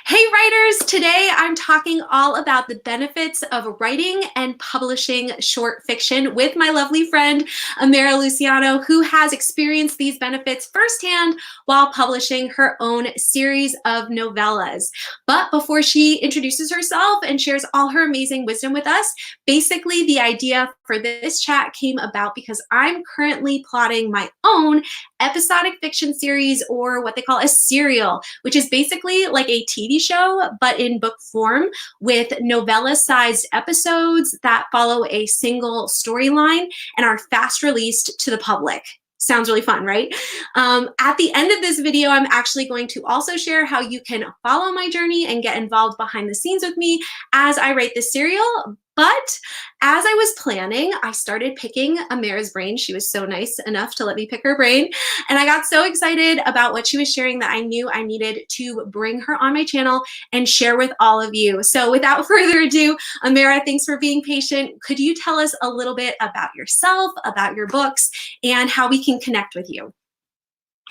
Hey writers, today I'm talking all about the benefits of writing and publishing short fiction with my lovely friend, Amara Luciano, who has experienced these benefits firsthand while publishing her own series of novellas. But before she introduces herself and shares all her amazing wisdom with us, basically the idea for this chat came about because I'm currently plotting my own episodic fiction series, or what they call a serial, which is basically like a TV show, but in book form with novella-sized episodes that follow a single storyline and are fast released to the public. Sounds really fun, right? At the end of this video, I'm actually going to also share how you can follow my journey and get involved behind the scenes with me as I write this serial. But as I was planning, I started picking Amara's brain. She was so nice enough to let me pick her brain. And I got so excited about what she was sharing that I knew I needed to bring her on my channel and share with all of you. So without further ado, Amara, thanks for being patient. Could you tell us a little bit about yourself, about your books, and how we can connect with you?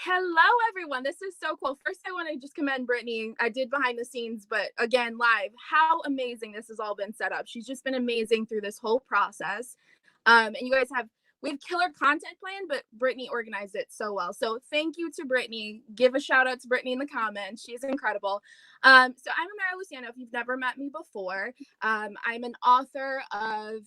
Hello, everyone. This is so cool. First, I want to just commend Brittany. I did behind the scenes, but again, live, how amazing this has all been set up. She's just been amazing through this whole process. And you guys we have killer content planned, but Brittany organized it so well. So thank you to Brittany. Give a shout out to Brittany in the comments. She's incredible. So I'm Amara Luciano. If you've never met me before, I'm an author of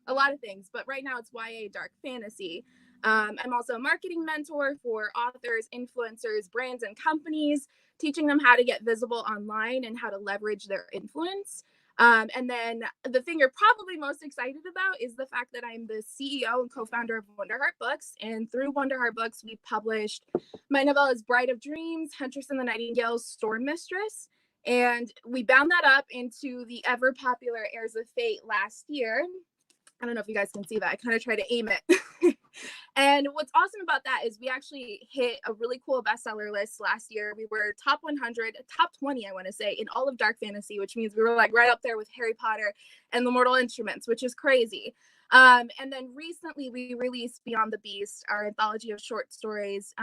a lot of things, but right now it's YA dark fantasy. I'm also a marketing mentor for authors, influencers, brands, and companies, teaching them how to get visible online and how to leverage their influence. And then the thing you're probably most excited about is the fact that I'm the CEO and co-founder of Wonderheart Books. And through Wonderheart Books, we published my novellas Bride of Dreams, Huntress and the Nightingale's Storm Mistress. And we bound that up into the ever popular Heirs of Fate last year. I don't know if you guys can see that. I kind of try to aim it. And what's awesome about that is we actually hit a really cool bestseller list last year. We were top 100, top 20, I want to say, in all of dark fantasy, which means we were like right up there with Harry Potter and the Mortal Instruments, which is crazy. And then recently we released Beyond the Beast, our anthology of short stories.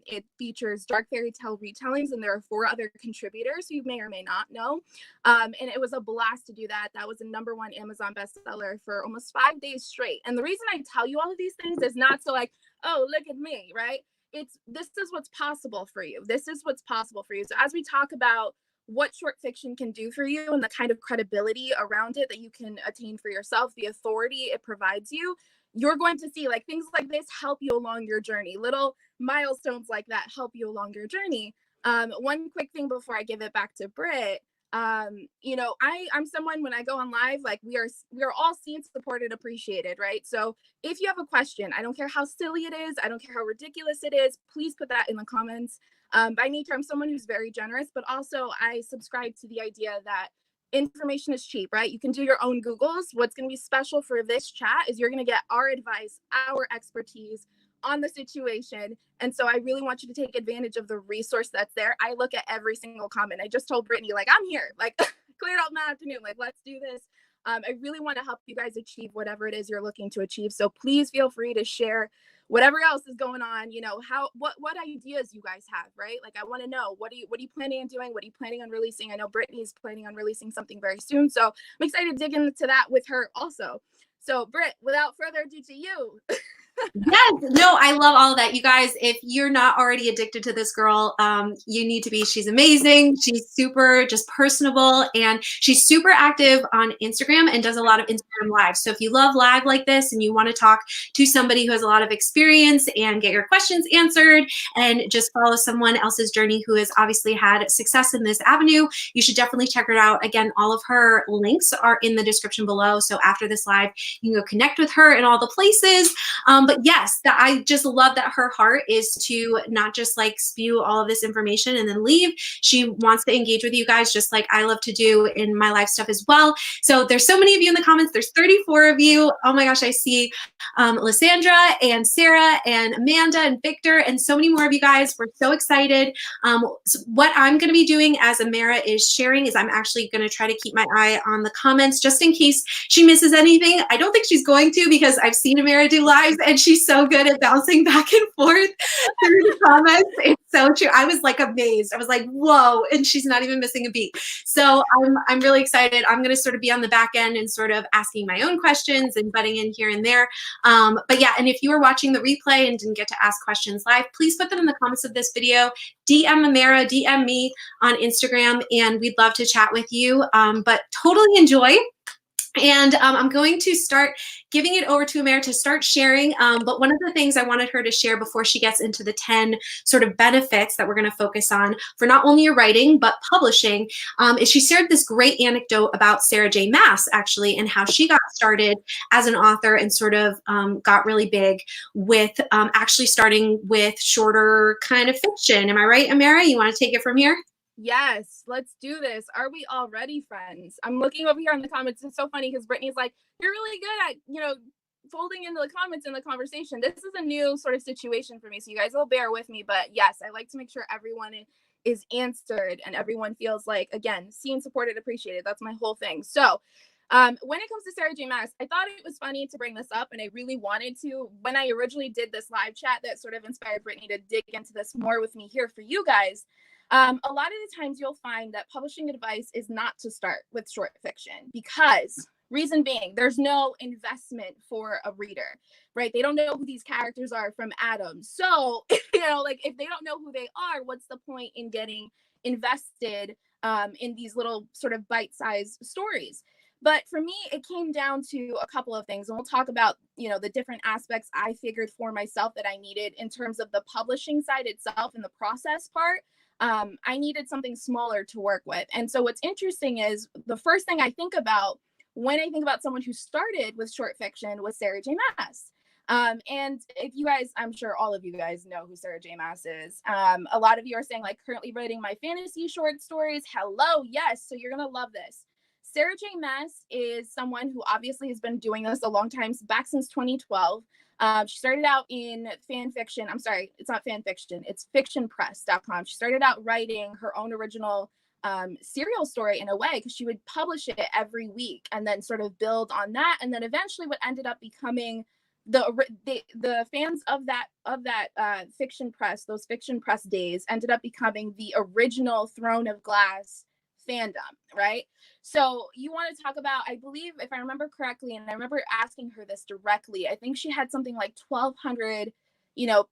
It features dark fairy tale retellings, and there are 4 other contributors who you may or may not know. And it was a blast to do that. That was a #1 Amazon bestseller for almost 5 days straight. And the reason I tell you all of these things is not so like, oh, look at me, right? This is what's possible for you. This is what's possible for you. So as we talk about what short fiction can do for you and the kind of credibility around it that you can attain for yourself, the authority it provides you, you're going to see like things like this help you along your journey. Little milestones like that help you along your journey. One quick thing before I give it back to Britt. You know, I'm someone, when I go on live, like we are all seen, supported, appreciated, right? So if you have a question, I don't care how silly it is, I don't care how ridiculous it is, please put that in the comments. By nature, I'm someone who's very generous, but also I subscribe to the idea that information is cheap, right? You can do your own Googles. What's going to be special for this chat is you're going to get our advice, our expertise on the situation. And so I really want you to take advantage of the resource that's there. I look at every single comment. I just told Brittany, like, I'm here, like cleared out my afternoon, like, let's do this. I really want to help you guys achieve whatever it is you're looking to achieve. So please feel free to share whatever else is going on, you know, what ideas you guys have, right? Like, I want to know, what are you planning on doing? What are you planning on releasing? I know Brittany's planning on releasing something very soon. So I'm excited to dig into that with her also. So Britt, without further ado to you. Yes, no, I love all of that. You guys, if you're not already addicted to this girl, you need to be. She's amazing. She's super just personable, and she's super active on Instagram and does a lot of Instagram lives. So if you love live like this and you want to talk to somebody who has a lot of experience and get your questions answered and just follow someone else's journey who has obviously had success in this avenue, you should definitely check her out. Again, all of her links are in the description below. So after this live, you can go connect with her in all the places. But yes, I just love that her heart is to not just like spew all of this information and then leave. She wants to engage with you guys just like I love to do in my live stuff as well. So there's so many of you in the comments. There's 34 of you. Oh my gosh, I see Lysandra and Sarah and Amanda and Victor and so many more of you guys. We're so excited. So what I'm going to be doing as Amara is sharing is I'm actually going to try to keep my eye on the comments just in case she misses anything. I don't think she's going to, because I've seen Amara do lives and she's so good at bouncing back and forth through the comments. It's So true. I was like amazed. I was like, whoa, and she's not even missing a beat. So I'm really excited. I'm going to sort of be on the back end and sort of asking my own questions and butting in here and there. But yeah, and if you were watching the replay and didn't get to ask questions live, please put them in the comments of this video. DM Amara, DM me on Instagram, and we'd love to chat with you. But totally enjoy. And I'm going to start giving it over to Amara to start sharing. But one of the things I wanted her to share before she gets into the 10 sort of benefits that we're going to focus on for not only your writing, but publishing, is she shared this great anecdote about Sarah J. Maas, actually, and how she got started as an author and sort of got really big with actually starting with shorter kind of fiction. Am I right, Amara? You want to take it from here? Yes, let's do this. Are we all ready, friends? I'm looking over here in the comments. It's so funny because Brittany's like, you're really good at, folding into the comments in the conversation. This is a new sort of situation for me, so you guys will bear with me. But yes, I like to make sure everyone is answered and everyone feels like, again, seen, supported, appreciated. That's my whole thing. So when it comes to Sarah J. Maas, I thought it was funny to bring this up, and I really wanted to. When I originally did this live chat that sort of inspired Brittany to dig into this more with me here for you guys, a lot of the times you'll find that publishing advice is not to start with short fiction because reason being, there's no investment for a reader, right? They don't know who these characters are from Adam. So, like if they don't know who they are, what's the point in getting invested in these little sort of bite-sized stories? But for me, it came down to a couple of things. And we'll talk about, the different aspects I figured for myself that I needed in terms of the publishing side itself and the process part. I needed something smaller to work with. And so what's interesting is the first thing I think about when I think about someone who started with short fiction was Sarah J. Maas. And if you guys, I'm sure all of you guys know who Sarah J. Maas is. A lot of you are saying like currently writing my fantasy short stories. Hello. Yes. So you're going to love this. Sarah J. Maas is someone who obviously has been doing this a long time, back since 2012. She started out in fan fiction. I'm sorry, it's not fan fiction. It's fictionpress.com. She started out writing her own original serial story in a way because she would publish it every week and then sort of build on that. And then eventually what ended up becoming the fans of that fiction press, those fiction press days ended up becoming the original Throne of Glass fandom, right? So you want to talk about, I believe, if I remember correctly, and I remember asking her this directly, I think she had something like 1,200,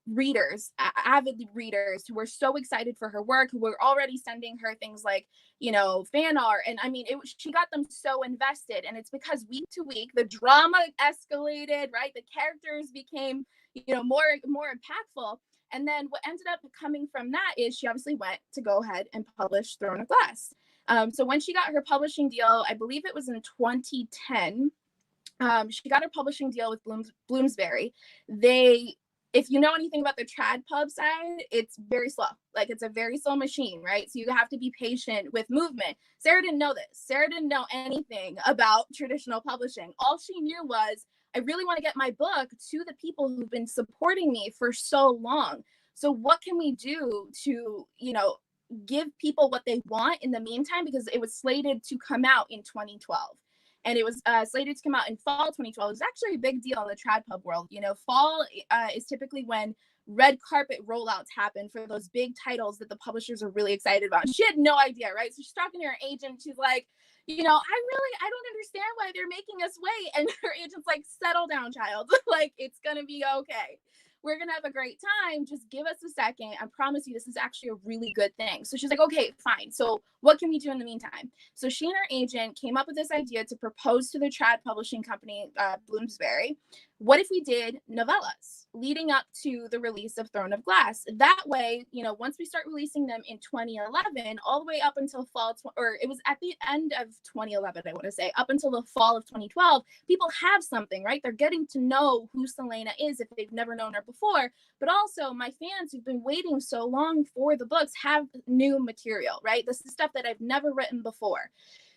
readers, avid readers who were so excited for her work, who were already sending her things like, fan art. And I mean, she got them so invested. And it's because week to week, the drama escalated, right? The characters became, more impactful. And then what ended up coming from that is she obviously went to go ahead and publish Throne of Glass. So when she got her publishing deal, I believe it was in 2010, she got her publishing deal with Bloomsbury. If you know anything about the trad pub side, it's very slow. Like it's a very slow machine, right? So you have to be patient with movement. Sarah didn't know this. Sarah didn't know anything about traditional publishing. All she knew was, I really want to get my book to the people who've been supporting me for so long. So what can we do to, give people what they want in the meantime? Because it was slated to come out in 2012. And it was slated to come out in fall 2012. It was actually a big deal in the trad pub world. Fall is typically when red carpet rollouts happen for those big titles that the publishers are really excited about. And she had no idea, right? So she's talking to her agent. She's like, I don't understand why they're making us wait. And her agent's like, settle down, child. Like, it's going to be okay. We're going to have a great time. Just give us a second. I promise you, this is actually a really good thing. So she's like, okay, fine. So what can we do in the meantime? So she and her agent came up with this idea to propose to the trad publishing company, Bloomsbury. What if we did novellas leading up to the release of Throne of Glass? That way, once we start releasing them in 2011, all the way up until fall, or it was at the end of 2011, I want to say, up until the fall of 2012, people have something, right? They're getting to know who Selena is if they've never known her before. But also my fans who've been waiting so long for the books have new material, right? This is stuff that I've never written before.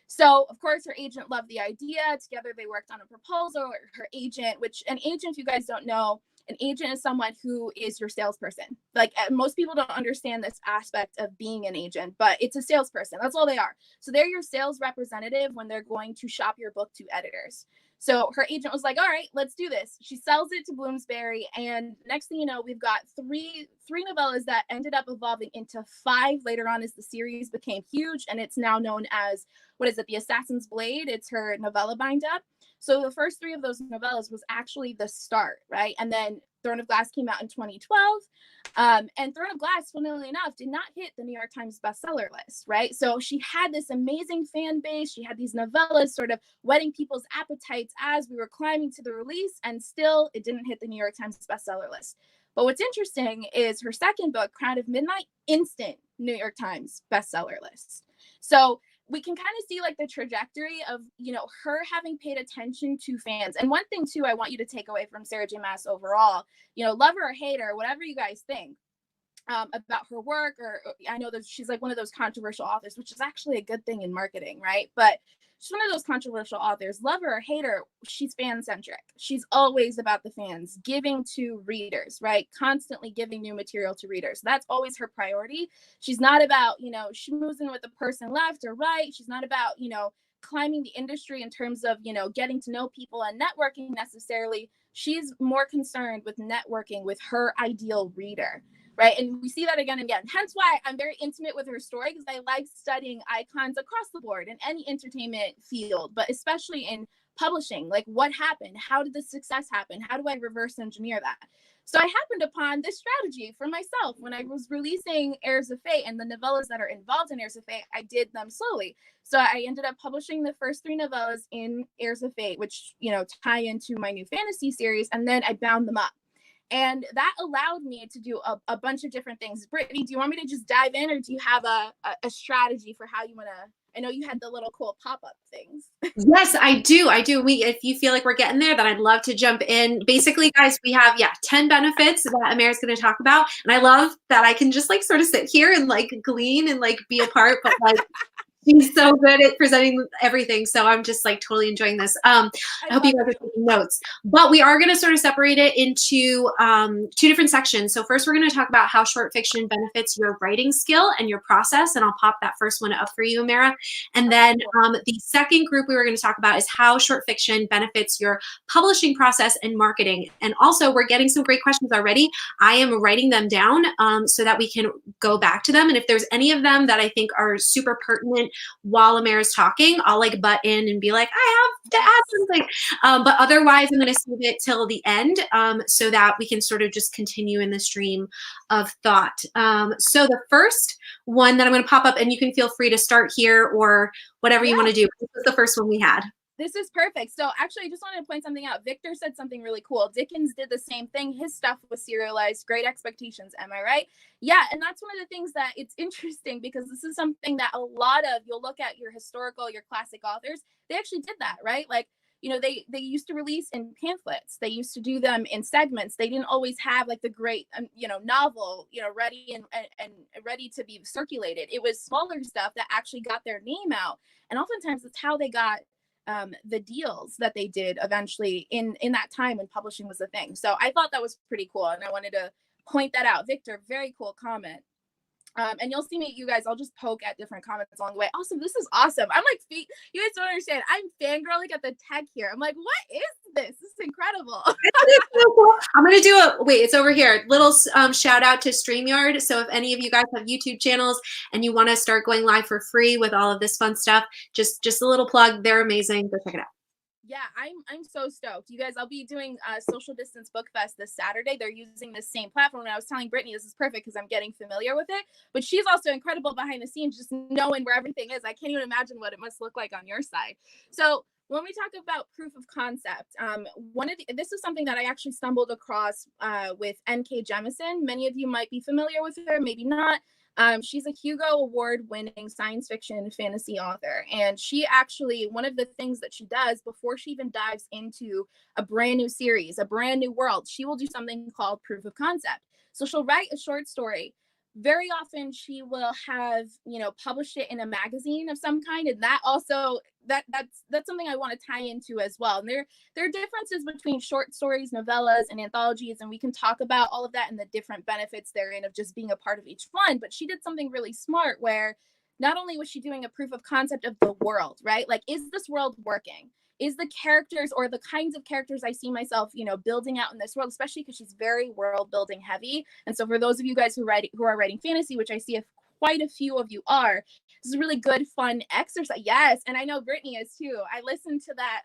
So, of course, her agent loved the idea. Together, they worked on a proposal. Her agent, which an agent, if you guys don't know, an agent is someone who is your salesperson. Like most people don't understand this aspect of being an agent, but it's a salesperson. That's all they are. So they're your sales representative when they're going to shop your book to editors. So her agent was like, all right, let's do this. She sells it to Bloomsbury. And next thing you know, we've got three novellas that ended up evolving into 5 later on as the series became huge. And it's now known as, what is it, The Assassin's Blade? It's her novella bind up. So the first 3 of those novellas was actually the start, right? And then Throne of Glass came out in 2012. And Throne of Glass, funnily enough, did not hit the New York Times bestseller list, right? So she had this amazing fan base. She had these novellas sort of whetting people's appetites as we were climbing to the release, and still it didn't hit the New York Times bestseller list. But what's interesting is her second book, Crown of Midnight, instant New York Times bestseller list. So we can kind of see like the trajectory of, you know, her having paid attention to fans. And one thing too, I want you to take away from Sarah J. Maas overall, you know, love her or hate her, whatever you guys think about her work, or I know that she's like one of those controversial authors, which is actually a good thing in marketing, right? But she's one of those controversial authors. Love her or hate her, she's fan-centric. She's always about the fans, giving to readers, right? Constantly giving new material to readers. That's always her priority. She's not about, you know, schmoozing with the person left or right. She's not about, you know, climbing the industry in terms of, you know, getting to know people and networking necessarily. She's more concerned with networking with her ideal reader. Right. And we see that again and again. Hence why I'm very intimate with her story, because I like studying icons across the board in any entertainment field, but especially in publishing. Like, what happened? How did the success happen? How do I reverse engineer that? So I happened upon this strategy for myself when I was releasing Heirs of Fate, and the novellas that are involved in Heirs of Fate, I did them slowly. So I ended up publishing the first 3 novellas in Heirs of Fate, which, you know, tie into my new fantasy series, and then I bound them up. And that allowed me to do a bunch of different things. Brittany, do you want me to just dive in, or do you have a strategy for how you want to? I know you had the little cool pop-up things. Yes, I do. If you feel like we're getting there, then I'd love to jump in. Basically, guys, we have 10 benefits that Amara's going to talk about, and I love that I can just like sort of sit here and like glean and like be a part, but like she's so good at presenting everything. So I'm just like totally enjoying this. I hope you guys are taking notes. But we are going to sort of separate it into 2 different sections. So first, we're going to talk about how short fiction benefits your writing skill and your process. And I'll pop that first one up for you, Amara. And then the second group we were going to talk about is how short fiction benefits your publishing process and marketing. And also, we're getting some great questions already. I am writing them down so that we can go back to them. And if there's any of them that I think are super pertinent while Amara's talking, I'll like butt in and be like, I have to add something. But otherwise, I'm going to save it till the end so that we can sort of just continue in the stream of thought. So the first one that I'm going to pop up, and you can feel free to start here or whatever you want to do. This was the first one we had. This is perfect. So actually, I just wanted to point something out. Victor said something really cool. Dickens did the same thing. His stuff was serialized. Great Expectations. Am I right? Yeah. And that's one of the things that it's interesting, because this is something that a lot of, you'll look at your historical, your classic authors, they actually did that, right? Like, you know, they used to release in pamphlets. They used to do them in segments. They didn't always have like the great, you know, novel, you know, ready and ready to be circulated. It was smaller stuff that actually got their name out. And oftentimes that's how they got the deals that they did eventually in that time when publishing was a thing. So I thought that was pretty cool, and I wanted to point that out. Victor, very cool comment. And you'll see me, you guys, I'll just poke at different comments along the way. Also, this is awesome. I'm like, you guys don't understand. I'm fangirling at the tech here. I'm like, what is this? This is incredible. I'm going to do wait, it's over here. Little shout out to StreamYard. So if any of you guys have YouTube channels and you want to start going live for free with all of this fun stuff, just a little plug. They're amazing. Go check it out. Yeah, I'm so stoked. You guys, I'll be doing a Social Distance Book Fest this Saturday. They're using the same platform. And I was telling Brittany, this is perfect because I'm getting familiar with it. But she's also incredible behind the scenes, just knowing where everything is. I can't even imagine what it must look like on your side. So when we talk about proof of concept, this is something that I actually stumbled across with N.K. Jemisin. Many of you might be familiar with her, maybe not. She's a Hugo Award-winning science fiction and fantasy author. And she actually, one of the things that she does before she even dives into a brand new series, a brand new world, she will do something called proof of concept. So she'll write a short story. Very often she will have, you know, published it in a magazine of some kind. And that also, that's something I want to tie into as well. And there are differences between short stories, novellas, and anthologies. And we can talk about all of that and the different benefits therein of just being a part of each one. But she did something really smart where not only was she doing a proof of concept of the world, right? Like, is this world working? is the characters or the kinds of characters I see myself, you know, building out in this world, especially because she's very world building heavy. And so for those of you guys who are writing fantasy, which I see if quite a few of you are, this is a really good, fun exercise. Yes. And I know Brittany is too. I listened to that,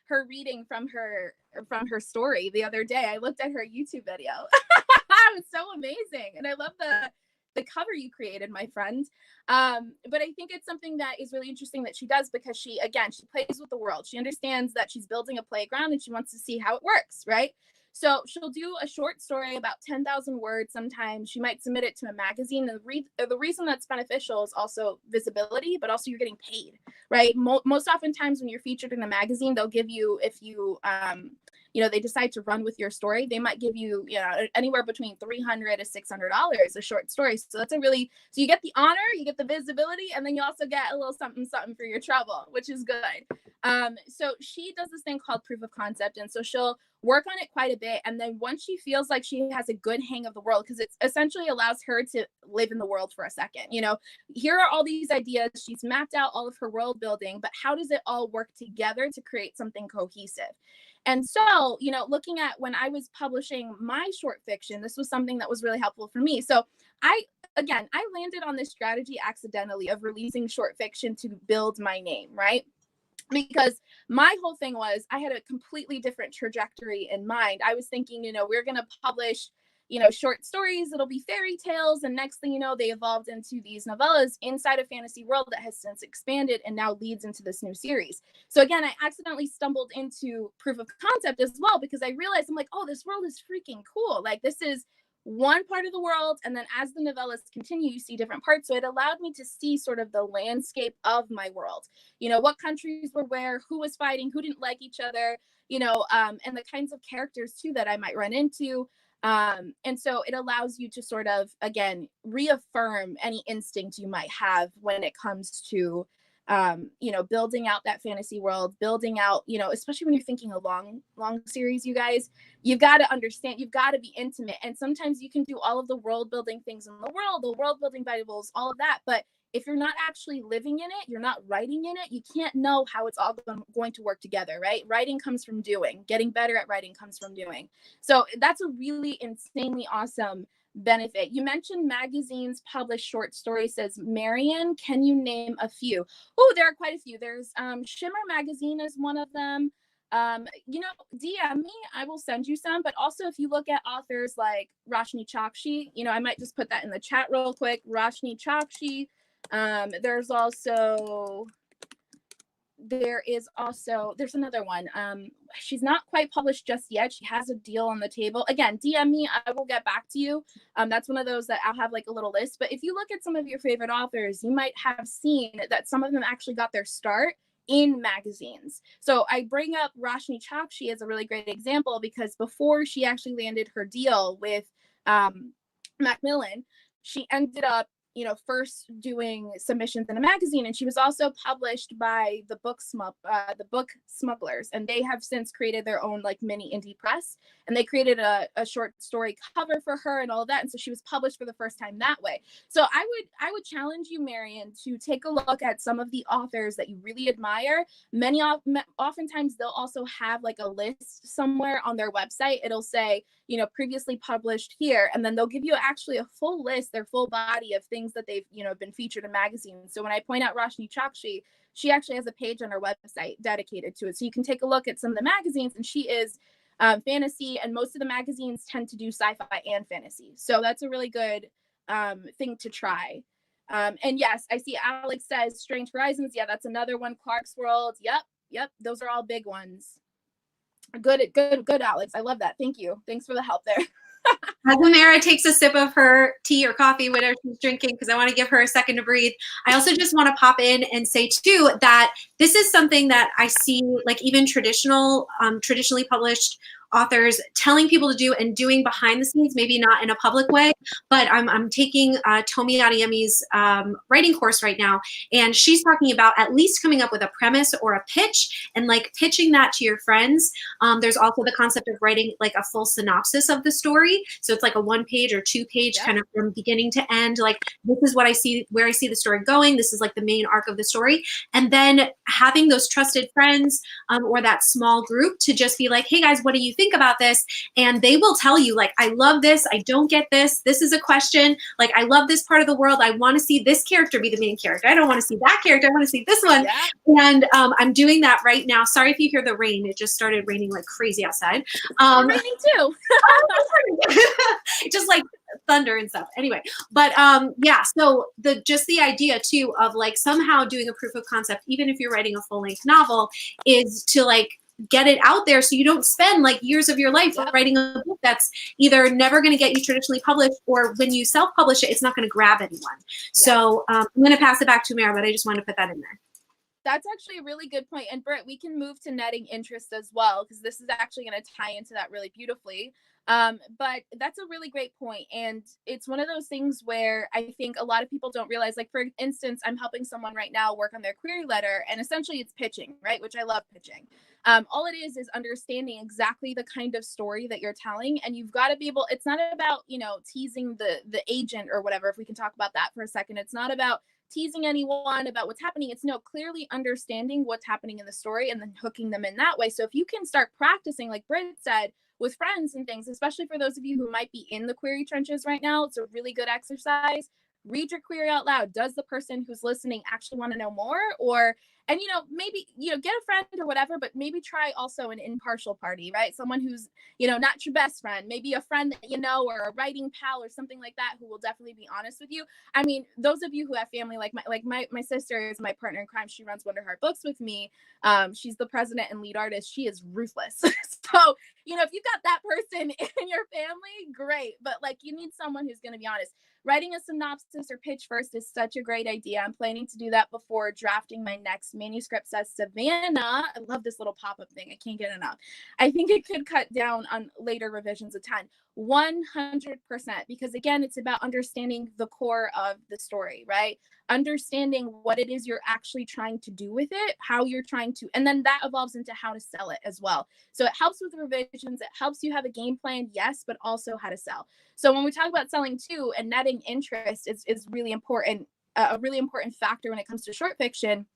her reading from her story the other day. I looked at her YouTube video. It was so amazing. And I love the cover you created, my friend. But I think it's something that is really interesting that she does, because she plays with the world. She understands that she's building a playground and she wants to see how it works, right? So she'll do a short story about 10,000 words. Sometimes she might submit it to a magazine. And the reason that's beneficial is also visibility, but also you're getting paid, right? Most oftentimes when you're featured in a magazine, they'll give you, if you, you know, they decide to run with your story, they might give you, you know, anywhere between $300 to $600 a short story. So that's so you get the honor, you get the visibility, and then you also get a little something for your trouble, which is good. So she does this thing called proof of concept. And so she'll work on it quite a bit. And then once she feels like she has a good hang of the world, because it essentially allows her to live in the world for a second, you know, here are all these ideas. She's mapped out all of her world building, but how does it all work together to create something cohesive? And so, you know, looking at when I was publishing my short fiction, this was something that was really helpful for me. So I landed on this strategy accidentally of releasing short fiction to build my name, right? Because my whole thing was I had a completely different trajectory in mind. I was thinking, you know, we're going to publish, you know, short stories, it'll be fairy tales. And next thing you know, they evolved into these novellas inside a fantasy world that has since expanded and now leads into this new series. So again, I accidentally stumbled into proof of concept as well, because I realized I'm like, oh, this world is freaking cool. Like, this is one part of the world. And then as the novellas continue, you see different parts. So it allowed me to see sort of the landscape of my world, you know, what countries were where, who was fighting, who didn't like each other, you know, and the kinds of characters too that I might run into. And so it allows you to sort of, again, reaffirm any instinct you might have when it comes to, you know, building out that fantasy world, building out, you know, especially when you're thinking a long series, you guys, you've got to understand, you've got to be intimate. And sometimes you can do all of the world building things in the world building Bibles, all of that. But if you're not actually living in it, you're not writing in it, you can't know how it's all going to work together, right? Writing comes from doing. Getting better at writing comes from doing. So that's a really insanely awesome benefit. You mentioned magazines publish short stories, says Marion. Can you name a few? Oh, there are quite a few. There's Shimmer Magazine is one of them. You know, DM me, I will send you some. But also if you look at authors like Roshni Chokshi, you know, I might just put that in the chat real quick. Roshni Chokshi. There's another one. She's not quite published just yet. She has a deal on the table. Again, DM me, I will get back to you. That's one of those that I'll have like a little list. But if you look at some of your favorite authors, you might have seen that some of them actually got their start in magazines. So I bring up Roshni Chokshi as a really great example, because before she actually landed her deal with Macmillan, she ended up, you know, first doing submissions in a magazine, and she was also published by the Book Smugglers, and they have since created their own like mini indie press, and they created a short story cover for her and all of that, and so she was published for the first time that way. So I would challenge you, Marion, to take a look at some of the authors that you really admire. Oftentimes they'll also have like a list somewhere on their website. It'll say, you know, previously published here, and then they'll give you actually a full list, their full body of things that they've, you know, been featured in magazines. So when I point out Roshni Chokshi, she actually has a page on her website dedicated to it. So you can take a look at some of the magazines, and she is fantasy, and most of the magazines tend to do sci-fi and fantasy. So that's a really good thing to try. And yes, I see Alex says Strange Horizons. Yeah, that's another one. Clark's World. Yep. Those are all big ones. Good, Alex. I love that. Thank you. Thanks for the help there. As Amara takes a sip of her tea or coffee, whatever she's drinking, because I want to give her a second to breathe, I also just want to pop in and say too that this is something that I see, like even traditionally published authors telling people to do and doing behind the scenes, maybe not in a public way, but I'm taking Tomi Adeyemi's writing course right now, and she's talking about at least coming up with a premise or a pitch and like pitching that to your friends. There's also the concept of writing like a full synopsis of the story. So it's like a 1-page or 2-page kind of from beginning to end. Like, this is what I see, where I see the story going. This is like the main arc of the story. And then having those trusted friends or that small group to just be like, hey guys, what do you think about this? And they will tell you like, I love this. I don't get this. This is a question. Like, I love this part of the world. I want to see this character be the main character. I don't want to see that character. I want to see this one. Yeah. And I'm doing that right now. Sorry if you hear the rain. It just started raining like crazy outside. Raining too. Just like thunder and stuff. Anyway, but yeah, so the idea too of like somehow doing a proof of concept, even if you're writing a full-length novel, is to like get it out there so you don't spend like years of your life writing a book that's either never going to get you traditionally published, or when you self-publish it, it's not going to grab anyone. So I'm going to pass it back to Amara, but I just wanted to put that in there. That's actually a really good point. And Britt, we can move to netting interest as well, because this is actually going to tie into that really beautifully. But that's a really great point. And it's one of those things where I think a lot of people don't realize, like, for instance, I'm helping someone right now work on their query letter, and essentially it's pitching, right? Which I love pitching. All it is understanding exactly the kind of story that you're telling. And you've got to be able, it's not about, you know, teasing the agent or whatever, if we can talk about that for a second. It's not about teasing anyone about what's happening. It's clearly understanding what's happening in the story and then hooking them in that way. So if you can start practicing, like Britt said, with friends and things, especially for those of you who might be in the query trenches right now, it's a really good exercise. Read your query out loud. Does the person who's listening actually want to know more? Or, and, you know, maybe, you know, get a friend or whatever, but maybe try also an impartial party, right? Someone who's, you know, not your best friend, maybe a friend that you know, or a writing pal or something like that, who will definitely be honest with you. I mean, those of you who have family, like my sister is my partner in crime. She runs Wonder Heart Books with me. She's the president and lead artist. She is ruthless. So, you know, if you've got that person in your family, great. But like, you need someone who's going to be honest. Writing a synopsis or pitch first is such a great idea. I'm planning to do that before drafting my next manuscript, says Savannah. I love this little pop-up thing. I can't get enough. I think it could cut down on later revisions a ton. 100%. Because again, it's about understanding the core of the story, right? Understanding what it is you're actually trying to do with it, how you're trying to, and then that evolves into how to sell it as well. So it helps with revisions. It helps you have a game plan, yes, but also how to sell. So when we talk about selling too, and netting interest is really important, a really important factor when it comes to short fiction.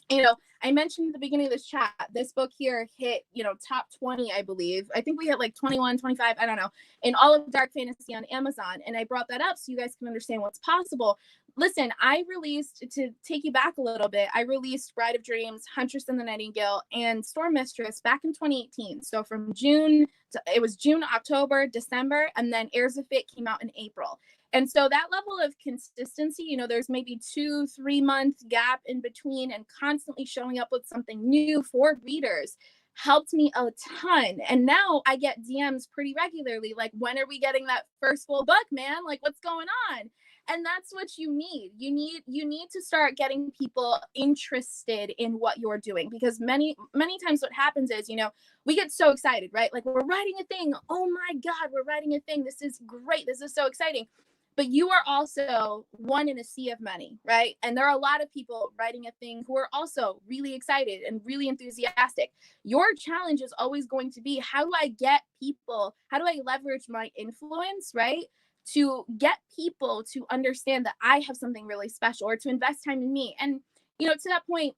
You know, I mentioned at the beginning of this chat, this book here hit, you know, top 20, I believe. I think we hit like 21, 25, I don't know, in all of dark fantasy on Amazon. And I brought that up so you guys can understand what's possible. Listen, I released, to take you back a little bit, I released Bride of Dreams, Huntress and the Nightingale, and Storm Mistress back in 2018. So from June, it was June, October, December, and then Heirs of Fate came out in April. And so that level of consistency, you know, there's maybe 2-3 month gap in between, and constantly showing up with something new for readers helped me a ton. And now I get DMs pretty regularly, like, when are we getting that first full book, man? Like, what's going on? And that's what you need. You need to start getting people interested in what you're doing, because many times what happens is, you know, we get so excited, right? Like, we're writing a thing. Oh my God, we're writing a thing. This is great. This is so exciting. But you are also one in a sea of many, right? And there are a lot of people writing a thing who are also really excited and really enthusiastic. Your challenge is always going to be, how do I get people, how do I leverage my influence, right? To get people to understand that I have something really special, or to invest time in me. And, you know, to that point,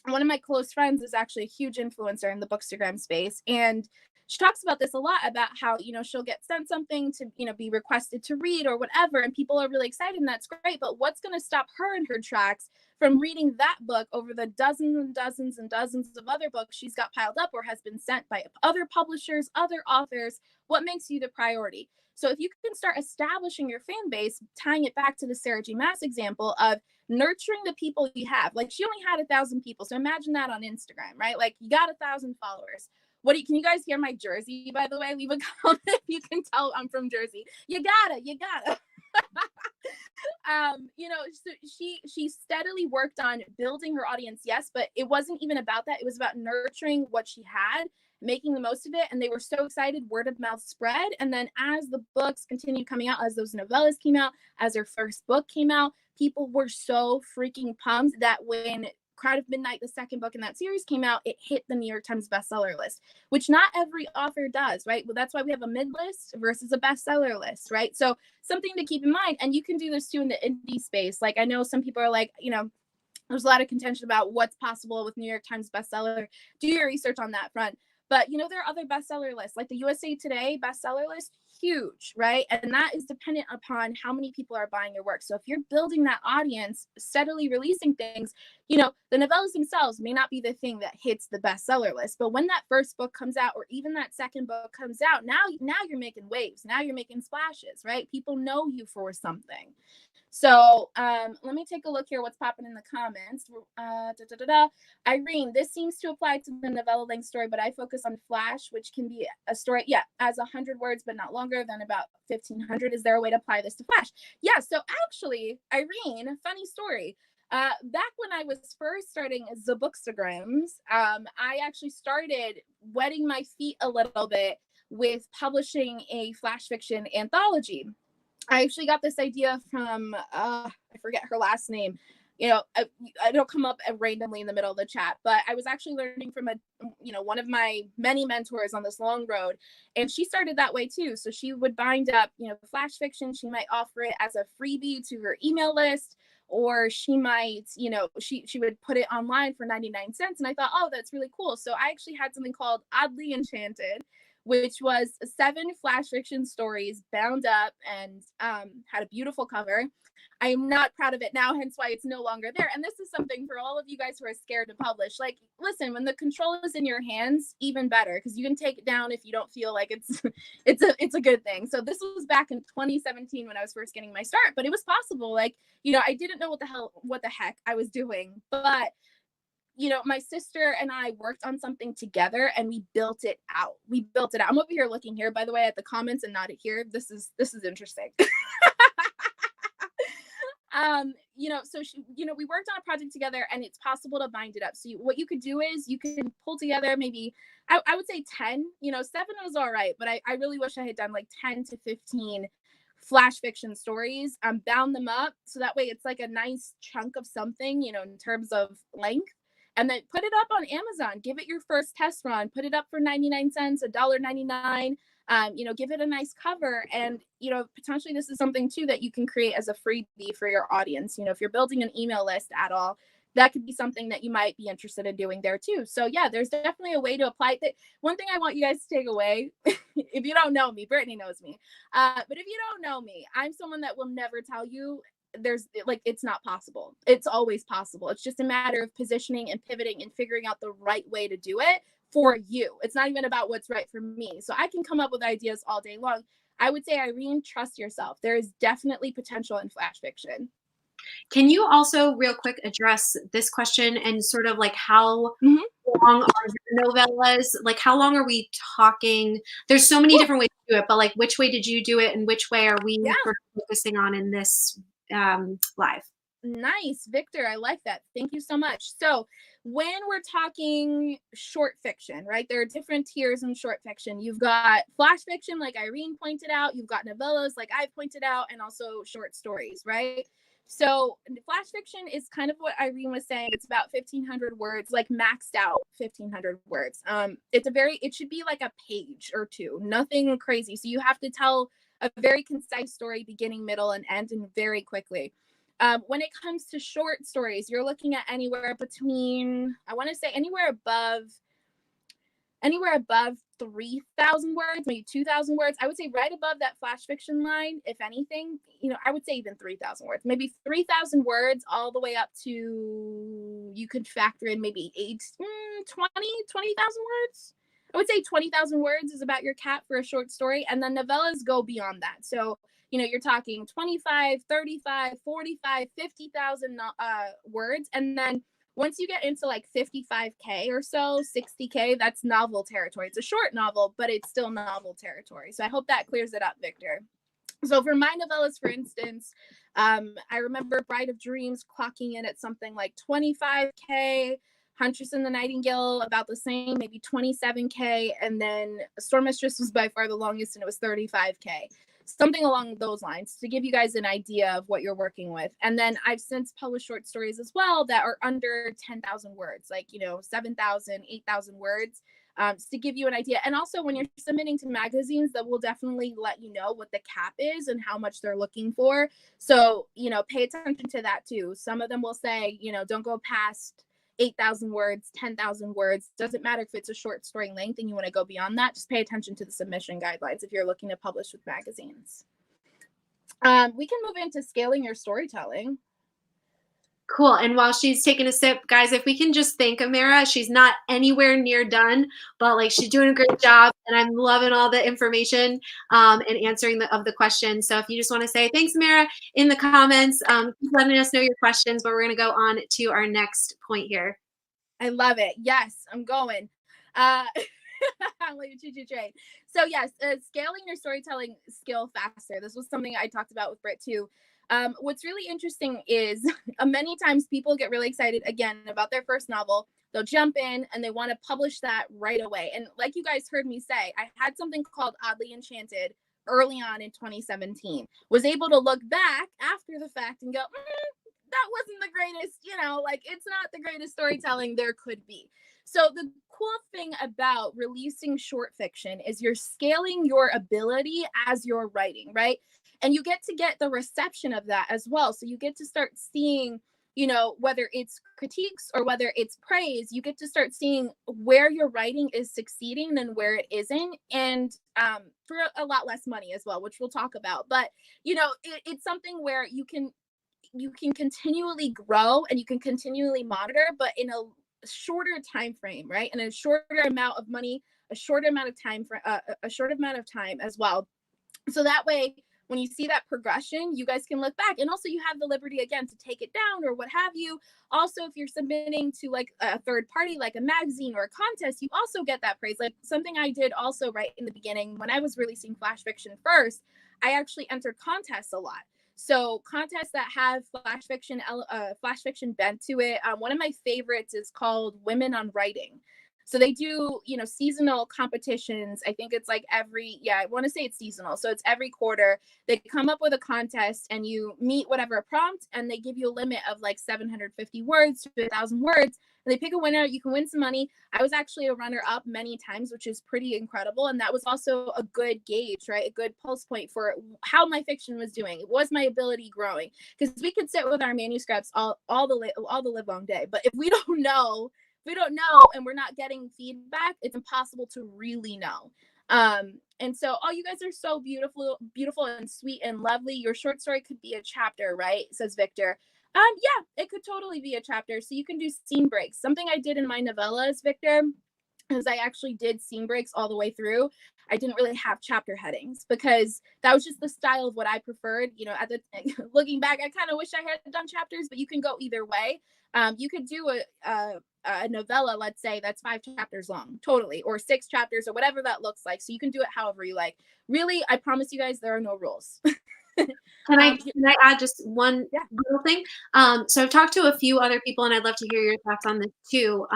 one of my close friends is actually a huge influencer in the Bookstagram space. And she talks about this a lot, about how, you know, she'll get sent something to, you know, be requested to read or whatever, and people are really excited, and that's great. But what's going to stop her in her tracks from reading that book over the dozens and dozens and dozens of other books she's got piled up or has been sent by other publishers, other authors? What makes you the priority? So if you can start establishing your fan base, tying it back to the Sarah J. Maas example of nurturing the people you have. Like, she only had 1,000 people. So imagine that on Instagram, right? Like, you got 1,000 followers. Can you guys hear my Jersey, by the way? Leave a comment if you can tell I'm from Jersey. You gotta. So she steadily worked on building her audience, yes, but it wasn't even about that. It was about nurturing what she had, making the most of it, and they were so excited. Word of mouth spread, and then as the books continued coming out, as those novellas came out, as her first book came out, people were so freaking pumped that when Crowd of Midnight, the second book in that series, came out, it hit the New York Times bestseller list, which not every author does, right? Well, that's why we have a mid list versus a bestseller list, right? So something to keep in mind, and you can do this too in the indie space. Like, I know some people are like, there's a lot of contention about what's possible with New York Times bestseller. Do your research on that front. But, there are other bestseller lists, like the USA Today bestseller list, huge, right? And that is dependent upon how many people are buying your work. So if you're building that audience, steadily releasing things, the novellas themselves may not be the thing that hits the bestseller list. But when that first book comes out, or even that second book comes out, now you're making waves. Now you're making splashes, right? People know you for something. So let me take a look here. What's popping in the comments? Irene, this seems to apply to the novella length story, but I focus on flash, which can be a story, as 100 words, but not longer than about 1,500. Is there a way to apply this to flash? Yeah. So actually, Irene, funny story. Back when I was first starting the Bookstagrams, I actually started wetting my feet a little bit with publishing a flash fiction anthology. I actually got this idea from, I forget her last name. It'll come up randomly in the middle of the chat, but I was actually learning from one of my many mentors on this long road. And she started that way too. So she would bind up, flash fiction. She might offer it as a freebie to her email list, or she might, she would put it online for 99 cents. And I thought, oh, that's really cool. So I actually had something called Oddly Enchanted, which was 7 flash fiction stories bound up and had a beautiful cover. I am not proud of it now, hence why it's no longer there. And this is something for all of you guys who are scared to publish. Like, listen, when the control is in your hands, even better, because you can take it down if you don't feel like it's a good thing. So this was back in 2017 when I was first getting my start, but it was possible. Like, I didn't know what the heck I was doing, but my sister and I worked on something together and we built it out. I'm over here looking here, by the way, at the comments and not here. This is interesting. So we worked on a project together, and it's possible to bind it up. So what you could do is you can pull together maybe, I would say 10, 7 was all right, but I really wish I had done like 10 to 15 flash fiction stories, bound them up. So that way it's like a nice chunk of something, in terms of length. And then put it up on Amazon. Give it your first test run. Put it up for 99 cents, $1.99. Give it a nice cover. And, potentially this is something too that you can create as a freebie for your audience. If you're building an email list at all, that could be something that you might be interested in doing there too. So yeah, there's definitely a way to apply it. One thing I want you guys to take away, if you don't know me, Brittany knows me. But if you don't know me, I'm someone that will never tell you it's not possible. It's always possible. It's just a matter of positioning and pivoting and figuring out the right way to do it for you. It's not even about what's right for me. So I can come up with ideas all day long. I would say, Irene, trust yourself. There is definitely potential in flash fiction. Can you also real quick address this question and sort of like how long are your novellas? Like, how long are we talking? There's so many different ways to do it, but like, which way did you do it and which way are we sort of focusing on in this live? Nice, Victor. I like that. Thank you so much. So when we're talking short fiction, right, there are different tiers in short fiction. You've got flash fiction, like Irene pointed out. You've got novellas, like I pointed out, and also short stories, right? So flash fiction is kind of what Irene was saying. It's about 1,500 words, like maxed out 1,500 words. It should be like a page or two, nothing crazy. So you have to tell a very concise story, beginning, middle, and end, and very quickly. When it comes to short stories, you're looking at anywhere between, I want to say anywhere above 3,000 words, maybe 2,000 words. I would say right above that flash fiction line, if anything, I would say even 3,000 words, maybe 3,000 words all the way up to, you could factor in maybe 20,000 words. I would say 20,000 words is about your cap for a short story. And then novellas go beyond that. So, you're talking 25, 35, 45, 50,000 words. And then once you get into like 55K or so, 60K, that's novel territory. It's a short novel, but it's still novel territory. So I hope that clears it up, Victor. So for my novellas, for instance, I remember Bride of Dreams clocking in at something like 25K, Huntress and the Nightingale about the same, maybe 27K, and then Storm Mistress was by far the longest, and it was 35K. Something along those lines, to give you guys an idea of what you're working with. And then I've since published short stories as well that are under 10,000 words, like, 7,000, 8,000 words. To give you an idea. And also when you're submitting to magazines, that will definitely let you know what the cap is and how much they're looking for. So, pay attention to that too. Some of them will say, don't go past 8,000 words, 10,000 words. Doesn't matter if it's a short story length and you want to go beyond that. Just pay attention to the submission guidelines if you're looking to publish with magazines. We can move into scaling your storytelling. Cool. And while she's taking a sip, guys, if we can just thank Amara, she's not anywhere near done, but like she's doing a great job, and I'm loving all the information and answering the questions. So if you just want to say thanks, Amara, in the comments, keep letting us know your questions, but we're going to go on to our next point here. I love it. Yes, I'm going. I'm like a choo-choo train. So yes, scaling your storytelling skill faster. This was something I talked about with Britt too. What's really interesting is many times people get really excited again about their first novel. They'll jump in and they want to publish that right away. And like you guys heard me say, I had something called Oddly Enchanted early on in 2017. Was able to look back after the fact and go, that wasn't the greatest, it's not the greatest storytelling there could be. So the cool thing about releasing short fiction is you're scaling your ability as you're writing, right? And you get to get the reception of that as well. So you get to start seeing, whether it's critiques or whether it's praise, you get to start seeing where your writing is succeeding and where it isn't. And for a lot less money as well, which we'll talk about. But, it's something where you can continually grow and you can continually monitor, but in a shorter time frame, right? And a shorter amount of money, a shorter amount of time as well. So that way, when you see that progression, you guys can look back, and also you have the liberty again to take it down or what have you. Also, if you're submitting to like a third party, like a magazine or a contest, you also get that praise. Like something I did also right in the beginning when I was releasing flash fiction first, I actually entered contests a lot. So contests that have flash fiction bent to it. One of my favorites is called Women on Writing. So they do, seasonal competitions. I think it's like I want to say it's seasonal. So it's every quarter. They come up with a contest and you meet whatever prompt, and they give you a limit of like 750 words to 1,000 words. And they pick a winner. You can win some money. I was actually a runner-up many times, which is pretty incredible. And that was also a good gauge, right? A good pulse point for how my fiction was doing. It was my ability growing, because we could sit with our manuscripts all the live long day. But if we don't know and we're not getting feedback, it's impossible to really know. And so, you guys are so beautiful and sweet and lovely. Your short story could be a chapter, right? Says Victor. Yeah, it could totally be a chapter. So you can do scene breaks. Something I did in my novellas, Victor, is I actually did scene breaks all the way through. I didn't really have chapter headings because that was just the style of what I preferred. Looking back, I kind of wish I had done chapters, but you can go either way. You could do a novella, let's say, that's 5 chapters long, totally, or 6 chapters or whatever that looks like. So you can do it however you like. Really, I promise you guys, there are no rules. Can I add just one little thing? So I've talked to a few other people, and I'd love to hear your thoughts on this too,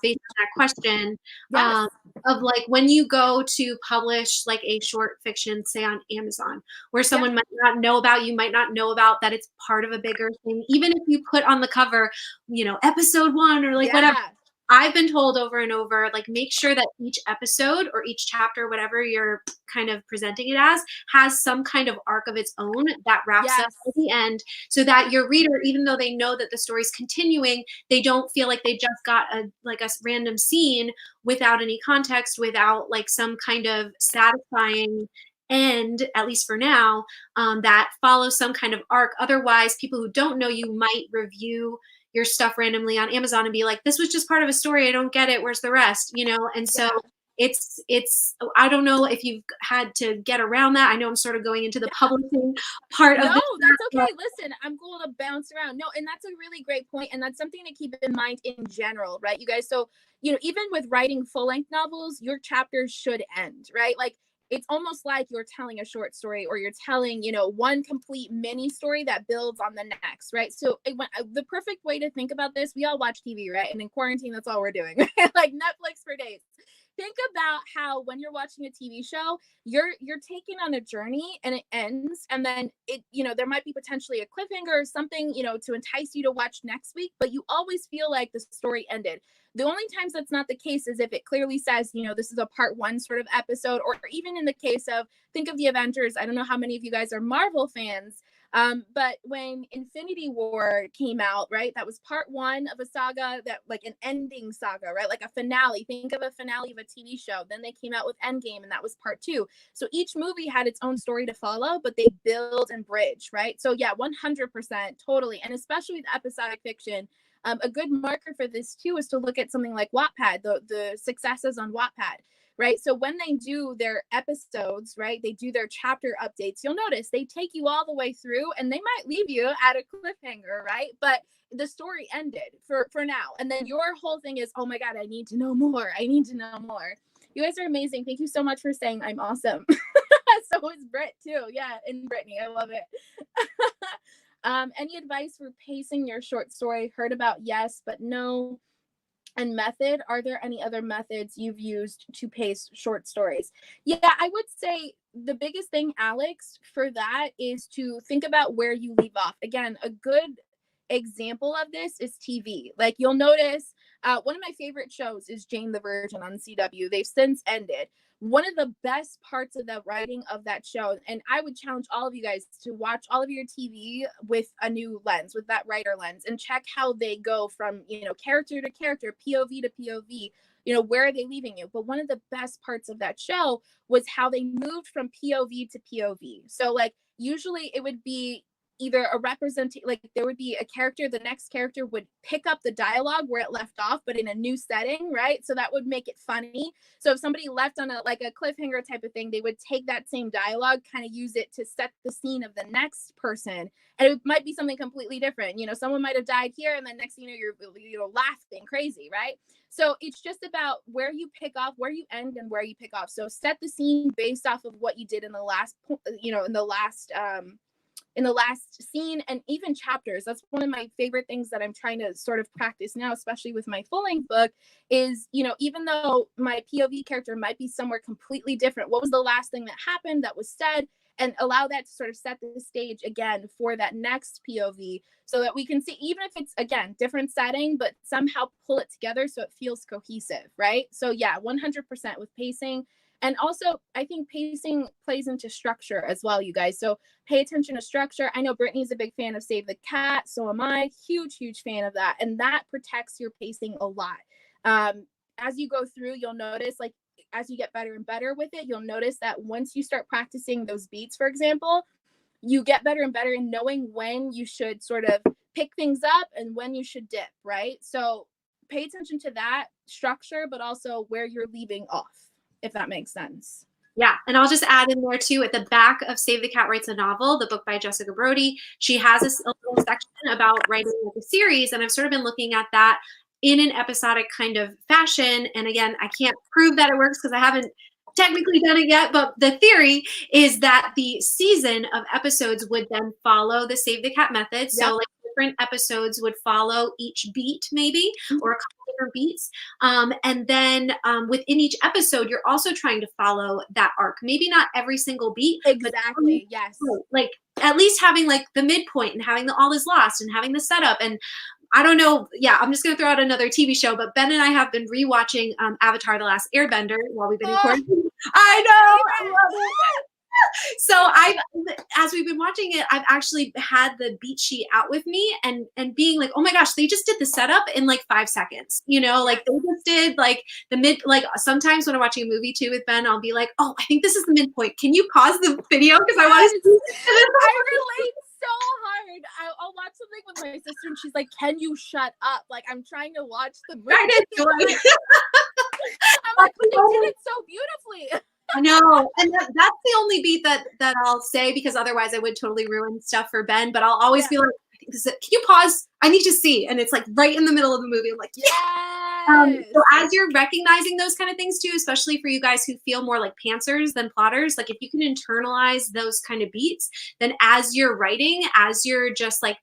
based on that question. Yes. Of like when you go to publish like a short fiction, say on Amazon, where someone might not know about, you might not know about that it's part of a bigger thing. Even if you put on the cover, episode 1 or like whatever. I've been told over and over, like, make sure that each episode or each chapter, whatever you're kind of presenting it as, has some kind of arc of its own that wraps up at the end, so that your reader, even though they know that the story's continuing, they don't feel like they just got a random scene without any context, without like some kind of satisfying end, at least for now, that follows some kind of arc. Otherwise, people who don't know you might review your stuff randomly on Amazon and be like, this was just part of a story. I don't get it. Where's the rest? And so it's, I don't know if you've had to get around that. I know I'm sort of going into the publishing part of this. No, that's okay. Listen, I'm going to bounce around. No, and that's a really great point. And that's something to keep in mind in general, right? You guys, so, even with writing full-length novels, your chapters should end, right? Like, it's almost like you're telling a short story, or you're telling, one complete mini story that builds on the next, right? So the perfect way to think about this, we all watch TV, right? And in quarantine, that's all we're doing, right? Like Netflix for days. Think about how when you're watching a TV show, you're taken on a journey and it ends, and then there might be potentially a cliffhanger or something, to entice you to watch next week, but you always feel like the story ended. The only times that's not the case is if it clearly says, this is a part 1 sort of episode, or even in the case of, think of the Avengers. I don't know how many of you guys are Marvel fans, but when Infinity War came out, right, that was part 1 of a saga, that like an ending saga, right? Like a finale. Think of a finale of a TV show. Then they came out with Endgame, and that was part 2. So each movie had its own story to follow, but they build and bridge, right? So yeah, 100%, totally. And especially with episodic fiction, a good marker for this too is to look at something like Wattpad, the successes on Wattpad, right? So when they do their episodes, right, they do their chapter updates, you'll notice they take you all the way through, and they might leave you at a cliffhanger, right? But the story ended for now. And then your whole thing is, oh my God, I need to know more. I need to know more. You guys are amazing. Thank you so much for saying I'm awesome. So is Britt too. Yeah, and Brittany, I love it. Any advice for pacing your short story? Heard about yes, but no. And method, are there any other methods you've used to pace short stories? Yeah, I would say the biggest thing, Alex, for that is to think about where you leave off. Again, a good example of this is TV. Like you'll notice, one of my favorite shows is Jane the Virgin on CW. They've since ended. One of the best parts of the writing of that show, and I would challenge all of you guys to watch all of your TV with a new lens, with that writer lens, and check how they go from, character to character, POV to POV, where are they leaving you? But one of the best parts of that show was how they moved from POV to POV. So like usually it would be either a representation, like there would be a character, the next character would pick up the dialogue where it left off, but in a new setting, right? So that would make it funny. So if somebody left on a cliffhanger type of thing, they would take that same dialogue, kind of use it to set the scene of the next person. And it might be something completely different. Someone might have died here, and then next thing you're laughing crazy, right? So it's just about where you pick off, where you end, and where you pick off. So set the scene based off of what you did in the last, in the last scene, and even chapters. That's one of my favorite things that I'm trying to sort of practice now, especially with my full-length book, is, even though my POV character might be somewhere completely different, what was the last thing that happened, that was said, and allow that to sort of set the stage again for that next POV, so that we can see, even if it's, again, different setting, but somehow pull it together so it feels cohesive, right? So yeah, 100% with pacing. And also, I think pacing plays into structure as well, you guys. So pay attention to structure. I know Brittany's a big fan of Save the Cat. So am I. Huge, huge fan of that. And that protects your pacing a lot. As you go through, you'll notice, like, as you get better and better with it, you'll notice that once you start practicing those beats, for example, you get better and better in knowing when you should sort of pick things up and when you should dip, right? So pay attention to that structure, but also where you're leaving off, if that makes sense. Yeah, and I'll just add in there too, at the back of Save the Cat Writes a Novel, the book by Jessica Brody, she has a little section about writing a series, and I've sort of been looking at that in an episodic kind of fashion. And again, I can't prove that it works because I haven't technically done it yet, but the theory is that the season of episodes would then follow the Save the Cat method. So Yep. like different episodes would follow each beat maybe, or a couple different beats. And then within each episode, you're also trying to follow that arc. Maybe not every single beat. Exactly. But Yes. like at least having like the midpoint and having the all is lost and having the setup. And I don't know. Yeah, I'm just going to throw out another TV show, but Ben and I have been rewatching Avatar: The Last Airbender while we've been in quarantine. I know. I love it. So as we've been watching it, I've actually had the beat sheet out with me and being like, oh my gosh, they just did the setup in like 5 seconds, like they just did like the like sometimes when I'm watching a movie too with Ben, I'll be like, oh, I think this is the midpoint. Can you pause the video? Because I want to I relate so hard. I'll watch something with my sister and she's like, can you shut up? Like, I'm trying to watch the movie. I'm like, but they did it so beautifully. I know, and that's the only beat that I'll say, because otherwise I would totally ruin stuff for Ben. But I'll always be like, can you pause? I need to see. And it's like right in the middle of the movie. I'm like, yeah. Yes. So as you're recognizing those kind of things too, especially for you guys who feel more like pantsers than plotters, like if you can internalize those kind of beats, then as you're writing, as you're just like,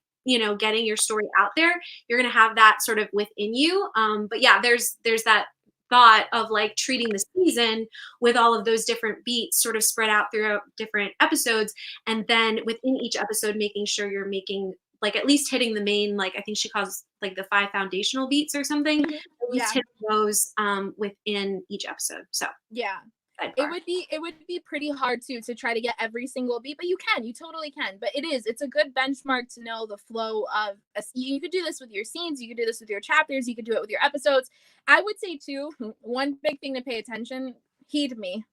getting your story out there, you're going to have that sort of within you. But yeah, there's that thought of like treating the season with all of those different beats sort of spread out throughout different episodes. And then within each episode, making sure you're making like at least hitting the main, like I think she calls like the 5 foundational beats or something, Mhm. at least hitting those within each episode. So Yeah. sidebar. It would be pretty hard to try to get every single beat, but you totally can. But it's a good benchmark to know the flow of you could do this with your scenes, you could do this with your chapters, you could do it with your episodes. I would say too, one big thing to pay attention, heed me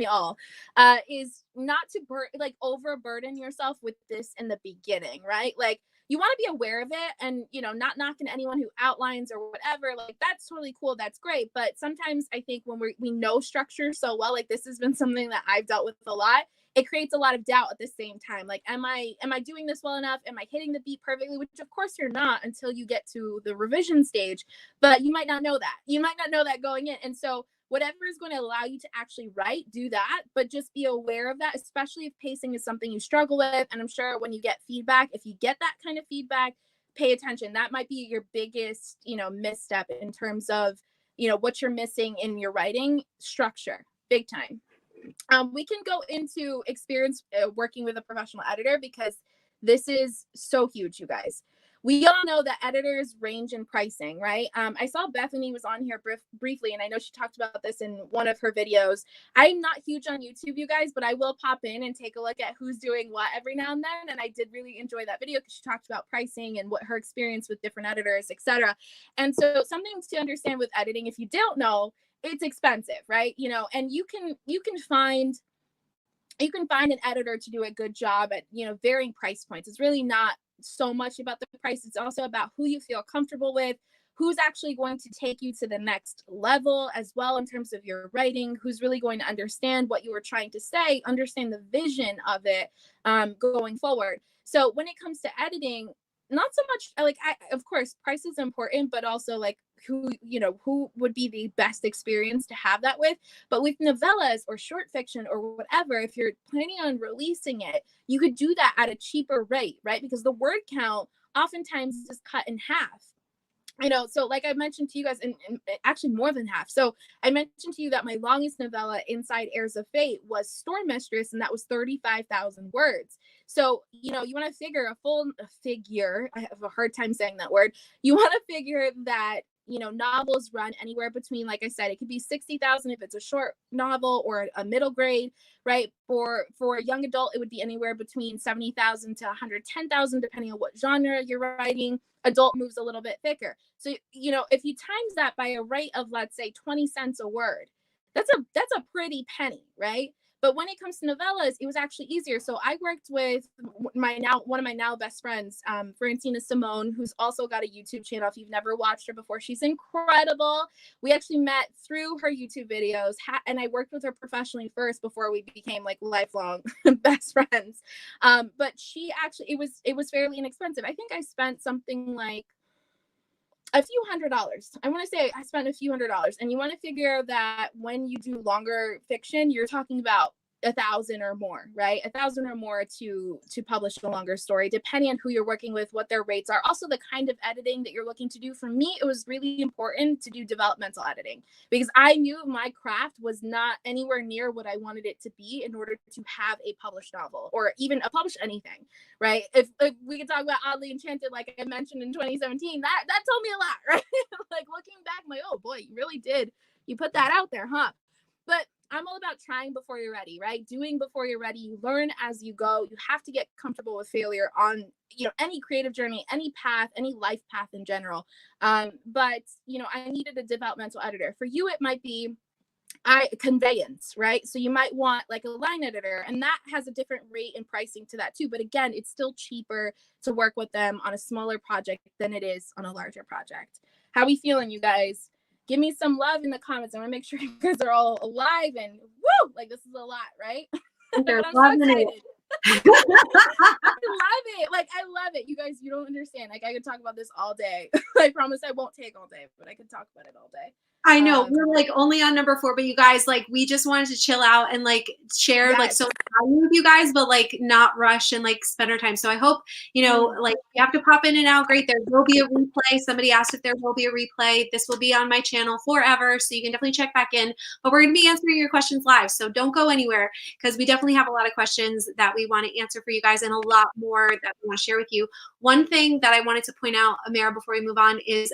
all, is not to overburden yourself with this in the beginning, right? Like you want to be aware of it and, not knocking anyone who outlines or whatever, like that's totally cool. That's great. But sometimes I think when we know structure so well, like this has been something that I've dealt with a lot. It creates a lot of doubt at the same time. Like, am I doing this well enough? Am I hitting the beat perfectly? Which of course you're not until you get to the revision stage, but you might not know that. You might not know that going in. And so whatever is going to allow you to actually write, do that, but just be aware of that, especially if pacing is something you struggle with. And I'm sure when you get feedback, if you get that kind of feedback, pay attention. That might be your biggest, misstep in terms of, what you're missing in your writing structure, big time. We can go into experience working with a professional editor because this is so huge, you guys. We all know that editors range in pricing, right? I saw Bethany was on here briefly, and I know she talked about this in one of her videos. I'm not huge on YouTube, you guys, but I will pop in and take a look at who's doing what every now and then. And I did really enjoy that video because she talked about pricing and what her experience with different editors, etc. And so something to understand with editing, if you don't know, it's expensive, right? And you can find an editor to do a good job at, varying price points. It's really not so much about the price. It's also about who you feel comfortable with, who's actually going to take you to the next level as well in terms of your writing, who's really going to understand what you were trying to say, understand the vision of it going forward. So when it comes to editing, not so much of course price is important, but also like who would be the best experience to have that with. But with novellas or short fiction or whatever, if you're planning on releasing it, you could do that at a cheaper rate, right? Because the word count oftentimes is cut in half. So like I mentioned to you guys, and actually more than half. So I mentioned to you that my longest novella, Inside Heirs of Fate, was Storm Mistress, and that was 35,000 words. So, you want to figure a figure, I have a hard time saying that word. You want to figure that, novels run anywhere between, like I said, it could be 60,000 if it's a short novel or a middle grade, right? For a young adult, it would be anywhere between 70,000 to 110,000, depending on what genre you're writing. Adult moves a little bit thicker. So, if you times that by a rate of, let's say, 20 cents a word, that's a pretty penny, right? But when it comes to novellas, it was actually easier. So I worked with one of my now best friends, Francina Simone, who's also got a YouTube channel. If you've never watched her before, she's incredible. We actually met through her YouTube videos, and I worked with her professionally first before we became like lifelong best friends. But she actually, it was fairly inexpensive. I think I spent something like a few $100s. I want to say I spent a few $100s. And you want to figure that when you do longer fiction, you're talking about 1,000 or more, right? 1,000 or more to publish a longer story, depending on who you're working with, what their rates are, also the kind of editing that you're looking to do. For me, it was really important to do developmental editing because I knew my craft was not anywhere near what I wanted it to be in order to have a published novel or even a published anything, right? If we could talk about Oddly Enchanted, like I mentioned in 2017, that told me a lot, right? Like looking back, I'm like, oh boy, you really did. You put that out there, huh? But I'm all about trying before you're ready, right? Doing before you're ready. You learn as you go. You have to get comfortable with failure on, any creative journey, any path, any life path in general. But, I needed a developmental editor. For you, it might be conveyance, right? So you might want like a line editor, and that has a different rate and pricing to that too. But again, it's still cheaper to work with them on a smaller project than it is on a larger project. How are we feeling, you guys? Give me some love in the comments. I want to make sure you guys are all alive and woo, like this is a lot, right? They're But I'm so excited. love it. Like, I love it. You guys, you don't understand. Like, I could talk about this all day. I promise I won't take all day, but I could talk about it all day. I know we're like only on number 4, but you guys, like, we just wanted to chill out and like share like so much value with you guys, but like not rush and like spend our time. So I hope, you know, like you have to pop in and out. Great. There will be a replay. Somebody asked if there will be a replay. This will be on my channel forever. So you can definitely check back in, but we're going to be answering your questions live. So don't go anywhere, because we definitely have a lot of questions that we want to answer for you guys and a lot more that we want to share with you. One thing that I wanted to point out, Amara, before we move on is,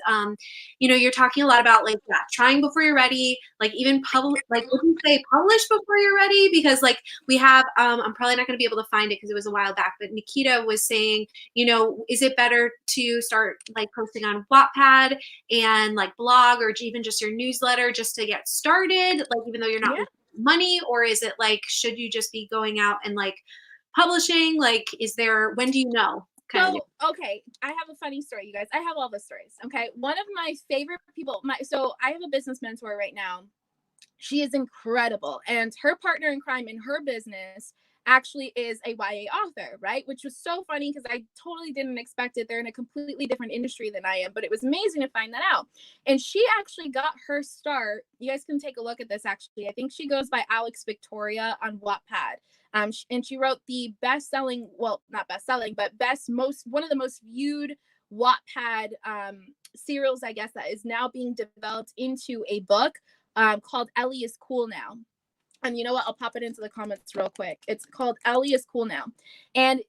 you know, you're talking a lot about like that, trying before you're ready, like even publish, like would you say publish before you're ready? Because like we have, I'm probably not going to be able to find it because it was a while back, but Nikita was saying, you know, is it better to start like posting on Wattpad and like blog, or even just your newsletter just to get started, like even though you're not making money? Or is it like, should you just be going out and like publishing? Like, is there, when do you know? So, okay, I have a funny story, you guys. I have all the stories. Okay, one of my favorite people, so I have a business mentor right now. She is incredible, and her partner in crime in her business actually is a YA author, right? Which was so funny because I totally didn't expect it. They're in a completely different industry than I am, but it was amazing to find that out. And she actually got her start. You guys can take a look at this. Actually, I think she goes by Alex Victoria on Wattpad. And she wrote the best-selling, well, not best-selling, but one of the most viewed Wattpad serials, I guess, that is now being developed into a book called Ellie is Cool Now. And you know what? I'll pop it into the comments real quick. It's called Ellie is Cool Now. And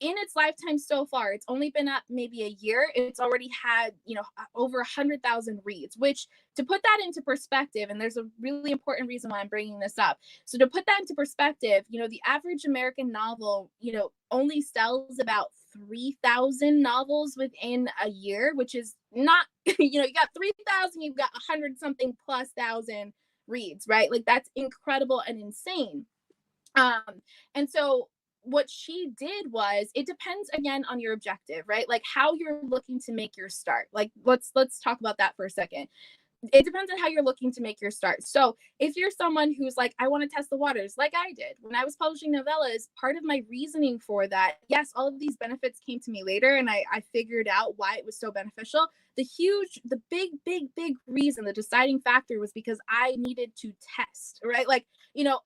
in its lifetime so far, it's only been up maybe a year. It's already had, you know, over 100,000 reads, which, to put that into perspective, and there's a really important reason why I'm bringing this up. So to put that into perspective, you know, the average American novel, you know, only sells about 3,000 novels within a year, which is not, you know, you got 3,000, you've got 100 something plus thousand reads, right? Like, that's incredible and insane. And so what she did was, it depends again on your objective, right? Like how you're looking to make your start. Like let's talk about that for a second. It depends on how you're looking to make your start. So if you're someone who's like, I want to test the waters, like I did when I was publishing novellas, part of my reasoning for that, yes, all of these benefits came to me later, and I figured out why it was so beneficial. The big reason, the deciding factor, was because I needed to test, right? Like, you know,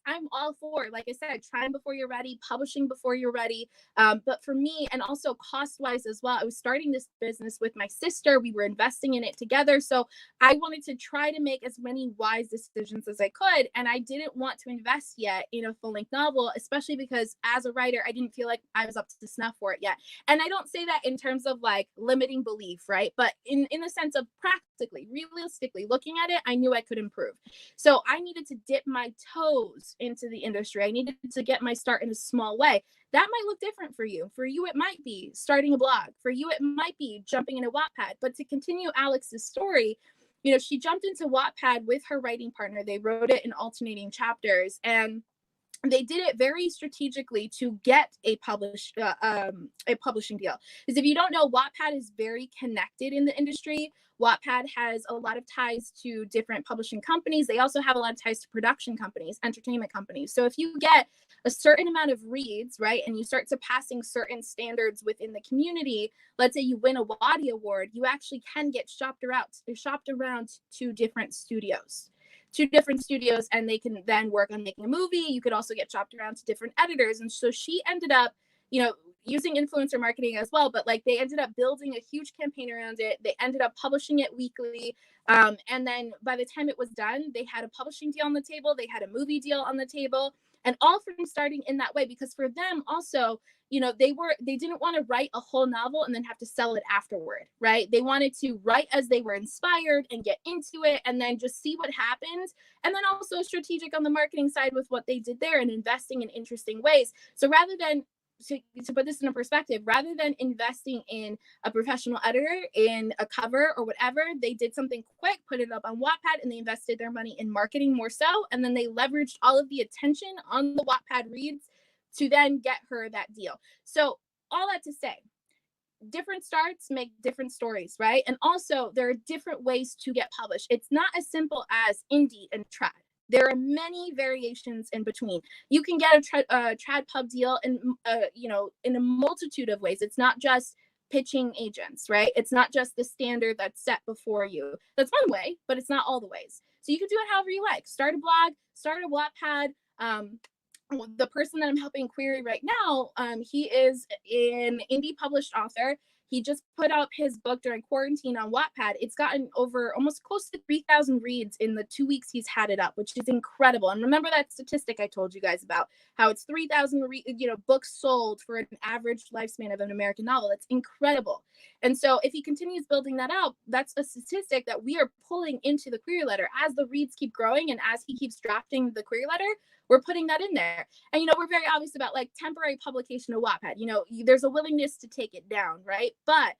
I'm all for, like I said, trying before you're ready, publishing before you're ready. But for me, and also cost-wise as well, I was starting this business with my sister. We were investing in it together. So I wanted to try to make as many wise decisions as I could. And I didn't want to invest yet in a full-length novel, especially because as a writer, I didn't feel like I was up to snuff for it yet. And I don't say that in terms of like limiting belief, right? But in the sense of practically, realistically looking at it, I knew I could improve. So I needed to dip my toes into the industry. I needed to get my start in a small way. That might look different for you. For you, it might be starting a blog. For you, it might be jumping into Wattpad. But to continue Alex's story, you know, she jumped into Wattpad with her writing partner. They wrote it in alternating chapters, and they did it very strategically to get a publishing deal. Because if you don't know, Wattpad is very connected in the industry. Wattpad has a lot of ties to different publishing companies. They also have a lot of ties to production companies, entertainment companies. So if you get a certain amount of reads, right, and you start surpassing certain standards within the community, let's say you win a Waddy Award, you actually can get shopped around to different studios. And they can then work on making a movie. You could also get shopped around to different editors. And so she ended up, you know, using influencer marketing as well, but like they ended up building a huge campaign around it. They ended up publishing it weekly. And then by the time it was done, they had a publishing deal on the table. They had a movie deal on the table, and all from starting in that way, because for them also, you know, they didn't want to write a whole novel and then have to sell it afterward, right? They wanted to write as they were inspired and get into it and then just see what happens. And then also strategic on the marketing side with what they did there and investing in interesting ways. So rather than, to put this in a perspective, rather than investing in a professional editor, in a cover or whatever, they did something quick, put it up on Wattpad, and they invested their money in marketing more so. And then they leveraged all of the attention on the Wattpad reads to then get her that deal. So all that to say, different starts make different stories, right? And also there are different ways to get published. It's not as simple as indie and trad. There are many variations in between. You can get a trad pub deal in, in a multitude of ways. It's not just pitching agents, right? It's not just the standard that's set before you. That's one way, but it's not all the ways. So you can do it however you like. Start a blog, start a Wattpad. The person that I'm helping query right now, he is an indie published author. He just put out his book during quarantine on Wattpad. It's gotten over almost close to 3,000 reads in the 2 weeks he's had it up, which is incredible. And remember that statistic I told you guys about, how it's 3,000 books sold for an average lifespan of an American novel. That's incredible. And so if he continues building that out, that's a statistic that we are pulling into the query letter as the reads keep growing and as he keeps drafting the query letter. We're putting that in there. And, we're very obvious about like temporary publication of Wattpad. There's a willingness to take it down, right? But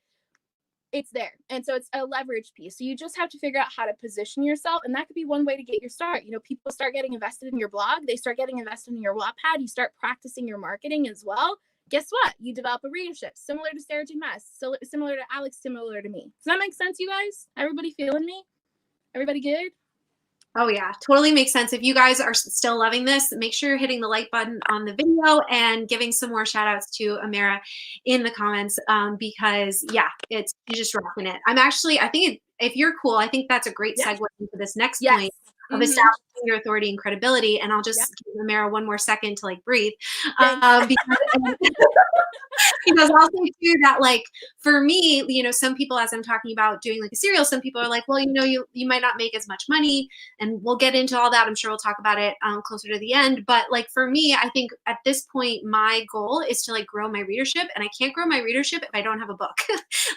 it's there. And so it's a leverage piece. So you just have to figure out how to position yourself. And that could be one way to get your start. People start getting invested in your blog. They start getting invested in your Wattpad. You start practicing your marketing as well. Guess what? You develop a readership similar to Sarah J. Maas, similar to Alex, similar to me. Does that make sense, you guys? Everybody feeling me? Everybody good? Oh yeah, totally makes sense. If you guys are still loving this, make sure you're hitting the like button on the video and giving some more shout outs to Amara in the comments, because yeah, you're just rocking it. If you're cool, I think that's a great segue into this next point of establishing your authority and credibility. And I'll just give Amara one more second to like breathe. Because I'll say too that like for me, some people, as I'm talking about doing like a serial, some people are like, well, you might not make as much money, and we'll get into all that. I'm sure we'll talk about it closer to the end. But like for me, I think at this point, my goal is to like grow my readership, and I can't grow my readership if I don't have a book.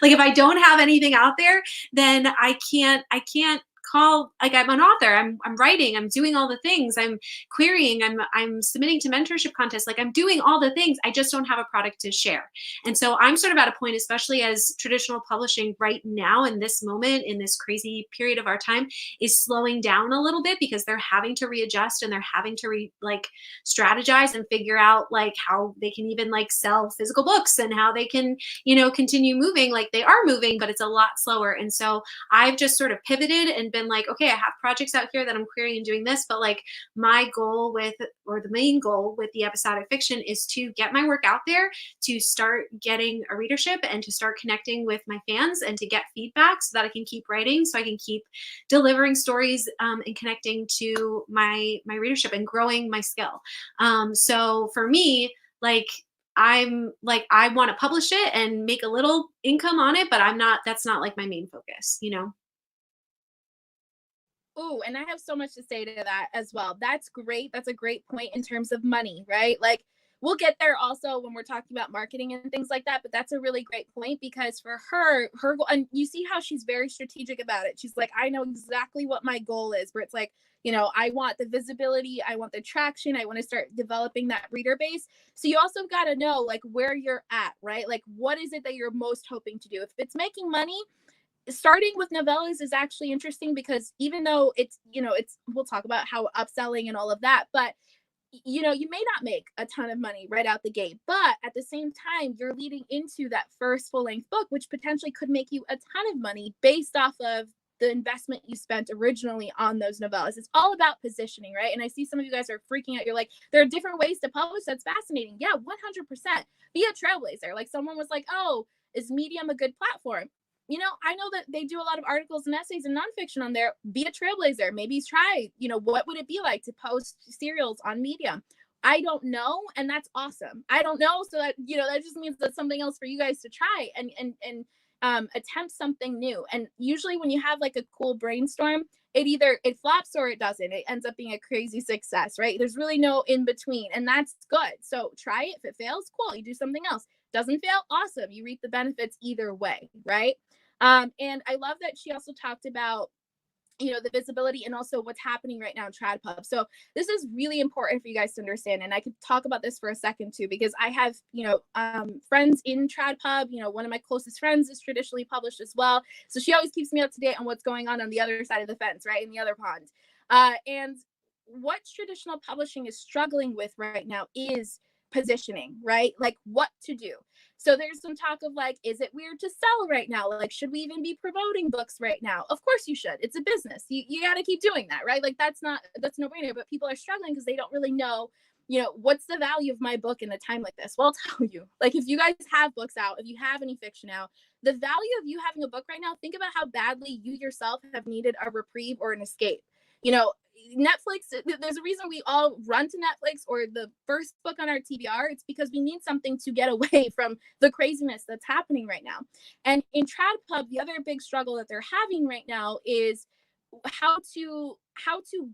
Like if I don't have anything out there, then I can't call, like I'm an author, I'm writing, I'm doing all the things, I'm querying, I'm submitting to mentorship contests, like I'm doing all the things. I just don't have a product to share. And so I'm sort of at a point, especially as traditional publishing right now in this moment, in this crazy period of our time, is slowing down a little bit because they're having to readjust and they're having to strategize and figure out like how they can even like sell physical books and how they can, continue moving like they are moving, but it's a lot slower. And so I've just sort of pivoted and been like, okay, I have projects out here that I'm querying and doing this, but like my goal the main goal with the episodic fiction is to get my work out there, to start getting a readership and to start connecting with my fans and to get feedback so that I can keep writing, so I can keep delivering stories and connecting to my readership and growing my skill. So for me, I want to publish it and make a little income on it, but that's not like my main focus, Oh, and I have so much to say to that as well. That's great. That's a great point in terms of money, right? Like we'll get there also when we're talking about marketing and things like that. But that's a really great point because for her goal, and you see how she's very strategic about it. She's like, I know exactly what my goal is, where it's like, I want the visibility, I want the traction, I want to start developing that reader base. So you also got to know like where you're at, right? Like what is it that you're most hoping to do? If it's making money, starting with novellas is actually interesting because even though we'll talk about how upselling and all of that, but you may not make a ton of money right out the gate, but at the same time, you're leading into that first full-length book, which potentially could make you a ton of money based off of the investment you spent originally on those novellas. It's all about positioning, right? And I see some of you guys are freaking out. You're like, there are different ways to publish. That's fascinating. Yeah, 100%. Be a trailblazer. Like someone was like, oh, is Medium a good platform? I know that they do a lot of articles and essays and nonfiction on there. Be a trailblazer. Maybe try, what would it be like to post serials on Medium? I don't know. And that's awesome. I don't know. So that, that just means that's something else for you guys to try and attempt something new. And usually when you have like a cool brainstorm, it flops or it doesn't. It ends up being a crazy success, right? There's really no in between, and that's good. So try it. If it fails, cool. You do something else. Doesn't fail, awesome. You reap the benefits either way, right? And I love that she also talked about, the visibility and also what's happening right now in TradPub. So this is really important for you guys to understand. And I could talk about this for a second too, because I have, friends in TradPub. One of my closest friends is traditionally published as well. So she always keeps me up to date on what's going on the other side of the fence, right? In the other pond. And what traditional publishing is struggling with right now is positioning, right? Like what to do. So there's some talk of like, is it weird to sell right now? Like, should we even be promoting books right now? Of course you should. It's a business. You got to keep doing that, right? Like that's no brainer, but people are struggling because they don't really know, what's the value of my book in a time like this? Well, I'll tell you, like if you guys have books out, if you have any fiction out, the value of you having a book right now, think about how badly you yourself have needed a reprieve or an escape. Netflix, there's a reason we all run to Netflix or the first book on our TBR. It's because we need something to get away from the craziness that's happening right now. And in TradPub, the other big struggle that they're having right now is how to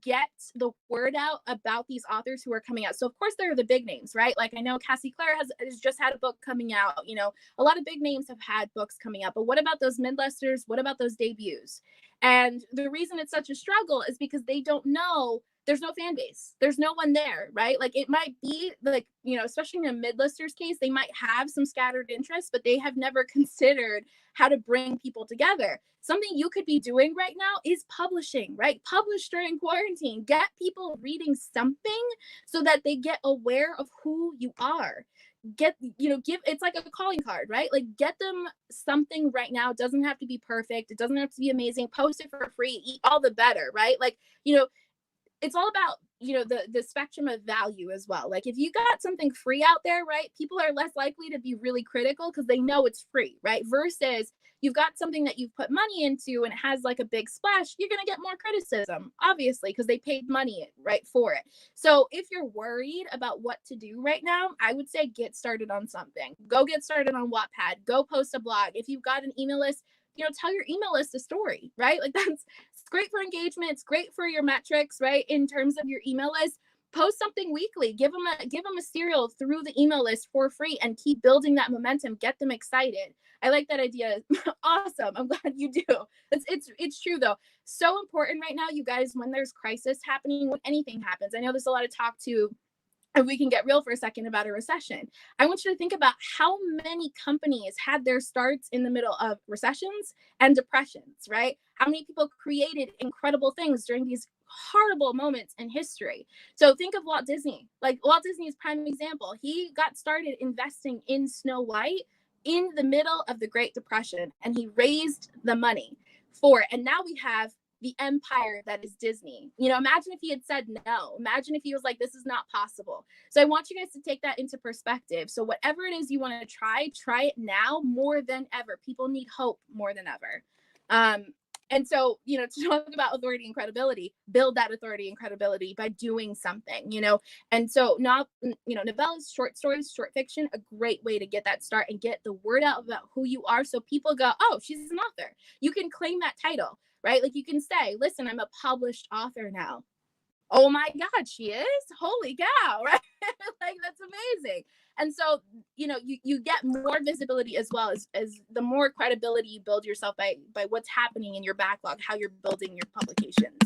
get the word out about these authors who are coming out. So of course there are the big names, right? Like I know Cassie Clare has just had a book coming out. A lot of big names have had books coming out, but what about those mid-listers? What about those debuts? And the reason it's such a struggle is because they don't know, there's no fan base. There's no one there, right? Like it might be like, especially in a mid-listers case, they might have some scattered interests, but they have never considered how to bring people together. Something you could be doing right now is publishing, right? Publish during quarantine. Get people reading something so that they get aware of who you are. Give it's like a calling card, right? Like get them something right now. It doesn't have to be perfect. It doesn't have to be amazing. Post it for free. Eat all the better, right? Like, it's all about, the spectrum of value as well. Like if you got something free out there, right, people are less likely to be really critical because they know it's free, right? Versus you've got something that you've put money into and it has like a big splash, you're going to get more criticism, obviously, because they paid money, right, for it. So if you're worried about what to do right now, I would say get started on something. Go get started on Wattpad. Go post a blog. If you've got an email list, tell your email list a story, right? Like it's great for engagement. It's great for your metrics, right? In terms of your email list, post something weekly, give them a serial through the email list for free and keep building that momentum. Get them excited. I like that idea. Awesome. I'm glad you do. It's true though. So important right now, you guys, when there's crisis happening, when anything happens. I know there's a lot of talk too, if we can get real for a second about a recession. I want you to think about how many companies had their starts in the middle of recessions and depressions, right? How many people created incredible things during these horrible moments in history. So think of Walt Disney. Like Walt Disney is prime example. He got started investing in Snow White in the middle of the Great Depression, and he raised the money for it. And now we have the empire that is Disney. Imagine if he had said no. Imagine if he was like, this is not possible. So I want you guys to take that into perspective. So whatever it is you want to try it now more than ever. People need hope more than ever. And so, to talk about authority and credibility, build that authority and credibility by doing something, And so novellas, short stories, short fiction, a great way to get that start and get the word out about who you are. So people go, oh, she's an author. You can claim that title, right? Like you can say, listen, I'm a published author now. Oh my God, she is? Holy cow, right? Like that's amazing. And so, you get more visibility as well as the more credibility you build yourself by what's happening in your backlog, how you're building your publications.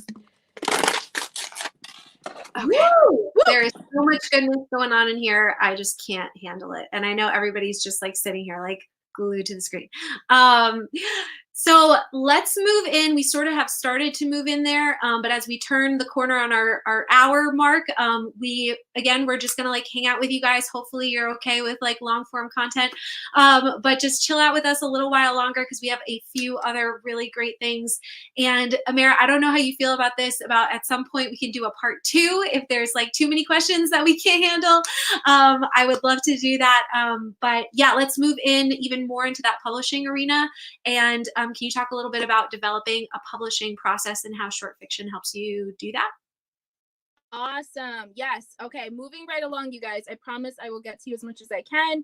Okay. Woo! There is so much goodness going on in here. I just can't handle it. And I know everybody's just like sitting here like glued to the screen. So let's move in. We sort of have started to move in there, but as we turn the corner on our hour mark, we're just gonna like hang out with you guys. Hopefully you're okay with like long form content, but just chill out with us a little while longer because we have a few other really great things. And Amara, I don't know how you feel about this, about at some point we can do a part 2 if there's like too many questions that we can't handle. I would love to do that. But yeah, let's move in even more into that publishing arena. And can you talk a little bit about developing a publishing process and how short fiction helps you do that? Awesome. Yes. Okay. Moving right along, you guys. I promise I will get to you as much as I can.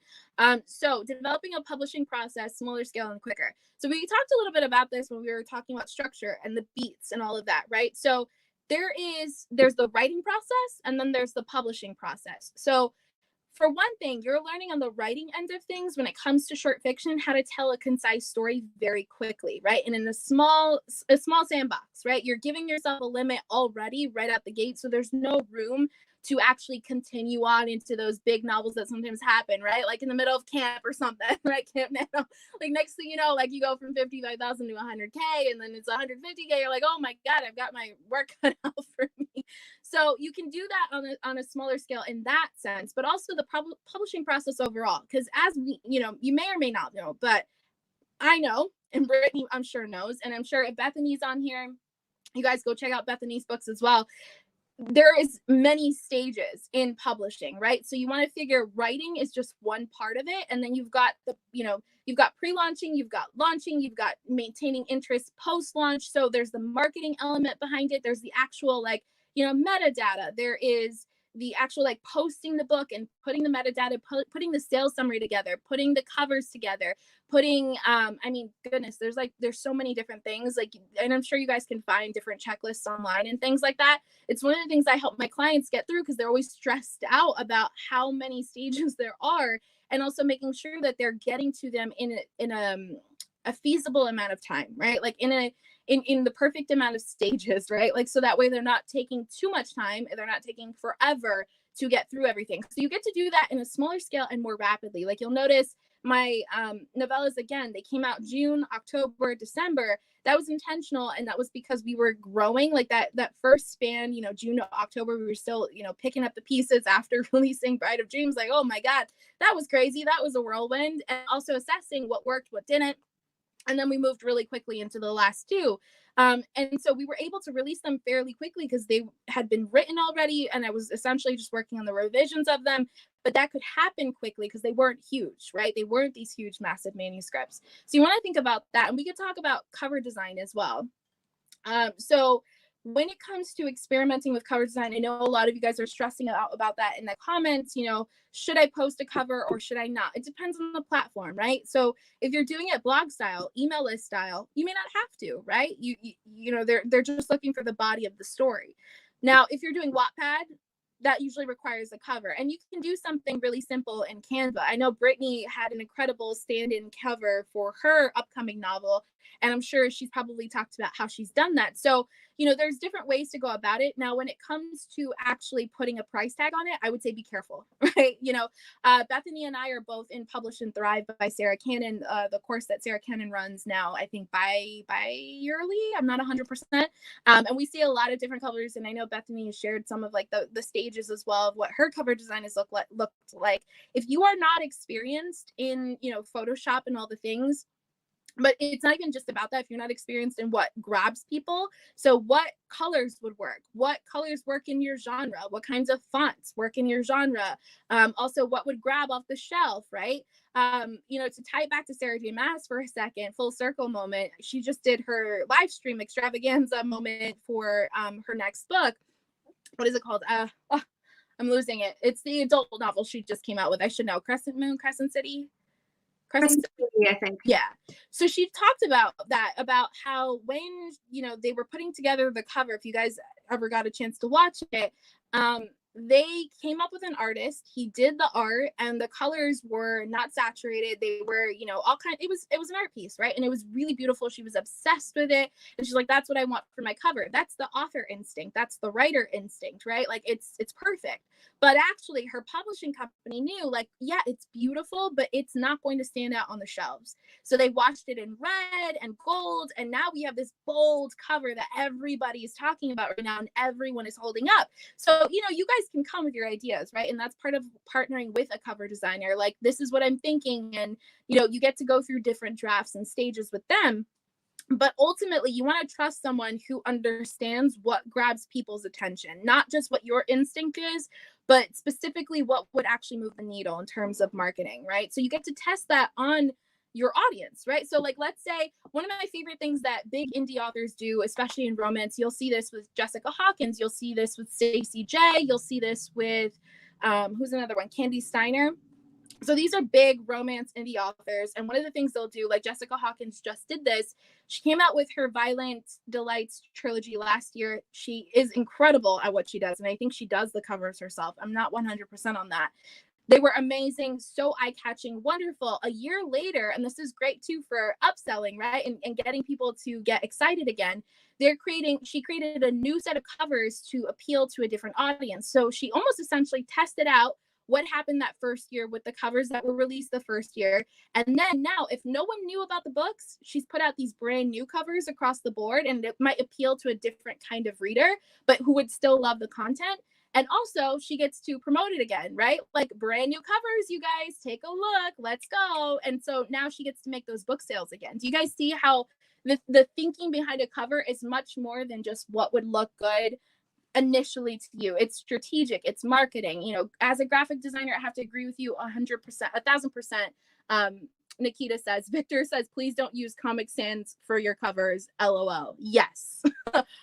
So developing a publishing process, smaller scale and quicker. So we talked a little bit about this when we were talking about structure and the beats and all of that, right? So there's the writing process and then there's the publishing process. So for one thing, you're learning on the writing end of things when it comes to short fiction, how to tell a concise story very quickly, right? And in a small sandbox, right? You're giving yourself a limit already right out the gate. So there's no room to actually continue on into those big novels that sometimes happen, right? Like in the middle of camp or something, right? Camp Nano. Like next thing you know, like you go from 55,000 to 100K and then it's 150K. You're like, oh my God, I've got my work cut out for me. So you can do that on a smaller scale in that sense, but also the publishing process overall. Because as we, you may or may not know, but I know, and Brittany, I'm sure knows, and I'm sure if Bethany's on here, you guys go check out Bethany's books as well. There is many stages in publishing, right? So you want to figure writing is just one part of it. And then you've got you've got pre-launching, you've got launching, you've got maintaining interest post-launch. So there's the marketing element behind it. There's the actual metadata. There is the actual posting the book and putting the metadata, putting the sales summary together, putting the covers together, putting goodness, there's so many different things, and I'm sure you guys can find different checklists online and things like that. It's one of the things I help my clients get through, because they're always stressed out about how many stages there are, and also making sure that they're getting to them in a feasible amount of time, right? In the perfect amount of stages, right? So that way they're not taking too much time, and they're not taking forever to get through everything. So you get to do that in a smaller scale and more rapidly. You'll notice my novellas, again, they came out June, October, December. That was intentional, and that was because we were growing. That first span, June to October, we were still, picking up the pieces after releasing Bride of Dreams. Oh my God, that was crazy. That was a whirlwind. And also assessing what worked, what didn't. And then we moved really quickly into the last two. And so we were able to release them fairly quickly because they had been written already. And I was essentially just working on the revisions of them. But that could happen quickly because they weren't huge, right? They weren't these huge, massive manuscripts. So you want to think about that. And we could talk about cover design as well. So when it comes to experimenting with cover design, I know a lot of you guys are stressing out about that in the comments. Should I post a cover or should I not? It depends on the platform, right? So if you're doing it blog style, email list style, you may not have to, right? They're just looking for the body of the story. Now, if you're doing Wattpad, that usually requires a cover, and you can do something really simple in Canva. I know Brittany had an incredible stand-in cover for her upcoming novel, and I'm sure she's probably talked about how she's done that. So, there's different ways to go about it. Now, when it comes to actually putting a price tag on it, I would say be careful, right? Bethany and I are both in Publish and Thrive by Sarah Cannon, the course that Sarah Cannon runs now, I think bi-yearly. I'm not 100%. And we see a lot of different covers, and I know Bethany has shared some of the stages as well of what her cover design has looked like. If you are not experienced in, Photoshop and all the things, but it's not even just about that. If you're not experienced in what grabs people, so what colors would work? What colors work in your genre? What kinds of fonts work in your genre? Also, what would grab off the shelf, right? To tie it back to Sarah J. Maas for a second, full circle moment. She just did her live stream extravaganza moment for her next book. What is it called? I'm losing it. It's the adult novel she just came out with. I should know. Crescent City, I think. Yeah. So she talked about that, about how when, they were putting together the cover, if you guys ever got a chance to watch it, they came up with an artist. He did the art, and the colors were not saturated. They were, all kind. It was an art piece, right? And it was really beautiful. She was obsessed with it, and she's like, "That's what I want for my cover." That's the author instinct. That's the writer instinct, right? It's perfect. But actually, her publishing company knew, yeah, it's beautiful, but it's not going to stand out on the shelves. So they washed it in red and gold, and now we have this bold cover that everybody is talking about right now, and everyone is holding up. So, you guys can come with your ideas, right? And that's part of partnering with a cover designer. This is what I'm thinking, and, you get to go through different drafts and stages with them. But ultimately, you want to trust someone who understands what grabs people's attention, not just what your instinct is, but specifically what would actually move the needle in terms of marketing, right? So you get to test that on your audience, right? So let's say one of my favorite things that big indie authors do, especially in romance, you'll see this with Jessica Hawkins, you'll see this with Stacey J, you'll see this with, who's another one? Candy Steiner. So these are big romance indie authors. And one of the things they'll do, Jessica Hawkins just did this, she came out with her Violent Delights trilogy last year. She is incredible at what she does. And I think she does the covers herself. I'm not 100% on that. They were amazing, so eye-catching, wonderful. A year later, and this is great too for upselling, right? And getting people to get excited again. She created a new set of covers to appeal to a different audience. So she almost essentially tested out what happened that first year with the covers that were released the first year. And then now, if no one knew about the books, she's put out these brand new covers across the board, and it might appeal to a different kind of reader, but who would still love the content. And also she gets to promote it again, right? Like, brand new covers, you guys, take a look, let's go. And so now she gets to make those book sales again. Do you guys see how the thinking behind a cover is much more than just what would look good initially to you? It's strategic, it's marketing. You know, as a graphic designer, I have to agree with you 100%, 1000%. Nikita says, Victor says, please don't use Comic Sans for your covers, LOL. Yes.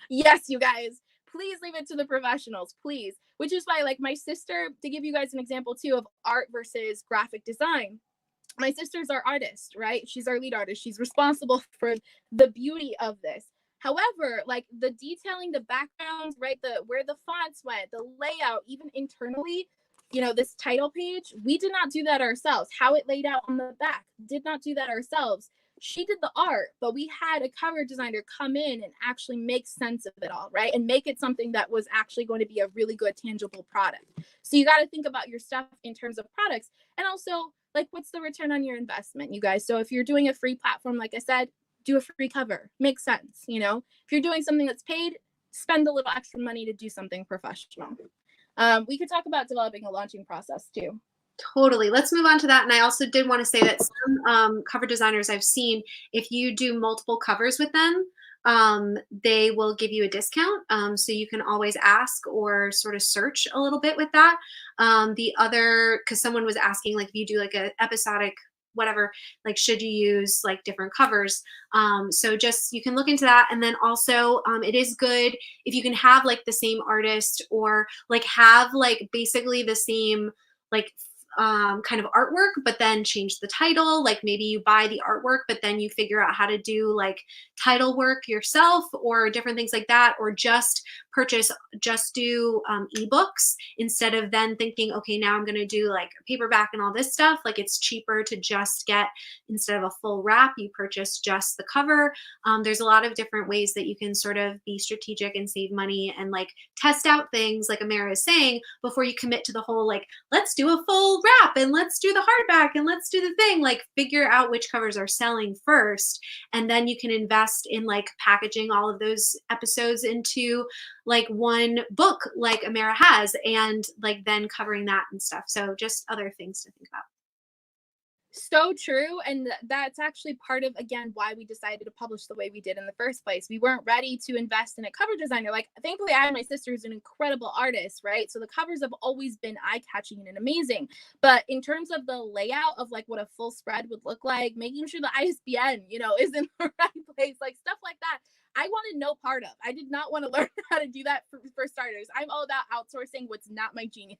Yes, you guys, please leave it to the professionals, please. Which is why, like, my sister, to give you guys an example too of art versus graphic design, my sister's our artist, right? She's our lead artist. She's responsible for the beauty of this. However, like, the detailing, the backgrounds, right? Where the fonts went, the layout, even internally, you know, this title page, we did not do that ourselves. How it laid out on the back, did not do that ourselves. She did the art, but we had a cover designer come in and actually make sense of it all, right? And make it something that was actually going to be a really good, tangible product. So you got to think about your stuff in terms of products, and also, like, what's the return on your investment, you guys? So if you're doing a free platform, like I said, do a free cover. Makes sense, you know? If you're doing something that's paid, spend a little extra money to do something professional. We could talk about developing a launching process too. Totally. Let's move on to that. And I also did want to say that some cover designers I've seen, if you do multiple covers with them, they will give you a discount. So you can always ask or sort of search a little bit with that. Because someone was asking, like, if you do like a episodic whatever, like, should you use like different covers? So just, you can look into that. And then also it is good if you can have like the same artist, or like have like basically the same like kind of artwork, but then change the title. Like, maybe you buy the artwork, but then you figure out how to do like title work yourself, or different things like that, or just do ebooks instead of then thinking, okay, now I'm going to do like a paperback and all this stuff. Like, it's cheaper to just get, instead of a full wrap, you purchase just the cover. There's a lot of different ways that you can sort of be strategic and save money, and like test out things, like Amara is saying, before you commit to the whole, like, let's do a full wrap and let's do the hardback and let's do the thing. Like, figure out which covers are selling first, and then you can invest in like packaging all of those episodes into like one book like Amara has, and like then covering that and stuff. So just other things to think about. So true. And that's actually part of, again, why we decided to publish the way we did in the first place. We weren't ready to invest in a cover designer. Like, thankfully, I and my sister is an incredible artist, right? So the covers have always been eye-catching and amazing. But in terms of the layout of like what a full spread would look like, making sure the ISBN, you know, is in the right place, like stuff like that, I wanted no part of. I did not want to learn how to do that for starters. I'm all about outsourcing what's not my genius.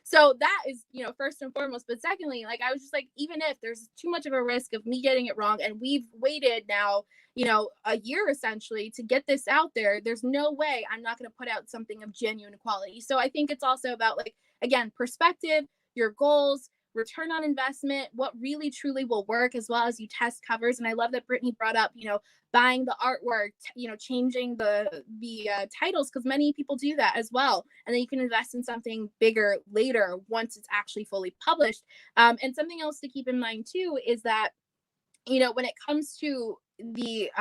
So that is, you know, first and foremost. But secondly, like, I was just like, even if there's too much of a risk of me getting it wrong, and we've waited now, you know, a year essentially to get this out there, there's no way I'm not going to put out something of genuine quality. So I think it's also about, like, again, perspective, your goals, return on investment, what really truly will work, as well as you test covers. And I love that Brittany brought up, you know, buying the artwork, you know, changing the titles, because many people do that as well. And then you can invest in something bigger later once it's actually fully published. And something else to keep in mind too is that, you know, when it comes to the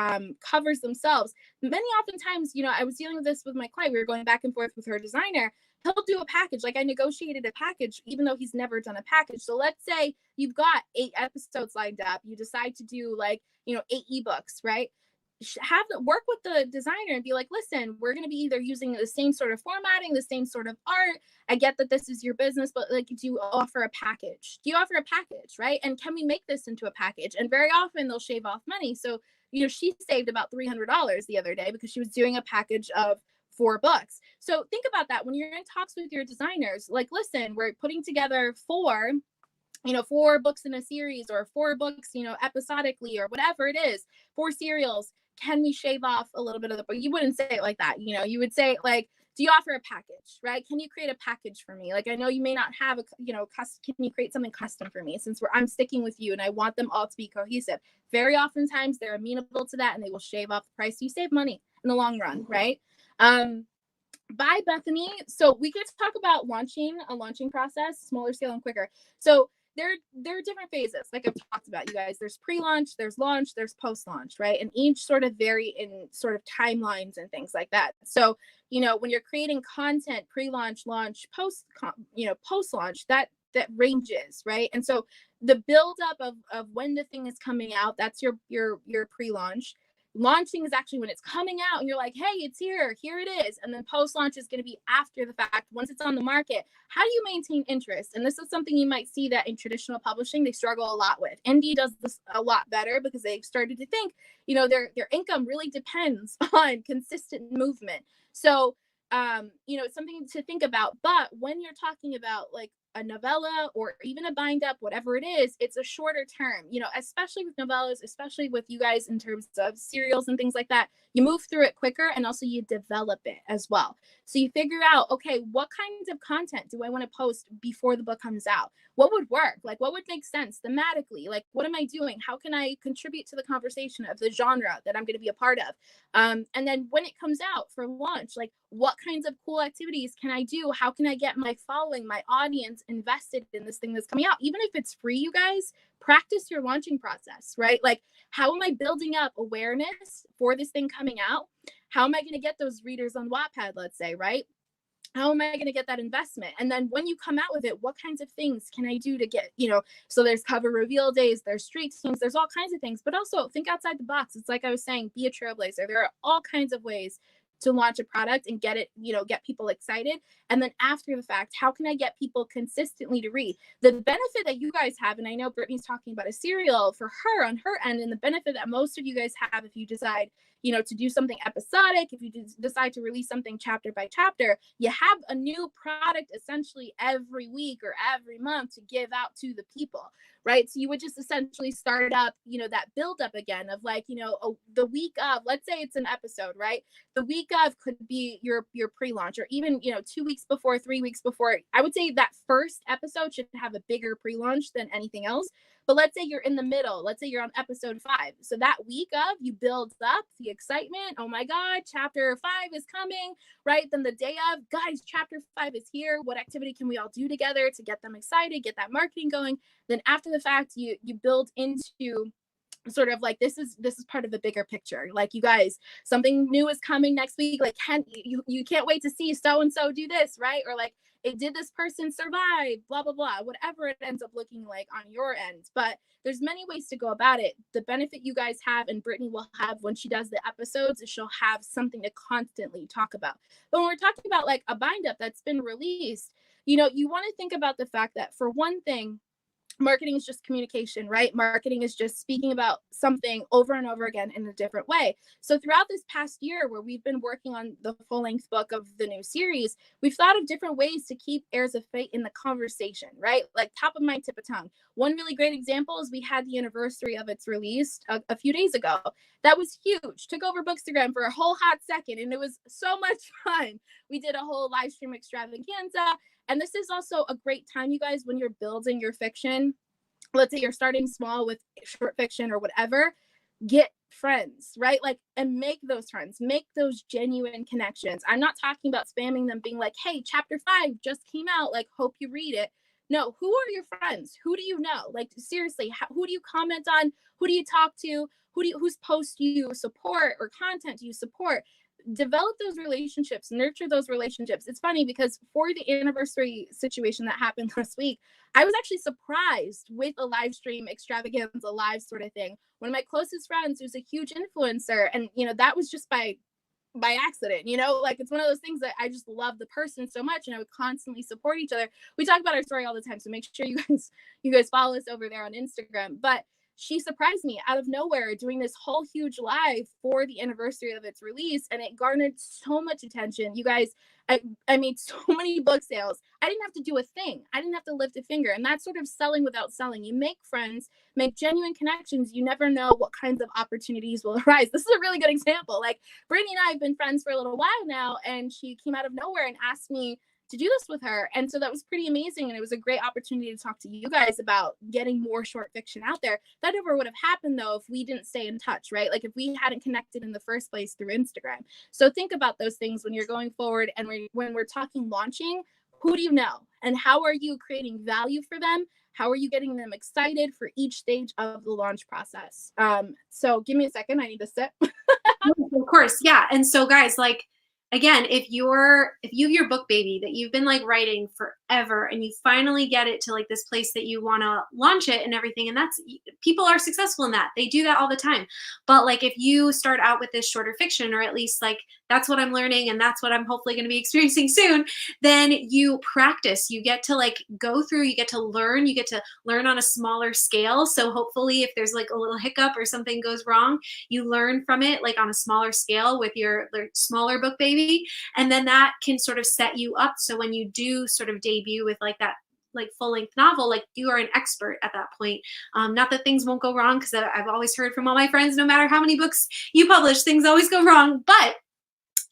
covers themselves, many oftentimes, you know, I was dealing with this with my client. We were going back and forth with her designer. He'll do a package. Like, I negotiated a package, even though he's never done a package. So let's say you've got 8 episodes lined up. You decide to do, like, you know, 8 ebooks, right? Have the work with the designer and be like, listen, we're going to be either using the same sort of formatting, the same sort of art. I get that this is your business, but like, do you offer a package? Do you offer a package, right? And can we make this into a package? And very often they'll shave off money. So, you know, she saved about $300 the other day because she was doing a package of 4 books. So think about that when you're in talks with your designers. Like, listen, we're putting together 4 books in a series, or 4 books, you know, episodically, or whatever it is, 4 serials. Can we shave off a little bit of the book? You wouldn't say it like that. You know, you would say, like, do you offer a package, right? Can you create a package for me? Like, I know you may not have a, you know, can you create something custom for me, since I'm sticking with you and I want them all to be cohesive? Very oftentimes they're amenable to that, and they will shave off the price. So you save money in the long run, right? Bye, Bethany. So we could talk about a launching process, smaller scale and quicker. So there are different phases, like I've talked about, you guys. There's pre-launch, there's launch, there's post-launch, right? And each sort of vary in sort of timelines and things like that. So, when you're creating content, pre-launch, launch, post-launch, that ranges, right? And so the buildup of when the thing is coming out, that's your pre-launch. Launching is actually when it's coming out and you're like, hey, it's here it is. And then post launch is going to be after the fact, once it's on the market. How do you maintain interest? And this is something you might see that in traditional publishing they struggle a lot with. Indie does this a lot better because they've started to think, their income really depends on consistent movement. So it's something to think about. But when you're talking about like a novella or even a bind up, whatever it is, it's a shorter term, especially with novellas, especially with you guys in terms of serials and things like that. You move through it quicker and also you develop it as well. So you figure out, okay, what kinds of content do I want to post before the book comes out? What would work? Like, what would make sense thematically? Like, what am I doing? How can I contribute to the conversation of the genre that I'm going to be a part of? And then when it comes out for launch, like, what kinds of cool activities can I do? How can I get my following, my audience invested in this thing that's coming out? Even if it's free, you guys, practice your launching process, right? Like, how am I building up awareness for this thing coming out? How am I going to get those readers on Wattpad, let's say, right? How am I going to get that investment? And then when you come out with it, what kinds of things can I do to get, so there's cover reveal days, there's street teams, there's all kinds of things, but also think outside the box. It's like I was saying, be a trailblazer. There are all kinds of ways to launch a product and get it, get people excited. And then after the fact, how can I get people consistently to read? The benefit that you guys have, and I know Brittany's talking about a serial for her on her end, and the benefit that most of you guys have if you decide, to do something episodic, if you decide to release something chapter by chapter, you have a new product essentially every week or every month to give out to the people, right? So you would just essentially start up, that build up again of like, the week of, let's say it's an episode, right? The week of could be your pre-launch, or even 2 weeks before, 3 weeks before. I would say that first episode should have a bigger pre-launch than anything else. But let's say you're in the middle, let's say you're on episode 5, so that week of, you build up the excitement. Oh my god, chapter 5 is coming, right? Then the day of, guys, chapter 5 is here. What activity can we all do together to get them excited, get that marketing going? Then after the fact, you build into sort of like, this is part of the bigger picture. Like, you guys, something new is coming next week. Like, you can't wait to see so and so do this, right? Or like, it did this person survive, blah blah blah, whatever it ends up looking like on your end. But there's many ways to go about it. The benefit you guys have, and Brittany will have when she does the episodes, is she'll have something to constantly talk about. But when we're talking about like a bind up that's been released, you want to think about the fact that, for one thing, marketing is just communication, right? Marketing is just speaking about something over and over again in a different way. So throughout this past year, where we've been working on the full-length book of the new series, we've thought of different ways to keep Heirs of Fate in the conversation, right? Like, top of mind, tip of tongue. One really great example is we had the anniversary of its release a few days ago. That was huge. Took over Bookstagram for a whole hot second, and it was so much fun. We did a whole live stream extravaganza. And this is also a great time, you guys, when you're building your fiction. Let's say you're starting small with short fiction or whatever, get friends, right? Like, and make those friends, make those genuine connections. I'm not talking about spamming them, being like, hey, chapter 5 just came out, like, hope you read it. No, who are your friends? Who do you know? Like, seriously, who do you comment on? Who do you talk to? Whose posts do you support, or content do you support? Develop those relationships, nurture those relationships. It's funny because for the anniversary situation that happened last week, I was actually surprised with a live stream extravaganza, live sort of thing. One of my closest friends, who's a huge influencer, and that was just by accident, like, it's one of those things that I just love the person so much, and I would constantly support each other. We talk about our story all the time, so make sure you guys follow us over there on Instagram. But she surprised me out of nowhere doing this whole huge live for the anniversary of its release, and it garnered so much attention. You guys, I made so many book sales. I didn't have to do a thing. I didn't have to lift a finger. And that's sort of selling without selling. You make friends, make genuine connections. You never know what kinds of opportunities will arise. This is a really good example. Like, Brittany and I have been friends for a little while now, and she came out of nowhere and asked me to do this with her. And so that was pretty amazing. And it was a great opportunity to talk to you guys about getting more short fiction out there. That never would have happened though if we didn't stay in touch, right? Like if we hadn't connected in the first place through Instagram. So think about those things when you're going forward, and when we're talking launching, who do you know? And how are you creating value for them? How are you getting them excited for each stage of the launch process? So give me a second. I need to sip. Of course. Yeah. And so guys, like, again, if you have your book baby that you've been like writing forever and you finally get it to like this place that you want to launch it and everything, and that's, people are successful in that. They do that all the time. But like if you start out with this shorter fiction, or at least like that's what I'm learning and that's what I'm hopefully going to be experiencing soon, then you practice, you get to like go through, you get to learn on a smaller scale. So hopefully if there's like a little hiccup or something goes wrong, you learn from it like on a smaller scale with your smaller book baby. And then that can sort of set you up. So when you do sort of debut with like that like full-length novel, like you are an expert at that point. Not that things won't go wrong, because I've always heard from all my friends, no matter how many books you publish, things always go wrong, but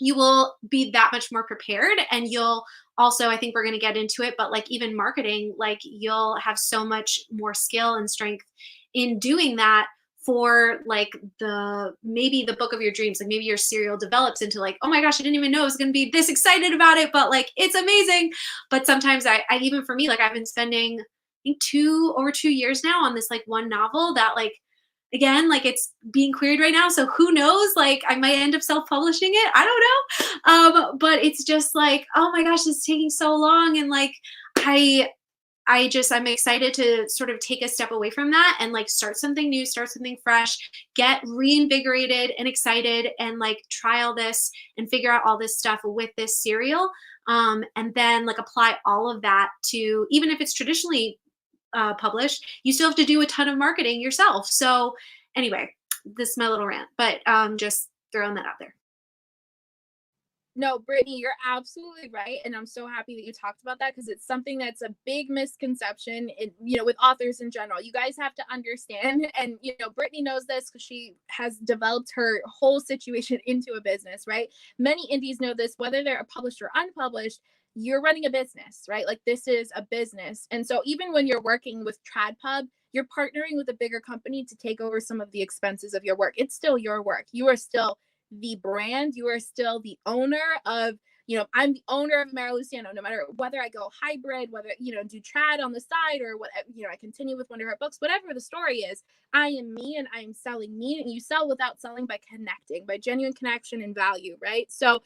you will be that much more prepared. And you'll also, I think we're going to get into it, but like even marketing, like you'll have so much more skill and strength in doing that for like maybe the book of your dreams. Like maybe your serial develops into like, oh my gosh, I didn't even know I was going to be this excited about it, but like it's amazing. But sometimes I even for me, like I've been spending I think over 2 years now on this like one novel that like, again, like it's being queried right now. So who knows, like I might end up self-publishing it. I don't know. But it's just like, oh my gosh, it's taking so long. And like, I'm excited to sort of take a step away from that and like start something new, start something fresh, get reinvigorated and excited, and like try all this and figure out all this stuff with this serial. And then like apply all of that to, even if it's traditionally published, you still have to do a ton of marketing yourself. So anyway, this is my little rant, but just throwing that out there. No, Brittany, you're absolutely right. And I'm so happy that you talked about that, because it's something that's a big misconception with authors in general. You guys have to understand, and, Brittany knows this because she has developed her whole situation into a business, right? Many indies know this, whether they're published or unpublished, you're running a business, right? Like this is a business. And so even when you're working with TradPub, you're partnering with a bigger company to take over some of the expenses of your work. It's still your work. You are still the brand. You are still the owner of, I'm the owner of Amara Luciano, no matter whether I go hybrid, whether, do trad on the side, or what, I continue with one of her books, whatever the story is, I am me and I am selling me, and you sell without selling by connecting, by genuine connection and value. Right. So,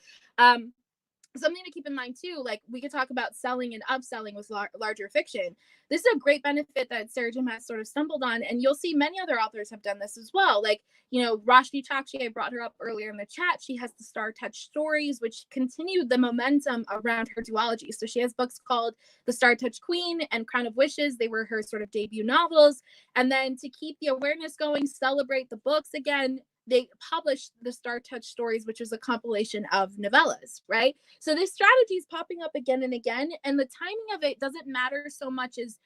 something to keep in mind too, like we could talk about selling and upselling with larger fiction. This is a great benefit that Sarah Jim has sort of stumbled on, and you'll see many other authors have done this as well. Like, Rashni Chakshi, I brought her up earlier in the chat. She has the Star Touch Stories, which continued the momentum around her duology. So she has books called The Star Touch Queen and Crown of Wishes. They were her sort of debut novels. And then to keep the awareness going, celebrate the books again, they published the Star Touch Stories, which is a compilation of novellas, right? So this strategy is popping up again and again, and the timing of it doesn't matter so much as,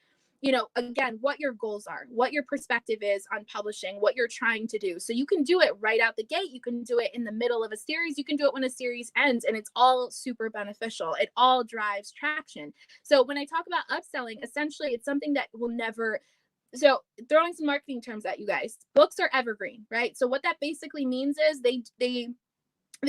again, what your goals are, what your perspective is on publishing, what you're trying to do. So you can do it right out the gate. You can do it in the middle of a series. You can do it when a series ends, and it's all super beneficial. It all drives traction. So when I talk about upselling, essentially it's something that will never... So throwing some marketing terms at you guys, books are evergreen, right? So what that basically means is they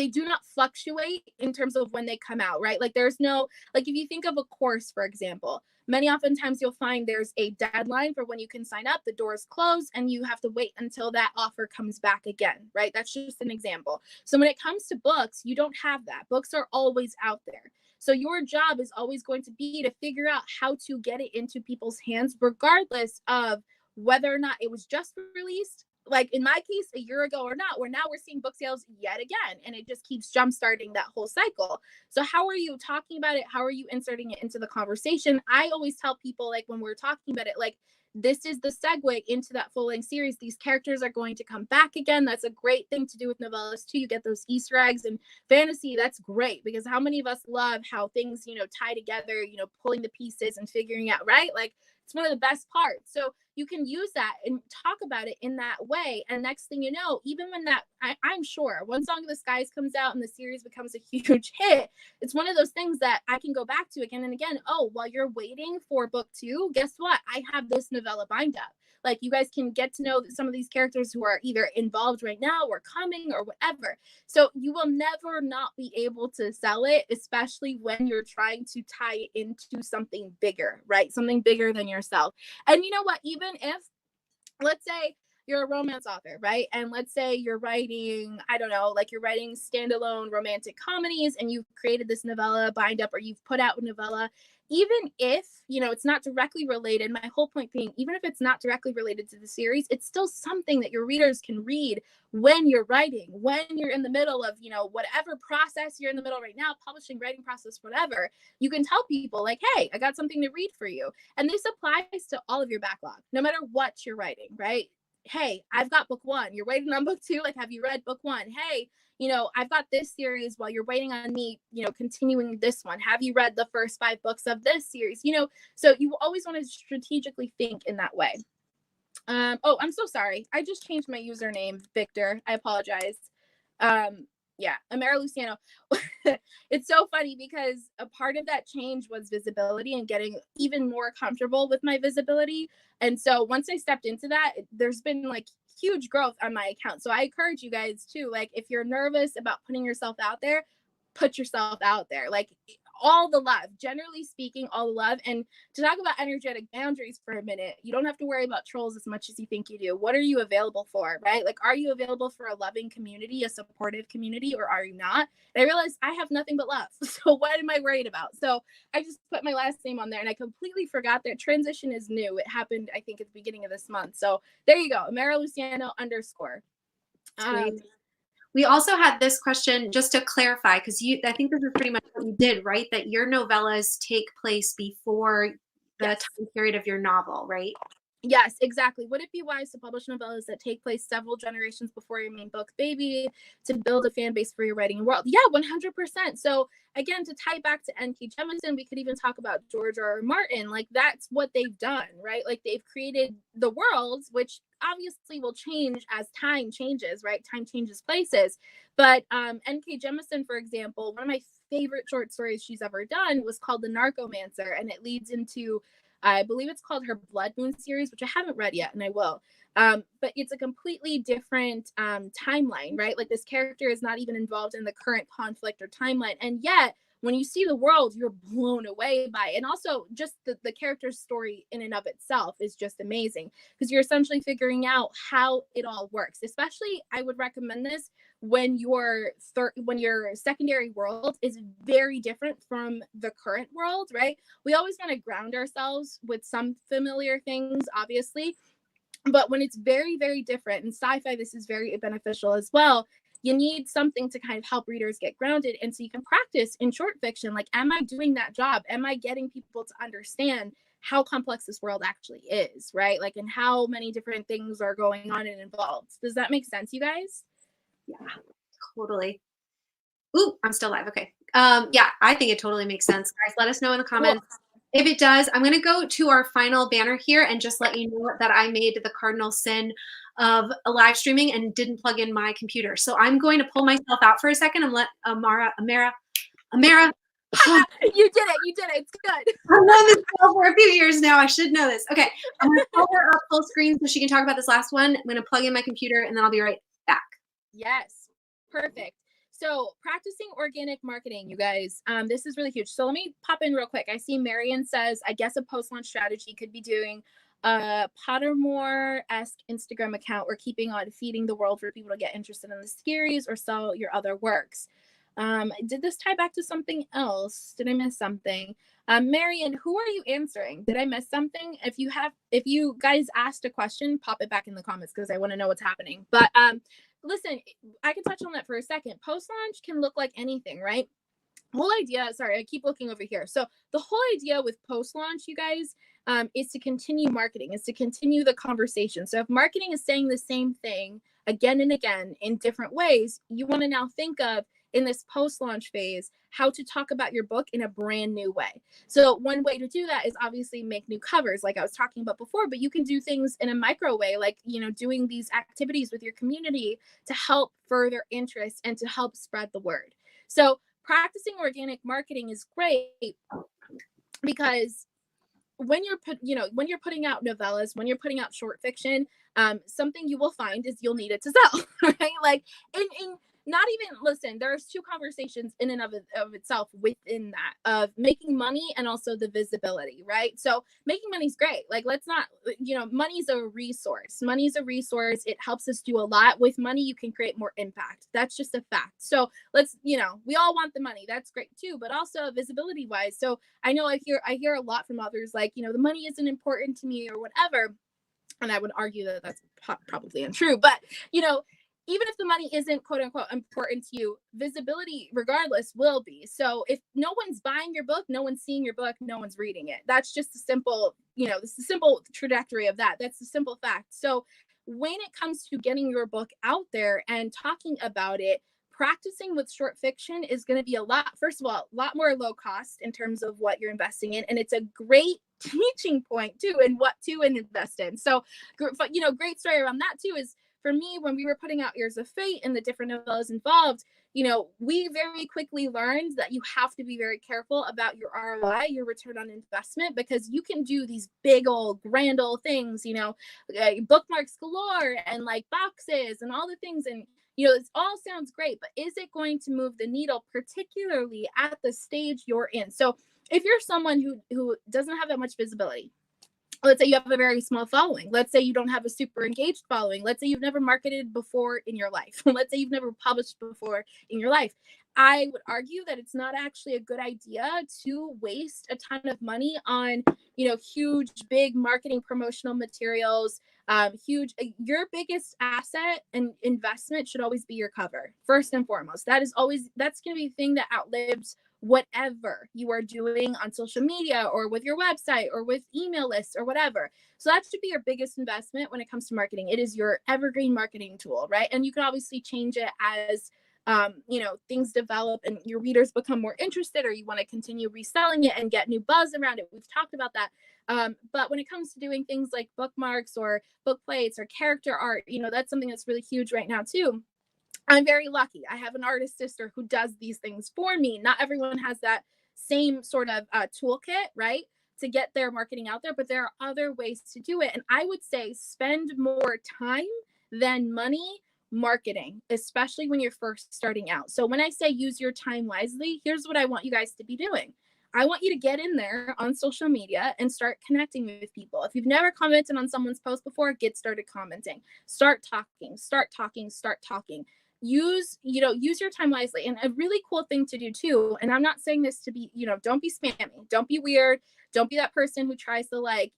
do not fluctuate in terms of when they come out, right? Like there's no, like if you think of a course, for example, many oftentimes you'll find there's a deadline for when you can sign up, the doors close, and you have to wait until that offer comes back again, right? That's just an example. So when it comes to books, you don't have that. Books are always out there. So your job is always going to be to figure out how to get it into people's hands, regardless of whether or not it was just released, like in my case, a year ago or not, where now we're seeing book sales yet again, and it just keeps jumpstarting that whole cycle. So how are you talking about it? How are you inserting it into the conversation? I always tell people, like when we're talking about it, like this is the segue into that full-length series. These characters are going to come back again. That's a great thing to do with novellas too. You get those Easter eggs, and fantasy, that's great, because how many of us love how things, tie together, pulling the pieces and figuring out, right? Like It's one of the best parts. So you can use that and talk about it in that way. And next thing you know, even when I'm sure when Song of the Skies comes out and the series becomes a huge hit, it's one of those things that I can go back to again and again. Oh, while you're waiting for book 2, guess what? I have this novella bind up. Like, you guys can get to know some of these characters who are either involved right now or coming or whatever. So you will never not be able to sell it, especially when you're trying to tie it into something bigger, right? Something bigger than yourself. And you know what? Even if, let's say, you're a romance author, right? And let's say you're writing, I don't know, like you're writing standalone romantic comedies and you've created this novella bind up, or you've put out a novella, even if, you know, it's not directly related, my whole point being, even if it's not directly related to the series, it's still something that your readers can read when you're writing, when you're in the middle of, you know, whatever process you're in the middle right now, publishing, writing process, whatever. You can tell people like, hey, I got something to read for you. And this applies to all of your backlog, no matter what you're writing, right? Hey, I've got book 1. You're waiting on book 2. Like, have you read book 1? Hey, you know, I've got this series while you're waiting on me, you know, continuing this one. Have you read the first 5 books of this series? You know, so you always want to strategically think in that way. Oh, I'm so sorry. I just changed my username, Victor. I apologize. Yeah, Amara Luciano. It's so funny because a part of that change was visibility and getting even more comfortable with my visibility. And so once I stepped into that, there's been like huge growth on my account. So I encourage you guys too, like, if you're nervous about putting yourself out there, put yourself out there. Like, all the love, generally speaking, all the love. And to talk about energetic boundaries for a minute, you don't have to worry about trolls as much as you think you do. What are you available for, right? Like, are you available for a loving community, a supportive community, or are you not? And I realized I have nothing but love. So what am I worried about? So I just put my last name on there, and I completely forgot that transition is new. It happened, I think, at the beginning of this month. So there you go, Amara Luciano _. We also had this question, just to clarify, because I think this is pretty much what you did, right? That your novellas take place before the time period of your novel, right? Yes, exactly. Would it be wise to publish novellas that take place several generations before your main book, baby, to build a fan base for your writing world? Yeah, 100%. So again, to tie back to N.K. Jemisin, we could even talk about George R. R. Martin. Like, that's what they've done, right? Like, they've created the worlds, which obviously will change as time changes, right? Time changes places. But N.K. Jemisin, for example, one of my favorite short stories she's ever done was called The Narcomancer, and it leads into, I believe it's called her Blood Moon series, which I haven't read yet, and I will. But it's a completely different timeline, right? Like, this character is not even involved in the current conflict or timeline. And yet, when you see the world, you're blown away by it. And also, just the character's story in and of itself is just amazing, because you're essentially figuring out how it all works. Especially, I would recommend this when your secondary world is very different from the current world, right? We always want to ground ourselves with some familiar things, obviously, but when it's very, very different, in sci-fi, this is very beneficial as well. You need something to kind of help readers get grounded. And so you can practice in short fiction, like, am I doing that job? Am I getting people to understand how complex this world actually is, right? Like, and how many different things are going on and involved. Does that make sense, you guys? Yeah, totally. Ooh, I'm still live. Okay. Yeah, I think it totally makes sense. Guys, let us know in the comments. Cool. If it does, I'm going to go to our final banner here and just let you know that I made the cardinal sin of a live streaming and didn't plug in my computer. So I'm going to pull myself out for a second and let Amara. You did it. It's good. I've known this girl for a few years now. I should know this. Okay. I'm going to pull her up full screen so she can talk about this last one. I'm going to plug in my computer and then I'll be right back. Yes. Perfect. So practicing organic marketing, you guys, this is really huge. So let me pop in real quick. I see Marion says, I guess a post-launch strategy could be doing a Pottermore-esque Instagram account or keeping on feeding the world for people to get interested in the series or sell your other works. Did this tie back to something else? Did I miss something? Marion, who are you answering? Did I miss something? If you guys asked a question, pop it back in the comments because I want to know what's happening. But listen, I can touch on that for a second. Post-launch can look like anything, right? Whole idea, sorry, I keep looking over here. So the whole idea with post-launch, you guys, is to continue marketing, is to continue the conversation. So if marketing is saying the same thing again and again in different ways, you want to now think of, in this post-launch phase, how to talk about your book in a brand new way. So one way to do that is obviously make new covers, like I was talking about before, but you can do things in a micro way, like, you know, doing these activities with your community to help further interest and to help spread the word. So practicing organic marketing is great because when you're putting out novellas, when you're putting out short fiction, something you will find is you'll need it to sell, right? Like, in not even, listen, there's two conversations in and of itself within that, of making money and also the visibility, right? So making money is great. Like, let's not, money's a resource. Money's a resource. It helps us do a lot. With money, you can create more impact. That's just a fact. So let's, we all want the money. That's great too, but also visibility wise. So I know I hear a lot from others, like, the money isn't important to me or whatever. And I would argue that that's probably untrue, but, even if the money isn't quote unquote important to you, visibility regardless will be. So if no one's buying your book, no one's seeing your book, no one's reading it. That's just a simple, this is the simple trajectory of that. That's the simple fact. So when it comes to getting your book out there and talking about it, practicing with short fiction is going to be first of all, a lot more low cost in terms of what you're investing in. And it's a great teaching point too, and what to invest in. So, great story around that too is, for me, when we were putting out Ears of Fate and the different novellas involved, we very quickly learned that you have to be very careful about your ROI, your return on investment, because you can do these big old grand old things, bookmarks galore and like boxes and all the things. And, it all sounds great, but is it going to move the needle, particularly at the stage you're in? So if you're someone who doesn't have that much visibility, let's say you have a very small following. Let's say you don't have a super engaged following. Let's say you've never marketed before in your life. Let's say you've never published before in your life. I would argue that it's not actually a good idea to waste a ton of money on, huge, big marketing promotional materials. Your biggest asset and investment should always be your cover, first and foremost. That's going to be the thing that outlives whatever you are doing on social media or with your website or with email lists or whatever. So that should be your biggest investment when it comes to marketing. It is your evergreen marketing tool, right? And you can obviously change it as things develop and your readers become more interested, or you want to continue reselling it and get new buzz around it. We've talked about that. But when it comes to doing things like bookmarks or book plates or character art, that's something that's really huge right now too. I'm very lucky. I have an artist sister who does these things for me. Not everyone has that same sort of toolkit, right, to get their marketing out there, but there are other ways to do it. And I would say spend more time than money marketing, especially when you're first starting out. So when I say use your time wisely, here's what I want you guys to be doing. I want you to get in there on social media and start connecting with people. If you've never commented on someone's post before, get started commenting. Start talking. Use your time wisely. And a really cool thing to do too, and I'm not saying this to be, don't be spammy, don't be weird, don't be that person who tries to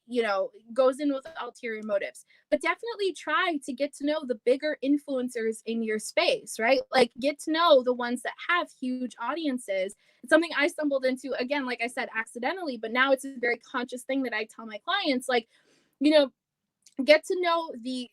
goes in with ulterior motives, but definitely try to get to know the bigger influencers in your space, right? Like, get to know the ones that have huge audiences. It's something I stumbled into, again, like I said, accidentally, but now it's a very conscious thing that I tell my clients, get to know the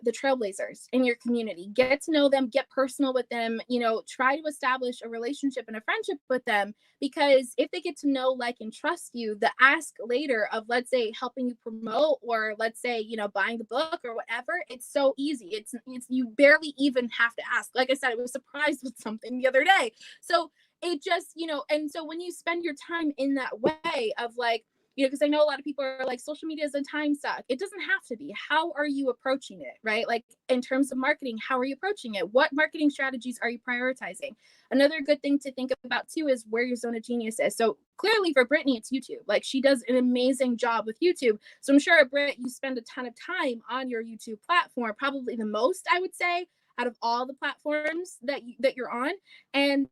trailblazers in your community. Get to know them, get personal with them, try to establish a relationship and a friendship with them, because if they get to know, like, and trust you, the ask later of, let's say, helping you promote, or let's say, buying the book or whatever, it's so easy. It's you barely even have to ask. Like I said, I was surprised with something the other day. So it just, and so when you spend your time in that way of because I know a lot of people are like, social media is a time suck. It doesn't have to be. How are you approaching it, right? Like, in terms of marketing, how are you approaching it? What marketing strategies are you prioritizing? Another good thing to think about too is where your zone of genius is. So clearly for Brittany, it's YouTube. Like, she does an amazing job with YouTube. So I'm sure, Britt, you spend a ton of time on your YouTube platform, probably the most, I would say, out of all the platforms that you're on. And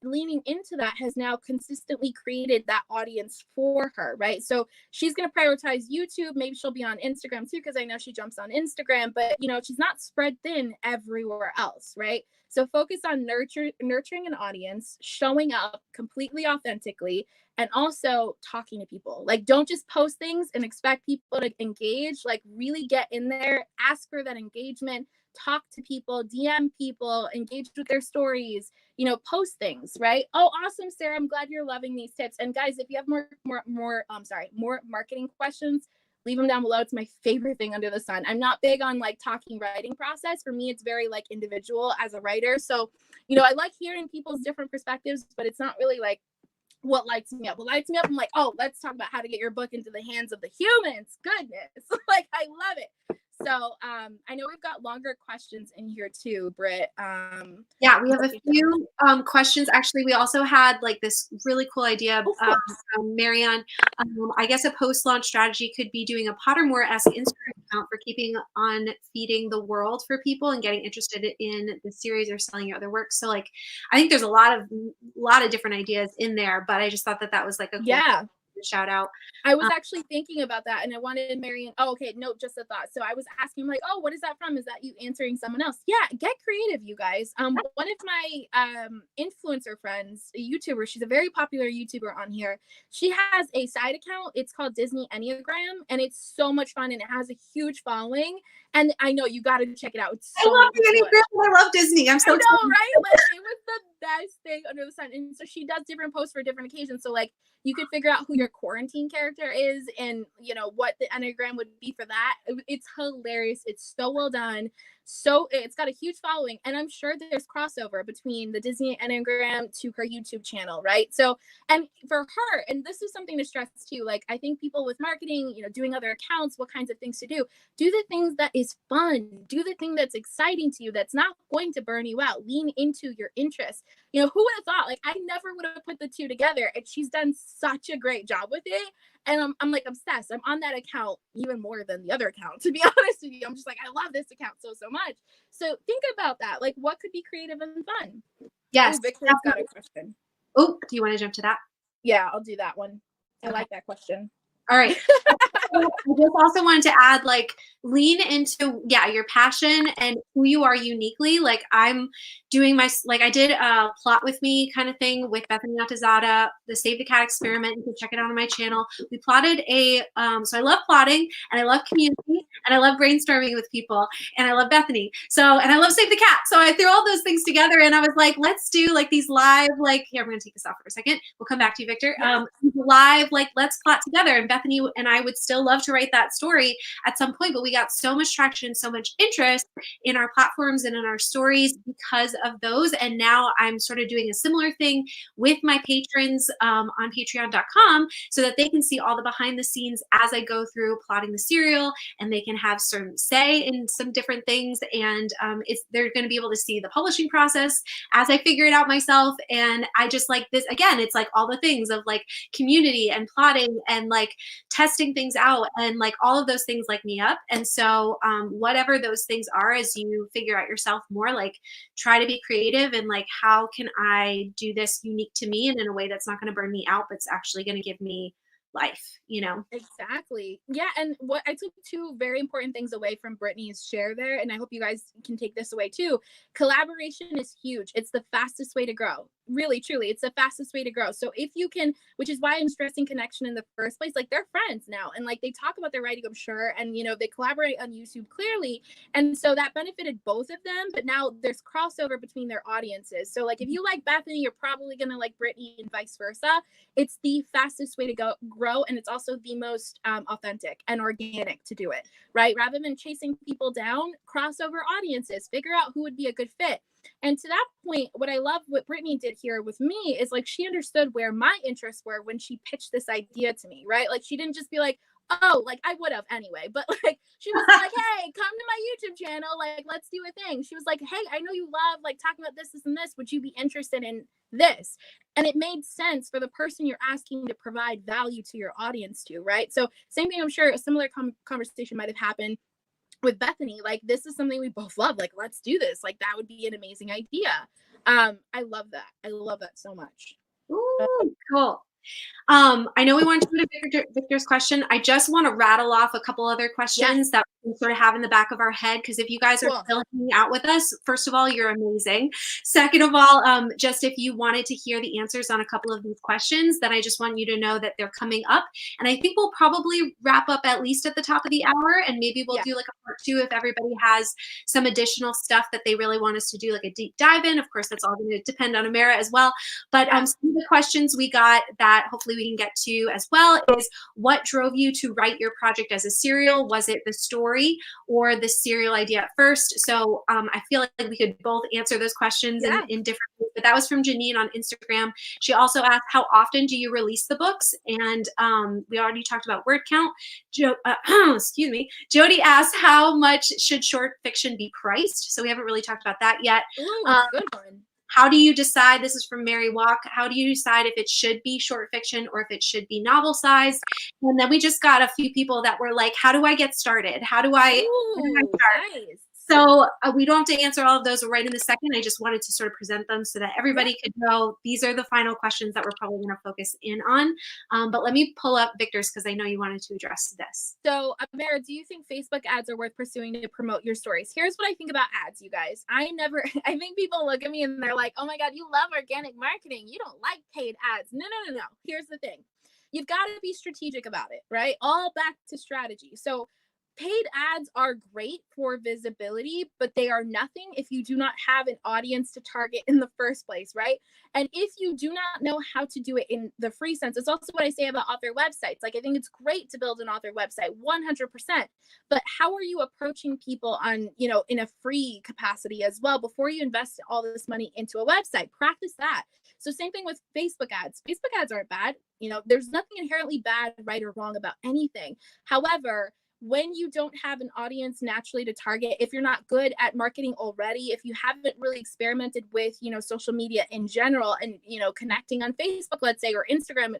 leaning into that has now consistently created that audience for her, right? So she's going to prioritize YouTube. Maybe she'll be on Instagram too, because I know she jumps on Instagram, but she's not spread thin everywhere else, right? So focus on nurturing an audience, showing up completely authentically, and also talking to people. Like, don't just post things and expect people to engage. Like, really get in there, ask for that engagement, talk to people, DM people, engage with their stories, post things, right? Oh, awesome, Sarah. I'm glad you're loving these tips. And guys, if you have more marketing questions, leave them down below. It's my favorite thing under the sun. I'm not big on like talking writing process. For me, it's very like individual as a writer. So, I like hearing people's different perspectives, but it's not really like what lights me up. What lights me up, I'm like, oh, let's talk about how to get your book into the hands of the humans. Goodness. Like, I love it. So I know we've got longer questions in here too, Britt. Yeah, we have a few questions. Actually, we also had like this really cool idea from Marianne. I guess a post-launch strategy could be doing a Pottermore-esque Instagram account for keeping on feeding the world for people and getting interested in the series or selling your other work. So like, I think there's a lot of different ideas in there, but I just thought that was like a cool shout out. I was actually thinking about that, and I wanted Marianne. Oh, okay, no, just a thought. So I was asking, like, oh, what is that from? Is that you answering someone else? Yeah, get creative, you guys. One of my influencer friends, a YouTuber, she's a very popular YouTuber on here. She has a side account. It's called Disney Enneagram, and it's so much fun, and it has a huge following. And I know you got to check it out. It's so I love Enneagram. I love Disney. I'm so excited. Right? Like, it was the best thing under the sun. And so she does different posts for different occasions. So like, you could figure out who your quarantine character is and what the Enneagram would be for that. It's hilarious. It's so well done. So it's got a huge following, and I'm sure there's crossover between the Disney Enneagram to her YouTube channel, right? So, and for her, and this is something to stress too, like I think people with marketing, doing other accounts, what kinds of things to do the things that is fun, do the thing that's exciting to you, that's not going to burn you out, lean into your interests. Who would have thought, like I never would have put the two together, and she's done such a great job with it. And I'm like obsessed. I'm on that account even more than the other account, to be honest with you. I'm just like, I love this account so much. So think about that. Like, what could be creative and fun? Yes. Oh, Victor's got a question. Oh, do you want to jump to that? Yeah, I'll do that one. I like that question. All right. I just also wanted to add, like, lean into, your passion and who you are uniquely. Like, I'm doing I did a plot with me kind of thing with Bethany Altazada, the Save the Cat experiment. You can check it out on my channel. We plotted so I love plotting, and I love community, and I love brainstorming with people, and I love Bethany. So, and I love Save the Cat. So I threw all those things together, and I was like, let's do like these live, here, I'm going to take this off for a second. We'll come back to you, Victor. Live, let's plot together. And Bethany and I would still love to write that story at some point, but we got so much traction, so much interest in our platforms and in our stories because of those. And now I'm sort of doing a similar thing with my patrons on patreon.com so that they can see all the behind the scenes as I go through plotting the serial, and they can have some say in some different things. And they're going to be able to see the publishing process as I figure it out myself. And I just like this, again, it's like all the things of like community and plotting and like testing things out, and like all of those things light me up. And so whatever those things are, as you figure out yourself more, like try to be creative and like, how can I do this unique to me and in a way that's not going to burn me out, but it's actually going to give me life, Exactly. Yeah. And what I took two very important things away from Brittany's share there, and I hope you guys can take this away too. Collaboration is huge. It's the fastest way to grow. Really, truly, it's the fastest way to grow. So if you can, which is why I'm stressing connection in the first place, like they're friends now, and like they talk about their writing, I'm sure, and they collaborate on YouTube clearly, and so that benefited both of them. But now there's crossover between their audiences. So like if you like Bethany, you're probably gonna like Brittany, and vice versa. It's the fastest way to grow, and it's also the most authentic and organic to do it, right? Rather than chasing people down, crossover audiences, figure out who would be a good fit. And to that point, what I love what Brittany did here with me is like she understood where my interests were when she pitched this idea to me, right? Like she didn't just be like, oh, like I would have anyway, but like she was like, hey, come to my YouTube channel, like let's do a thing. She was like, hey, I know you love like talking about this and this. Would you be interested in this? And it made sense for the person you're asking to provide value to your audience to, right? So same thing, I'm sure a similar conversation might have happened with Bethany. Like this is something we both love, like let's do this, like that would be an amazing idea. I love that so much. Ooh, cool. I know we want to go to Victor's question. I just want to rattle off a couple other questions that we sort of have in the back of our head, because if you guys are still hanging out with us, first of all, you're amazing. Second of all, just if you wanted to hear the answers on a couple of these questions, then I just want you to know that they're coming up. And I think we'll probably wrap up at least at the top of the hour, and maybe we'll do like a part 2 if everybody has some additional stuff that they really want us to do, like a deep dive in. Of course, that's all going to depend on Amara as well. But some of the questions we got that hopefully we can get to as well is, what drove you to write your project as a serial? Was it the story or the serial idea at first? So I feel like we could both answer those questions in different ways. But that was from Janine on Instagram. She also asked, how often do you release the books? And we already talked about word count. Excuse me. Jody asked, how much should short fiction be priced? So we haven't really talked about that yet. Ooh, good one. How do you decide, this is from Mary Walk, how do you decide if it should be short fiction or if it should be novel sized? And then we just got a few people that were like, how do I get started? How do I start? Nice. So we don't have to answer all of those right in a second. I just wanted to sort of present them so that everybody could know these are the final questions that we're probably going to focus in on. But let me pull up Victor's, because I know you wanted to address this. So, Amara, do you think Facebook ads are worth pursuing to promote your stories? Here's what I think about ads, you guys. I think people look at me and they're like, oh my God, you love organic marketing. You don't like paid ads. No. Here's the thing. You've got to be strategic about it, right? All back to strategy. So paid ads are great for visibility, but they are nothing if you do not have an audience to target in the first place, right? And if you do not know how to do it in the free sense, it's also what I say about author websites. Like, I think it's great to build an author website, 100%. But how are you approaching people on, in a free capacity as well before you invest all this money into a website? Practice that. So same thing with Facebook ads. Facebook ads aren't bad. There's nothing inherently bad, right, or wrong about anything. However, when you don't have an audience naturally to target, if you're not good at marketing already, if you haven't really experimented with, social media in general and, connecting on Facebook, let's say, or Instagram,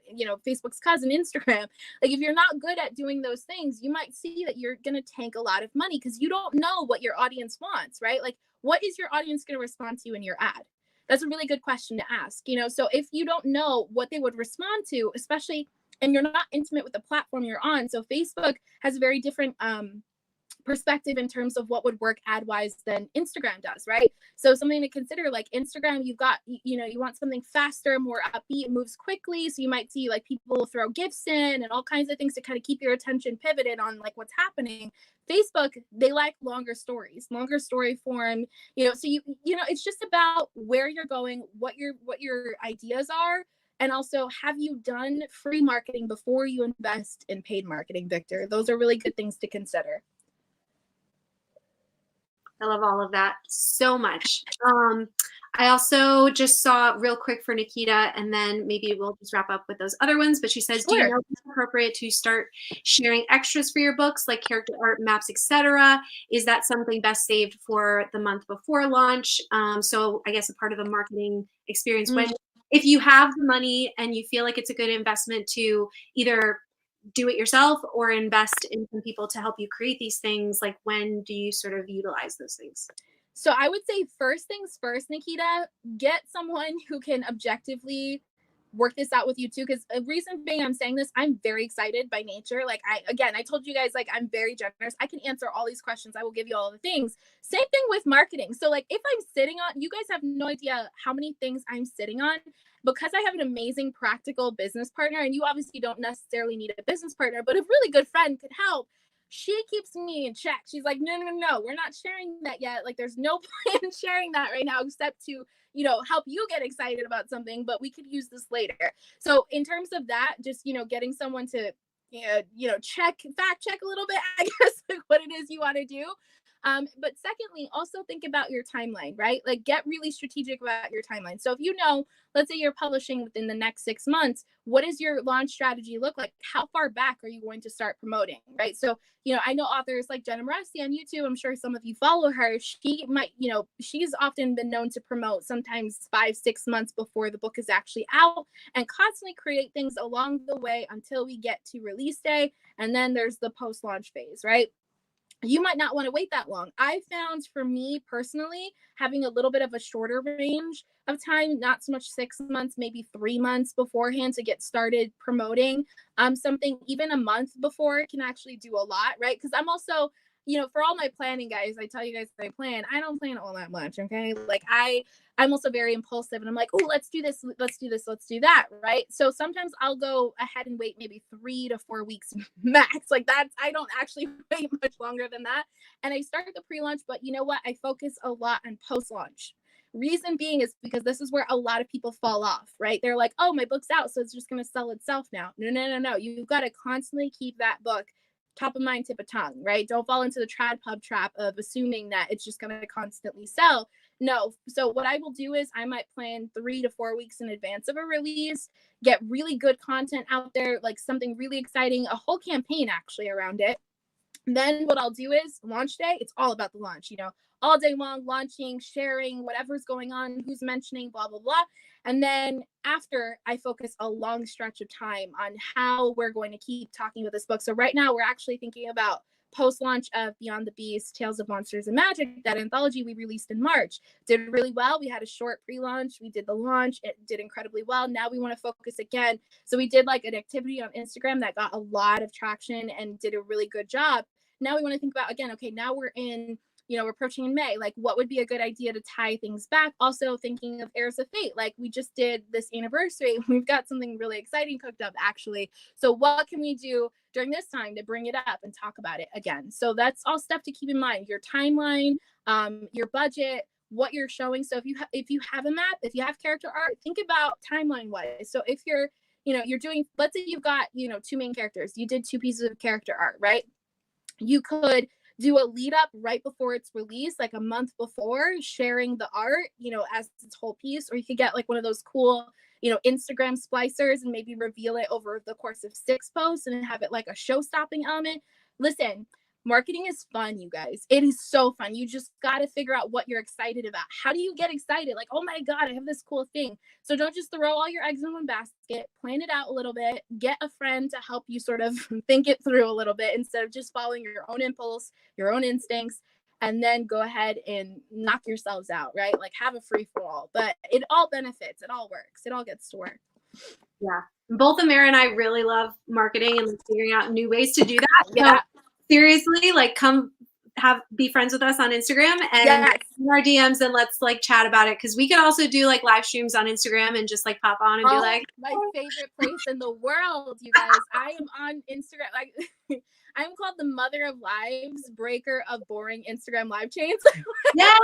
Facebook's cousin, Instagram, like if you're not good at doing those things, you might see that you're going to tank a lot of money because you don't know what your audience wants, right? Like, what is your audience going to respond to you in your ad? That's a really good question to ask, so if you don't know what they would respond to, especially, and you're not intimate with the platform you're on. So Facebook has a very different perspective in terms of what would work ad-wise than Instagram does, right? So something to consider, like Instagram, you've got, you want something faster, more upbeat, moves quickly. So you might see like people will throw GIFs in and all kinds of things to kind of keep your attention pivoted on like what's happening. Facebook, they like longer stories, longer story form, so it's just about where you're going, what your ideas are. And also, have you done free marketing before you invest in paid marketing, Victor? Those are really good things to consider. I love all of that so much. I also just saw real quick for Nikita, and then maybe we'll just wrap up with those other ones. But she says, do you know if it's appropriate to start sharing extras for your books, like character art, maps, etc.? Is that something best saved for the month before launch? So I guess a part of the marketing experience, when if you have the money and you feel like it's a good investment to either do it yourself or invest in some people to help you create these things, like when do you sort of utilize those things? So I would say first things first, Nikita, get someone who can objectively work this out with you too. Because a reason being I'm saying this, I'm very excited by nature. Like I told you guys, like I'm very generous. I can answer all these questions. I will give you all the things. Same thing with marketing. So like if I'm sitting on, you guys have no idea how many things I'm sitting on because I have an amazing practical business partner, and you obviously don't necessarily need a business partner, but a really good friend could help. She keeps me in check. She's like, no, we're not sharing that yet. Like there's no plan sharing that right now except to, help you get excited about something, but we could use this later. So in terms of that, just, getting someone to, fact check a little bit, I guess, like what it is you want to do. But secondly, also think about your timeline, right? Like get really strategic about your timeline. So if let's say you're publishing within the next 6 months, what does your launch strategy look like? How far back are you going to start promoting, right? So, I know authors like Jenna Moresti on YouTube. I'm sure some of you follow her. She might, she's often been known to promote sometimes 5-6 months before the book is actually out and constantly create things along the way until we get to release day. And then there's the post-launch phase, right? you might not want to wait that long. I found for me personally, having a little bit of a shorter range of time, not so much 6 months, maybe 3 months beforehand to get started promoting something, even a month before can actually do a lot, right? Because I'm also, for all my planning, guys, I tell you guys I plan. I don't plan all that much, okay? Like I'm also very impulsive and I'm like, oh, let's do this, let's do this, let's do that, right? So sometimes I'll go ahead and wait maybe 3 to 4 weeks max. Like I don't actually wait much longer than that. And I start the pre-launch, but you know what? I focus a lot on post-launch. Reason being is because this is where a lot of people fall off, right? They're like, oh, my book's out, so it's just going to sell itself now. No, no, no, no. You've got to constantly keep that book top of mind, tip of tongue, right? Don't fall into the trad pub trap of assuming that it's just going to constantly sell. No. So what I will do is I might plan 3 to 4 weeks in advance of a release, get really good content out there, like something really exciting, a whole campaign actually around it. Then what I'll do is launch day, it's all about the launch, all day long, launching, sharing, whatever's going on, who's mentioning, blah, blah, blah. And then after, I focus a long stretch of time on how we're going to keep talking about this book. So right now we're actually thinking about post-launch of Beyond the Beast, Tales of Monsters and Magic, that anthology we released in March. Did really well. We had a short pre-launch. We did the launch. It did incredibly well. Now we want to focus again. So we did like an activity on Instagram that got a lot of traction and did a really good job. Now we want to think about, again, okay, now we're we're approaching in May, like what would be a good idea to tie things back? Also thinking of Heirs of Fate, like we just did this anniversary. We've got something really exciting cooked up actually. So what can we do during this time to bring it up and talk about it again? So that's all stuff to keep in mind. Your timeline, your budget, what you're showing. So if you have a map, if you have character art, think about timeline wise. So if you're doing, let's say you've got, 2 main characters, you did 2 pieces of character art, right? You could do a lead up right before it's released, like a month before, sharing the art, as its whole piece, or you could get like one of those cool, Instagram splicers and maybe reveal it over the course of 6 posts and have it like a show-stopping element. Listen, marketing is fun, you guys. It is so fun. You just got to figure out what you're excited about. How do you get excited? Like, oh my God, I have this cool thing. So don't just throw all your eggs in one basket. Plan it out a little bit. Get a friend to help you sort of think it through a little bit instead of just following your own impulse, your own instincts, and then go ahead and knock yourselves out, right? Like have a free for all. But it all benefits. It all works. It all gets to work. Yeah. Both Amara and I really love marketing and figuring out new ways to do that. Yeah. So seriously, like come be friends with us on Instagram and in our DMs and let's like chat about it. Cause we could also do like live streams on Instagram and just like pop on and be like, my favorite place in the world, you guys. I am on Instagram. Like I'm called the mother of lives, breaker of boring Instagram live chains. yes!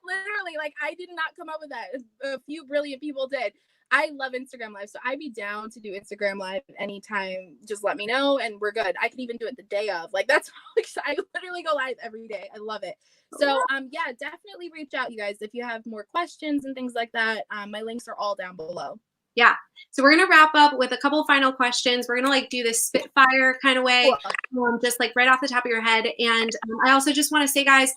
Literally, like I did not come up with that. A few brilliant people did. I love Instagram Live, so I'd be down to do Instagram Live anytime. Just let me know, and we're good. I can even do it the day of. Like that's I literally go live every day. I love it. So yeah, definitely reach out, you guys, if you have more questions and things like that. My links are all down below. Yeah. So we're going to wrap up with a couple final questions. We're going to like do this spitfire kind of way, just like right off the top of your head. And I also just want to say, guys,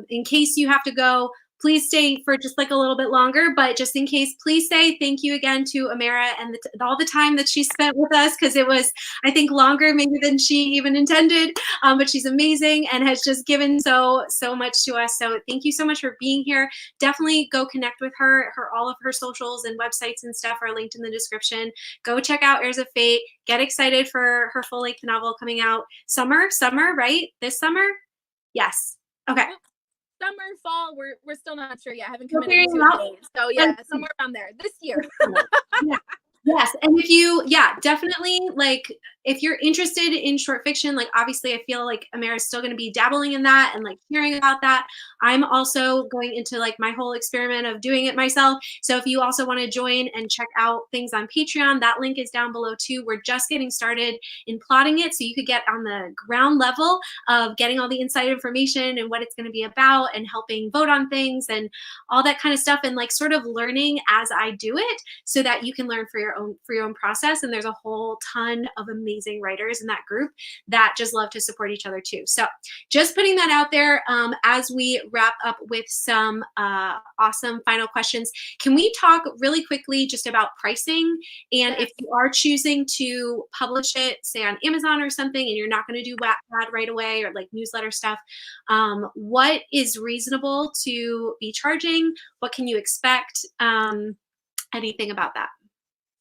in case you have to go, please stay for just like a little bit longer, but just in case, please say thank you again to Amara and all the time that she spent with us, because it was, I think, longer maybe than she even intended, but she's amazing and has just given so much to us. So thank you so much for being here. Definitely go connect with her. All of her socials and websites and stuff are linked in the description. Go check out Heirs of Fate. Get excited for her full-length novel coming out summer, right? This summer? Yes. Okay. Summer, fall, we're still not sure yet. I haven't committed to a date. So yeah, somewhere around there this year. Yeah. Yes. And if you, definitely, like, if you're interested in short fiction, like, obviously I feel like Amara's still going to be dabbling in that and like hearing about that. I'm also going into like my whole experiment of doing it myself. So if you also want to join and check out things on Patreon, that link is down below too. We're just getting started in plotting it. So you could get on the ground level of getting all the inside information and what it's going to be about and helping vote on things and all that kind of stuff, and like sort of learning as I do it so that you can learn for your own process. And there's a whole ton of amazing amazing writers in that group that just love to support each other too. So just putting that out there as we wrap up with some awesome final questions. Can we talk really quickly just about pricing? And if you are choosing to publish it, say on Amazon or something, and you're not going to do Wattpad right away or like newsletter stuff, what is reasonable to be charging? What can you expect? Anything about that?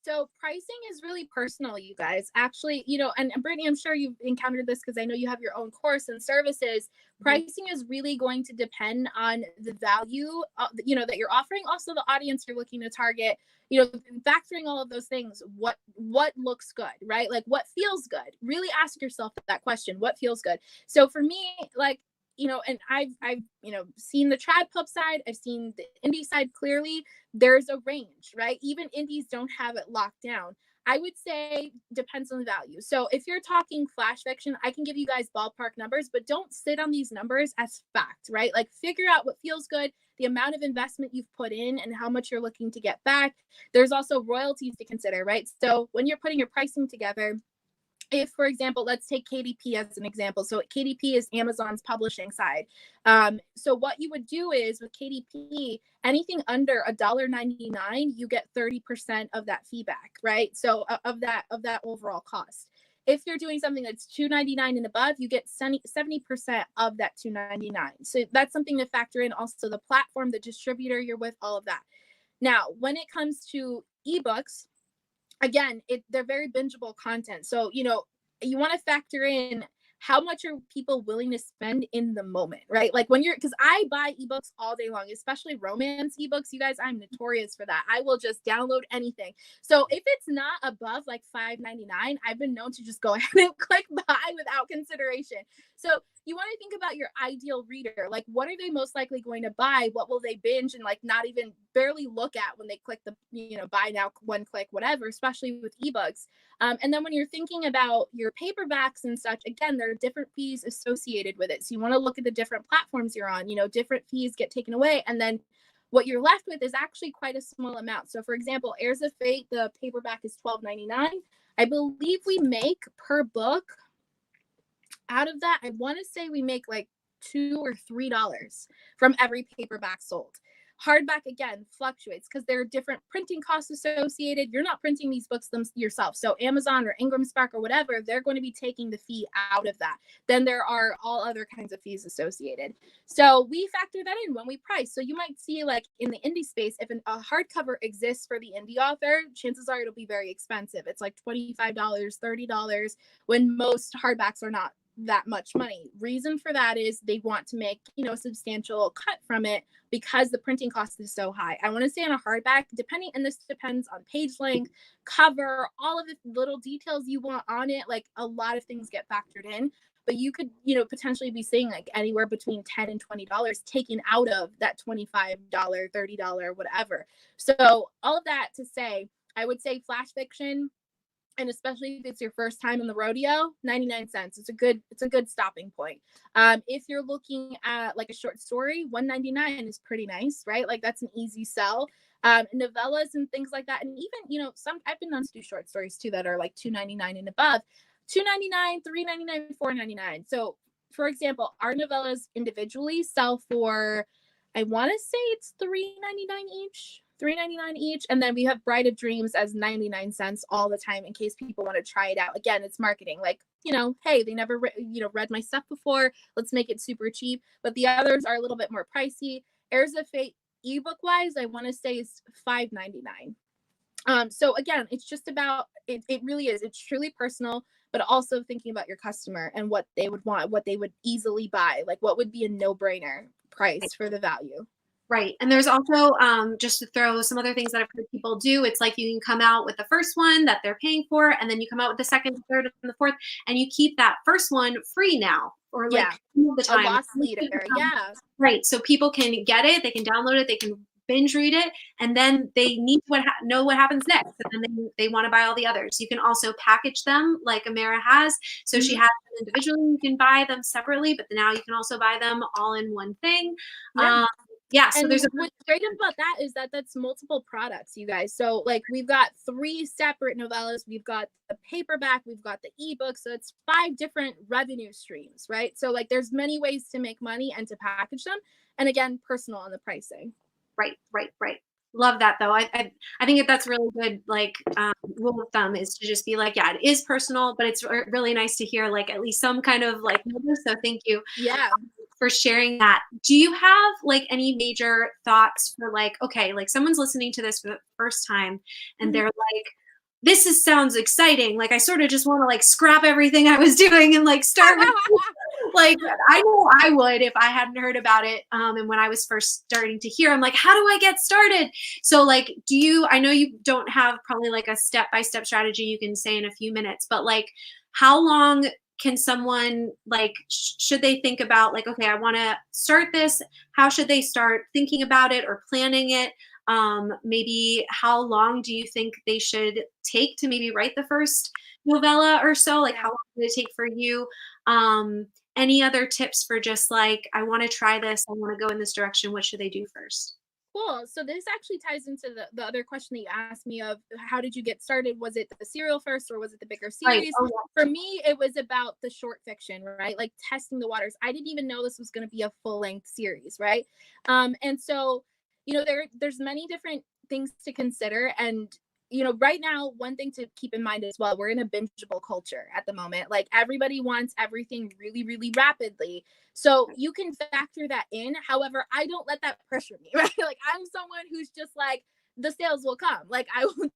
So pricing is really personal, you guys. Actually, you know, and Brittany, I'm sure you've encountered this because I know you have your own course and services. Pricing is really going to depend on the value, you know, that you're offering. Also, the audience you're looking to target. You know, factoring all of those things. What looks good, right? Like what feels good. Really ask yourself that question. What feels good? So for me, like, you know, and I've you know seen the trad pub side, I've seen the indie side clearly. There's a range, right? Even indies don't have it locked down. I would say depends on the value. So if you're talking flash fiction, I can give you guys ballpark numbers, but don't sit on these numbers as fact, right? Like figure out what feels good, the amount of investment you've put in and how much you're looking to get back. There's also royalties to consider, right? So when you're putting your pricing together, if, for example, let's take KDP as an example. So KDP is Amazon's publishing side. So what you would do is with KDP, anything under $1.99, you get 30% of that feedback, right? So of that overall cost. If you're doing something that's $2.99 and above, you get 70% of that $2.99. So that's something to factor in. Also, the platform, the distributor you're with, all of that. Now, when it comes to ebooks, again, they're very bingeable content. So, you know, you want to factor in how much are people willing to spend in the moment, right? Like when because I buy ebooks all day long, especially romance ebooks. You guys, I'm notorious for that. I will just download anything. So if it's not above like $5.99, I've been known to just go ahead and click buy without consideration. So you want to think about your ideal reader. Like, what are they most likely going to buy? What will they binge and like not even barely look at when they click the, you know, buy now, one click, whatever, especially with ebooks. And then when you're thinking about your paperbacks and such, again, there are different fees associated with it. So you want to look at the different platforms you're on, you know, different fees get taken away. And then what you're left with is actually quite a small amount. So for example, Heirs of Fate, the paperback is $12.99. I believe we make per book, out of that, I want to say we make like $2 or $3 from every paperback sold. Hardback, again, fluctuates because there are different printing costs associated. You're not printing these books yourself. So Amazon or Ingram Spark or whatever, they're going to be taking the fee out of that. Then there are all other kinds of fees associated. So we factor that in when we price. So you might see like in the indie space, if a hardcover exists for the indie author, chances are it'll be very expensive. It's like $25, $30 when most hardbacks are not that much money. Reason for that is they want to make, you know, a substantial cut from it because the printing cost is so high. I want to say on a hardback, depending, and this depends on page length, cover, all of the little details you want on it, like a lot of things get factored in, but you could, you know, potentially be seeing like anywhere between $10 and $20 taken out of that $25, $30, whatever. So all of that to say, I would say flash fiction, and especially if it's your first time in the rodeo, 99 cents. It's a good stopping point. If you're looking at like a short story, $1.99 is pretty nice, right? Like that's an easy sell. Novellas and things like that. And even, you know, I've been known to do short stories too that are like $2.99 and above. $2.99, $3.99, $4.99. So for example, our novellas individually sell for, I want to say it's $3.99 each. $3.99 each, and then we have Bride of Dreams as 99 cents all the time in case people want to try it out. Again, it's marketing. Like, you know, hey, they never read my stuff before. Let's make it super cheap. But the others are a little bit more pricey. Heirs of Fate ebook wise, I want to say is $5.99. So again, it's just about it. It really is. It's truly personal, but also thinking about your customer and what they would want, what they would easily buy. Like, what would be a no-brainer price for the value. Right. And there's also, just to throw some other things that I've heard people do, it's like you can come out with the first one that they're paying for, and then you come out with the second, third, and the fourth, and you keep that first one free now, or like some of the time. A loss leader. Yeah. Right. So people can get it, they can download it, they can binge read it, and then they need to know what happens next, and then they want to buy all the others. You can also package them like Amara has. So she has them individually. You can buy them separately, but now you can also buy them all in one thing. Yeah, so And there's a what's great about that is that that's multiple products, you guys. So like we've got 3 separate novellas. We've got the paperback, we've got the ebook. So it's 5 different revenue streams, right? So like there's many ways to make money and to package them. And again, personal on the pricing. Right. Love that though. I think that's really good. Like rule of thumb is to just be like, yeah, it is personal, but it's really nice to hear like at least some kind of like number. So thank you. Yeah. For sharing that. Do you have like any major thoughts for like, okay, like someone's listening to this for the first time and they're like, this sounds exciting. Like I sort of just want to like scrap everything I was doing and like start with like I know I would if I hadn't heard about it. And when I was first starting to hear, I'm like, how do I get started? So like, I know you don't have probably like a step-by-step strategy you can say in a few minutes, but like how long can someone like, should they think about like, okay, I want to start this. How should they start thinking about it or planning it? Maybe how long do you think they should take to maybe write the first novella or so? Like how long did it take for you? Any other tips for just like, I want to try this, I want to go in this direction. What should they do first? Cool. So this actually ties into the other question that you asked me of how did you get started? Was it the serial first or was it the bigger series? Right. Oh, yeah. For me, it was about the short fiction, right? Like testing the waters. I didn't even know this was going to be a full-length series, right? And so, there's many different things to consider. And right now, one thing to keep in mind as well, we're in a bingeable culture at the moment. Like everybody wants everything really, really rapidly. So you can factor that in. However, I don't let that pressure me, right? Like I'm someone who's just like, the sales will come. Like I will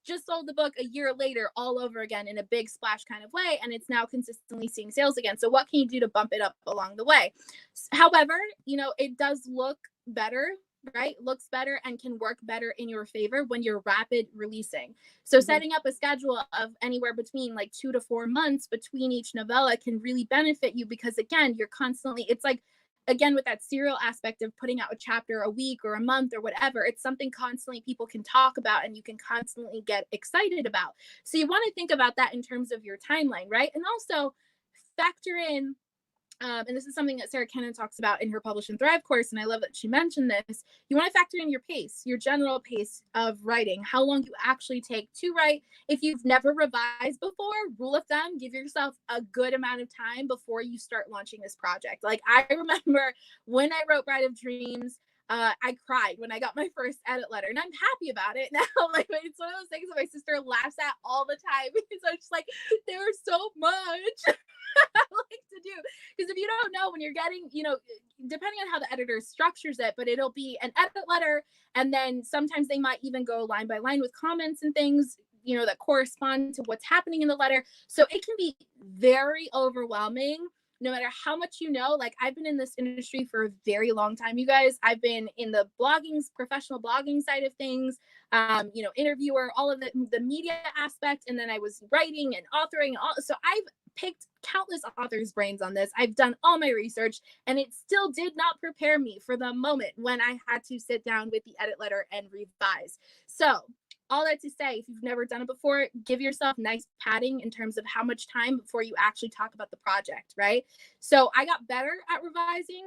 just sold the book a year later all over again in a big splash kind of way. And it's now consistently seeing sales again. So what can you do to bump it up along the way? However, it does look better, right? Looks better and can work better in your favor when you're rapid releasing. So setting up a schedule of anywhere between like 2 to 4 months between each novella can really benefit you because again, you're constantly, it's like, again, with that serial aspect of putting out a chapter a week or a month or whatever, it's something constantly people can talk about and you can constantly get excited about. So you want to think about that in terms of your timeline, right? And also factor in and this is something that Sarah Kennan talks about in her Publish and Thrive course, and I love that she mentioned this. You want to factor in your pace, your general pace of writing, how long you actually take to write. If you've never revised before, rule of thumb, give yourself a good amount of time before you start launching this project. Like I remember when I wrote Bride of Dreams, I cried when I got my first edit letter, and I'm happy about it now. Like it's one of those things that my sister laughs at all the time because I'm just like, there's so much I like to do. Because if you don't know, when you're getting, depending on how the editor structures it, but it'll be an edit letter, and then sometimes they might even go line by line with comments and things, that correspond to what's happening in the letter. So it can be very overwhelming. No matter how much like I've been in this industry for a very long time, you guys. I've been in the professional blogging side of things, interviewer, all of the media aspect. And then I was writing and authoring. So I've picked countless authors' brains on this. I've done all my research and it still did not prepare me for the moment when I had to sit down with the edit letter and revise. So all that to say, if you've never done it before, give yourself nice padding in terms of how much time before you actually talk about the project, right? So I got better at revising.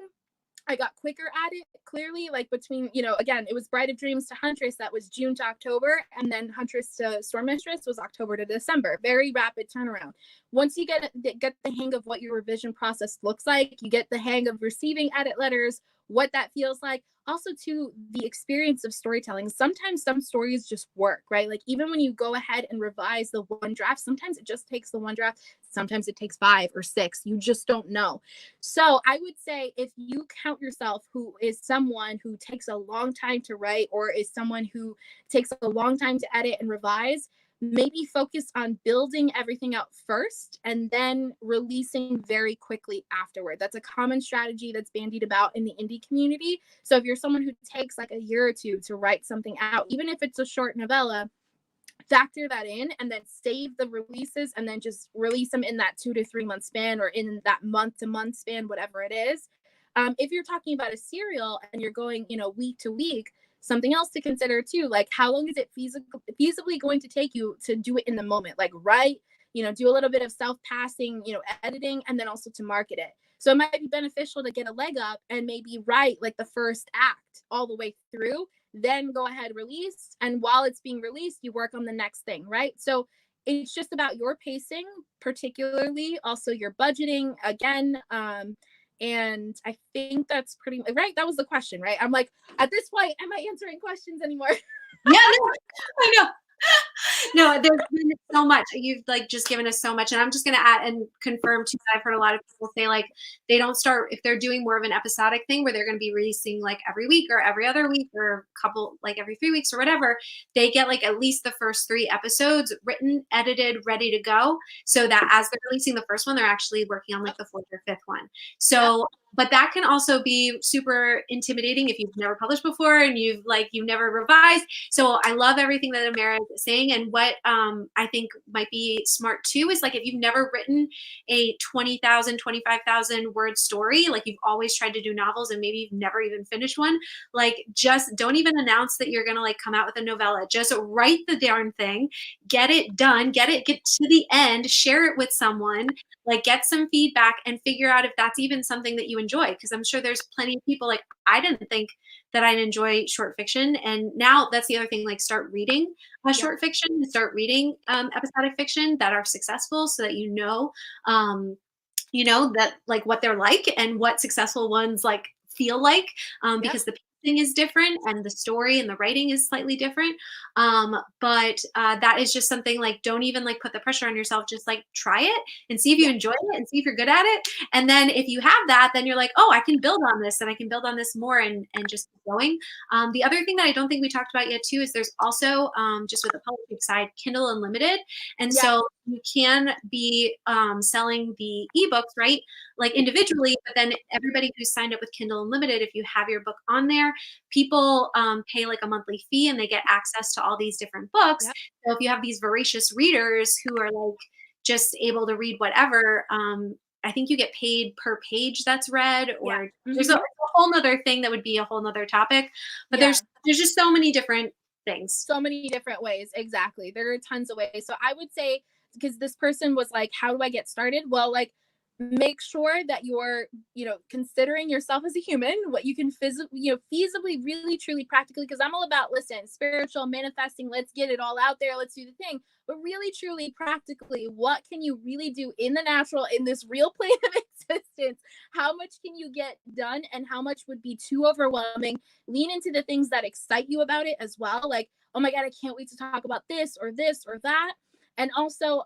I got quicker at it, clearly, like between, again, it was Bride of Dreams to Huntress, that was June to October, and then Huntress to Storm Mistress was October to December. Very rapid turnaround. Once you get the hang of what your revision process looks like, you get the hang of receiving edit letters, what that feels like. Also, to the experience of storytelling. Sometimes some stories just work, right? Like even when you go ahead and revise the one draft, sometimes it just takes the one draft. Sometimes it takes 5 or 6. You just don't know. So I would say if you count yourself who is someone who takes a long time to write or is someone who takes a long time to edit and revise, maybe focus on building everything out first and then releasing very quickly afterward. That's a common strategy that's bandied about in the indie community. So if you're someone who takes like a year or 2 to write something out, even if it's a short novella, factor that in and then save the releases and then just release them in that 2 to 3 month span or in that month to month span, whatever it is. If you're talking about a serial and you're going, week to week, something else to consider too, like how long is it feasibly going to take you to do it in the moment? Like write, do a little bit of self-passing, editing, and then also to market it. So it might be beneficial to get a leg up and maybe write like the first act all the way through, then go ahead, release. And while it's being released, you work on the next thing, right? So it's just about your pacing, particularly also your budgeting again. And I think that's pretty right. That was the question, right? I'm like, at this point, am I answering questions anymore? Yeah, no, I know. No, there's been so much. You've like just given us so much. And I'm just going to add and confirm too that I've heard a lot of people say like they don't start if they're doing more of an episodic thing where they're going to be releasing like every week or every other week or a couple like every 3 weeks or whatever. They get like at least the first 3 episodes written, edited, ready to go. So that as they're releasing the first one, they're actually working on like the 4th or 5th one. So but that can also be super intimidating if you've never published before and you've never revised. So I love everything that Amara is saying. And what I think might be smart too is like if you've never written a 20,000, 25,000 word story, like you've always tried to do novels and maybe you've never even finished one, like just don't even announce that you're going to like come out with a novella. Just write the darn thing, get it done, get to the end, share it with someone, like get some feedback and figure out if that's even something that you enjoy. Because I'm sure there's plenty of people like I didn't think that I'd enjoy short fiction. And now that's the other thing, like start reading short fiction and start reading episodic fiction that are successful so that you know that like what they're like and what successful ones like feel like because the pacing is different and the story and the writing is slightly different. But that is just something like don't even like put the pressure on yourself. Just like try it and see if you enjoy it and see if you're good at it. And then if you have that, then you're like, oh, I can build on this and I can build on this more and just keep going. The other thing that I don't think we talked about yet too is there's also just with the publishing side, Kindle Unlimited. And so you can be selling the ebooks, right? Like individually, but then everybody who's signed up with Kindle Unlimited, if you have your book on there, people pay like a monthly fee and they get access to all these different books. So if you have these voracious readers who are like just able to read whatever, I think you get paid per page that's read, or there's a whole nother thing that would be a whole nother topic. But there's just so many different things. So many different ways. Exactly. There are tons of ways. So I would say, because this person was like, how do I get started? Well, like make sure that you're, considering yourself as a human, what you can feasibly, really, truly, practically, because I'm all about, listen, spiritual manifesting, let's get it all out there. Let's do the thing. But really, truly, practically, what can you really do in the natural, in this real plane of existence? How much can you get done and how much would be too overwhelming? Lean into the things that excite you about it as well. Like, oh my God, I can't wait to talk about this or that. And also,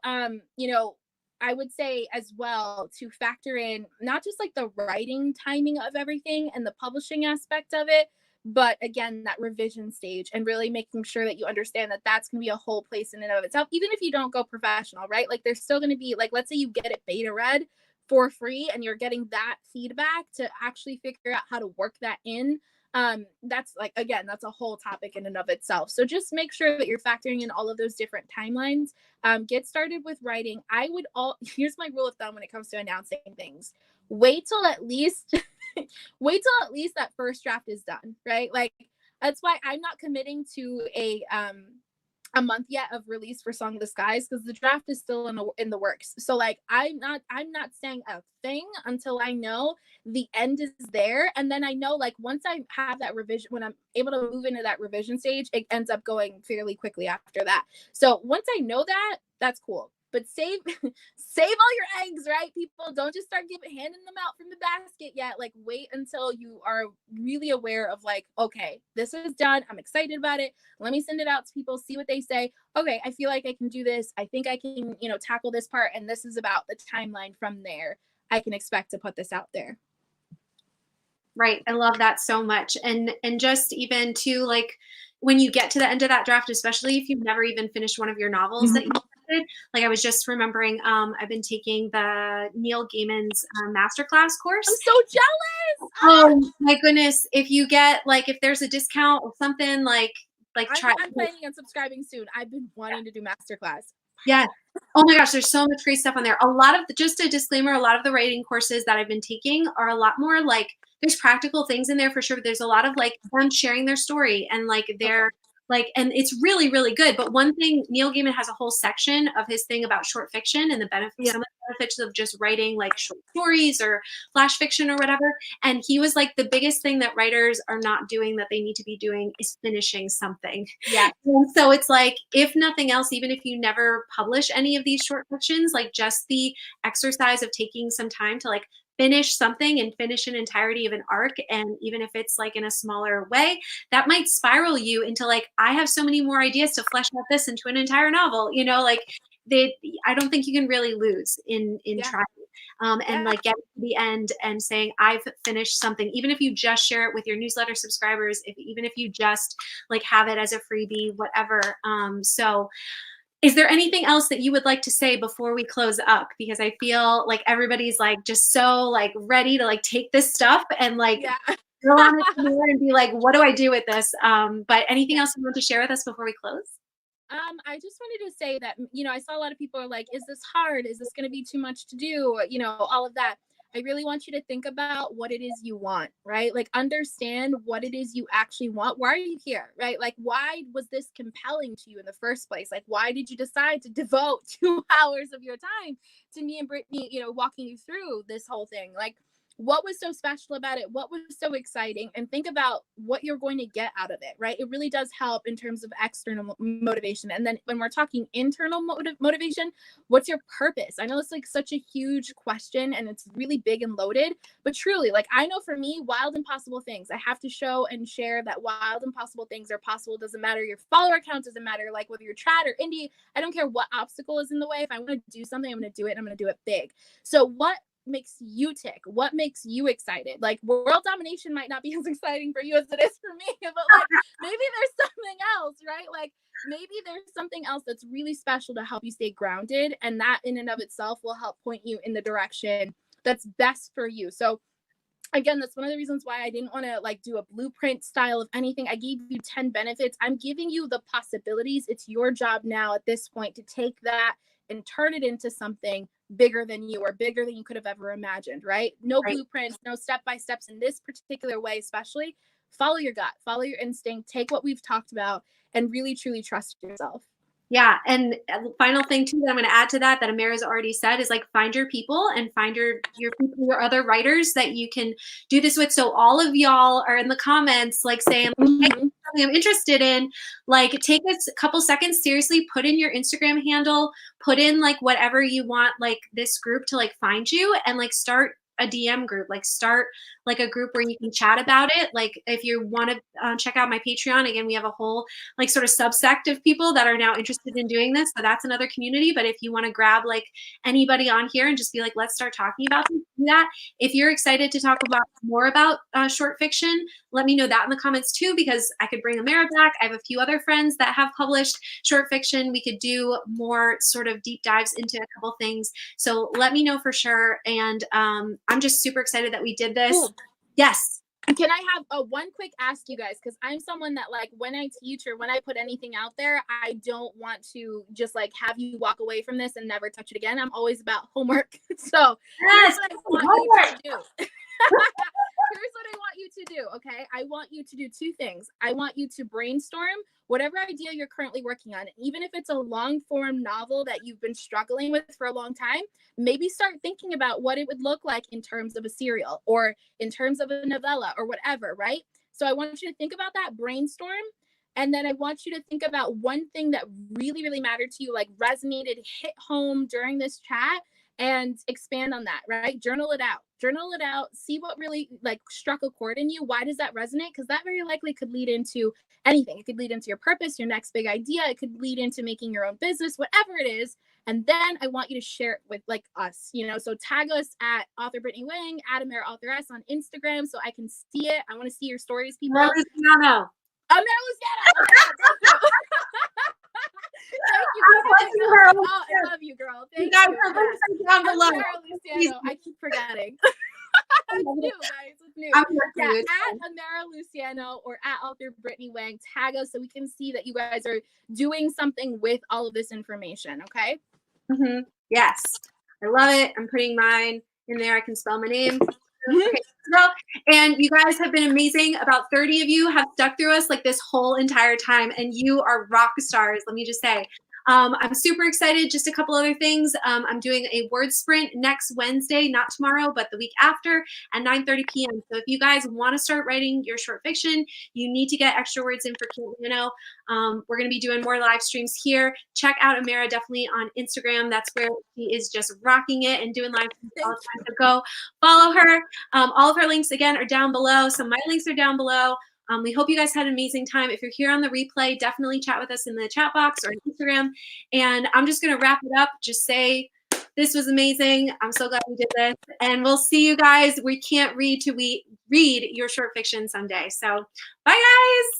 I would say as well to factor in not just like the writing timing of everything and the publishing aspect of it, but again, that revision stage and really making sure that you understand that that's going to be a whole place in and of itself. Even if you don't go professional, right? Like there's still going to be like, let's say you get it beta read for free and you're getting that feedback to actually figure out how to work that in. That's like, again, that's a whole topic in and of itself. So just make sure that you're factoring in all of those different timelines. Get started with writing. Here's my rule of thumb when it comes to announcing things. Wait till at least that first draft is done, right? Like that's why I'm not committing to a month yet of release for Song of the Skies because the draft is still in the works. So like I'm not saying a thing until I know the end is there. And then I know like once I have that revision, when I'm able to move into that revision stage, it ends up going fairly quickly after that. So once I know that, that's cool. But save all your eggs, right? People don't just start handing them out from the basket yet. Like wait until you are really aware of like, okay, this is done. I'm excited about it. Let me send it out to people, see what they say. Okay, I feel like I can do this. I think I can, tackle this part. And this is about the timeline from there. I can expect to put this out there. Right. I love that so much. And just even to like, when you get to the end of that draft, especially if you've never even finished one of your novels that you started, like I was just remembering, I've been taking the Neil Gaiman's masterclass course. I'm so jealous. Oh my goodness. If you get like, if there's a discount or something like try. I'm planning on subscribing soon. I've been wanting to do masterclass. Yeah. Oh my gosh, there's so much great stuff on there. Just a disclaimer, a lot of the writing courses that I've been taking are a lot more like, there's practical things in there for sure, but there's a lot of like them sharing their story and like their Like, and it's really, really good. But one thing, Neil Gaiman has a whole section of his thing about short fiction and the benefits, some of the benefits of just writing like short stories or flash fiction or whatever. And he was like, the biggest thing that writers are not doing that they need to be doing is finishing something. Yeah. And so it's like, if nothing else, even if you never publish any of these short fictions, like just the exercise of taking some time to like finish something and finish an entirety of an arc, and even if it's like in a smaller way, that might spiral you into like, I have so many more ideas to flesh out this into an entire novel, you know, like I don't think you can really lose in trying. And like getting to the end and saying, I've finished something, even if you just share it with your newsletter subscribers, even if you just like have it as a freebie, whatever. So is there anything else that you would like to say before we close up? Because I feel like everybody's like just so like ready to like take this stuff and like go on it and be like, what do I do with this? But anything else you want to share with us before we close? I just wanted to say that, you know, I saw a lot of people are like, is this hard? Is this going to be too much to do? You know, all of that. I really want you to think about what it is you want, right? Like understand what it is you actually want. Why are you here, right? Like, why was this compelling to you in the first place? Like, why did you decide to devote 2 hours of your time to me and Brittany, you know, walking you through this whole thing? Like, what was so special about it? What was so exciting? And think about what you're going to get out of it, right? It really does help in terms of external motivation. And then when we're talking internal motivation, what's your purpose? I know it's like such a huge question and it's really big and loaded, but truly, like I know for me, wild impossible things. I have to show and share that wild impossible things are possible. It doesn't matter your follower count, doesn't matter like whether you're trad or indie. I don't care what obstacle is in the way. If I want to do something, I'm going to do it. And I'm going to do it big. So what makes you tick? What makes you excited? Like world domination might not be as exciting for you as it is for me, but like maybe there's something else, right? Like maybe there's something else that's really special to help you stay grounded, and that in and of itself will help point you in the direction that's best for you. So again, that's one of the reasons why I didn't want to like do a blueprint style of anything. I gave you 10 benefits. I'm giving you the possibilities. It's your job now at this point to take that and turn it into something bigger than you or bigger than you could have ever imagined, right? No blueprints, no step-by-steps in this particular way, especially. Follow your gut, follow your instinct, take what we've talked about and really, truly trust yourself. Yeah. And final thing too, that I'm going to add to that Amara's already said is like, find your people and find your people, your other writers that you can do this with. So all of y'all are in the comments, like saying, hey, something I'm interested in, like take a couple seconds, seriously, put in your Instagram handle, put in like whatever you want, like this group to like find you and like start a DM group, like start like a group where you can chat about it. Like if you want to check out my Patreon, again, we have a whole like sort of subsect of people that are now interested in doing this. So that's another community. But if you want to grab like anybody on here and just be like, let's start talking about this, do that. If you're excited to talk about more about short fiction, let me know that in the comments too, because I could bring Amara back. I have a few other friends that have published short fiction. We could do more sort of deep dives into a couple things. So let me know for sure. And I'm just super excited that we did this. Cool. Yes. Can I have one quick ask you guys? Because I'm someone that like when I teach or when I put anything out there, I don't want to just like have you walk away from this and never touch it again. I'm always about homework. So yes, here's what I want you to do. Here's what I want you to do, okay? I want you to do 2 things. I want you to brainstorm whatever idea you're currently working on. Even if it's a long form novel that you've been struggling with for a long time, maybe start thinking about what it would look like in terms of a serial or in terms of a novella or whatever, right? So I want you to think about that, brainstorm. And then I want you to think about one thing that really, really mattered to you, like resonated, hit home during this chat, and expand on that, right? Journal it out, see what really like struck a chord in you. Why does that resonate? Because that very likely could lead into anything. It could lead into your purpose, your next big idea. It could lead into making your own business, whatever it is. And then I want you to share it with like us, you know, so tag us at author Brittany Wang, at Amara Authoress on Instagram so I can see it. I want to see your stories, people. Amara Luciano. Amara Luciano. Thank you. I love you, girl. Thank you. Down below. Amara Luciano. I keep forgetting. It's new, guys. It's new. At Amara Luciano or at author Brittany Wang, tag us so we can see that you guys are doing something with all of this information. Okay. Yes, I love it. I'm putting mine in there. I can spell my name. Okay, so, and you guys have been amazing. About 30 of you have stuck through us like this whole entire time, and you are rock stars, let me just say. I'm super excited. Just a couple other things. I'm doing a word sprint next Wednesday, not tomorrow, but the week after at 9:30 p.m. So if you guys want to start writing your short fiction, you need to get extra words in for Camino. We're going to be doing more live streams here. Check out Amara definitely on Instagram. That's where she is just rocking it and doing live streams all the time. So go follow her. All of her links, again, are down below. So my links are down below. We hope you guys had an amazing time. If you're here on the replay, definitely chat with us in the chat box or on Instagram. And I'm just going to wrap it up. Just say, this was amazing. I'm so glad we did this. And we'll see you guys. We can't read till we read your short fiction someday. So bye, guys.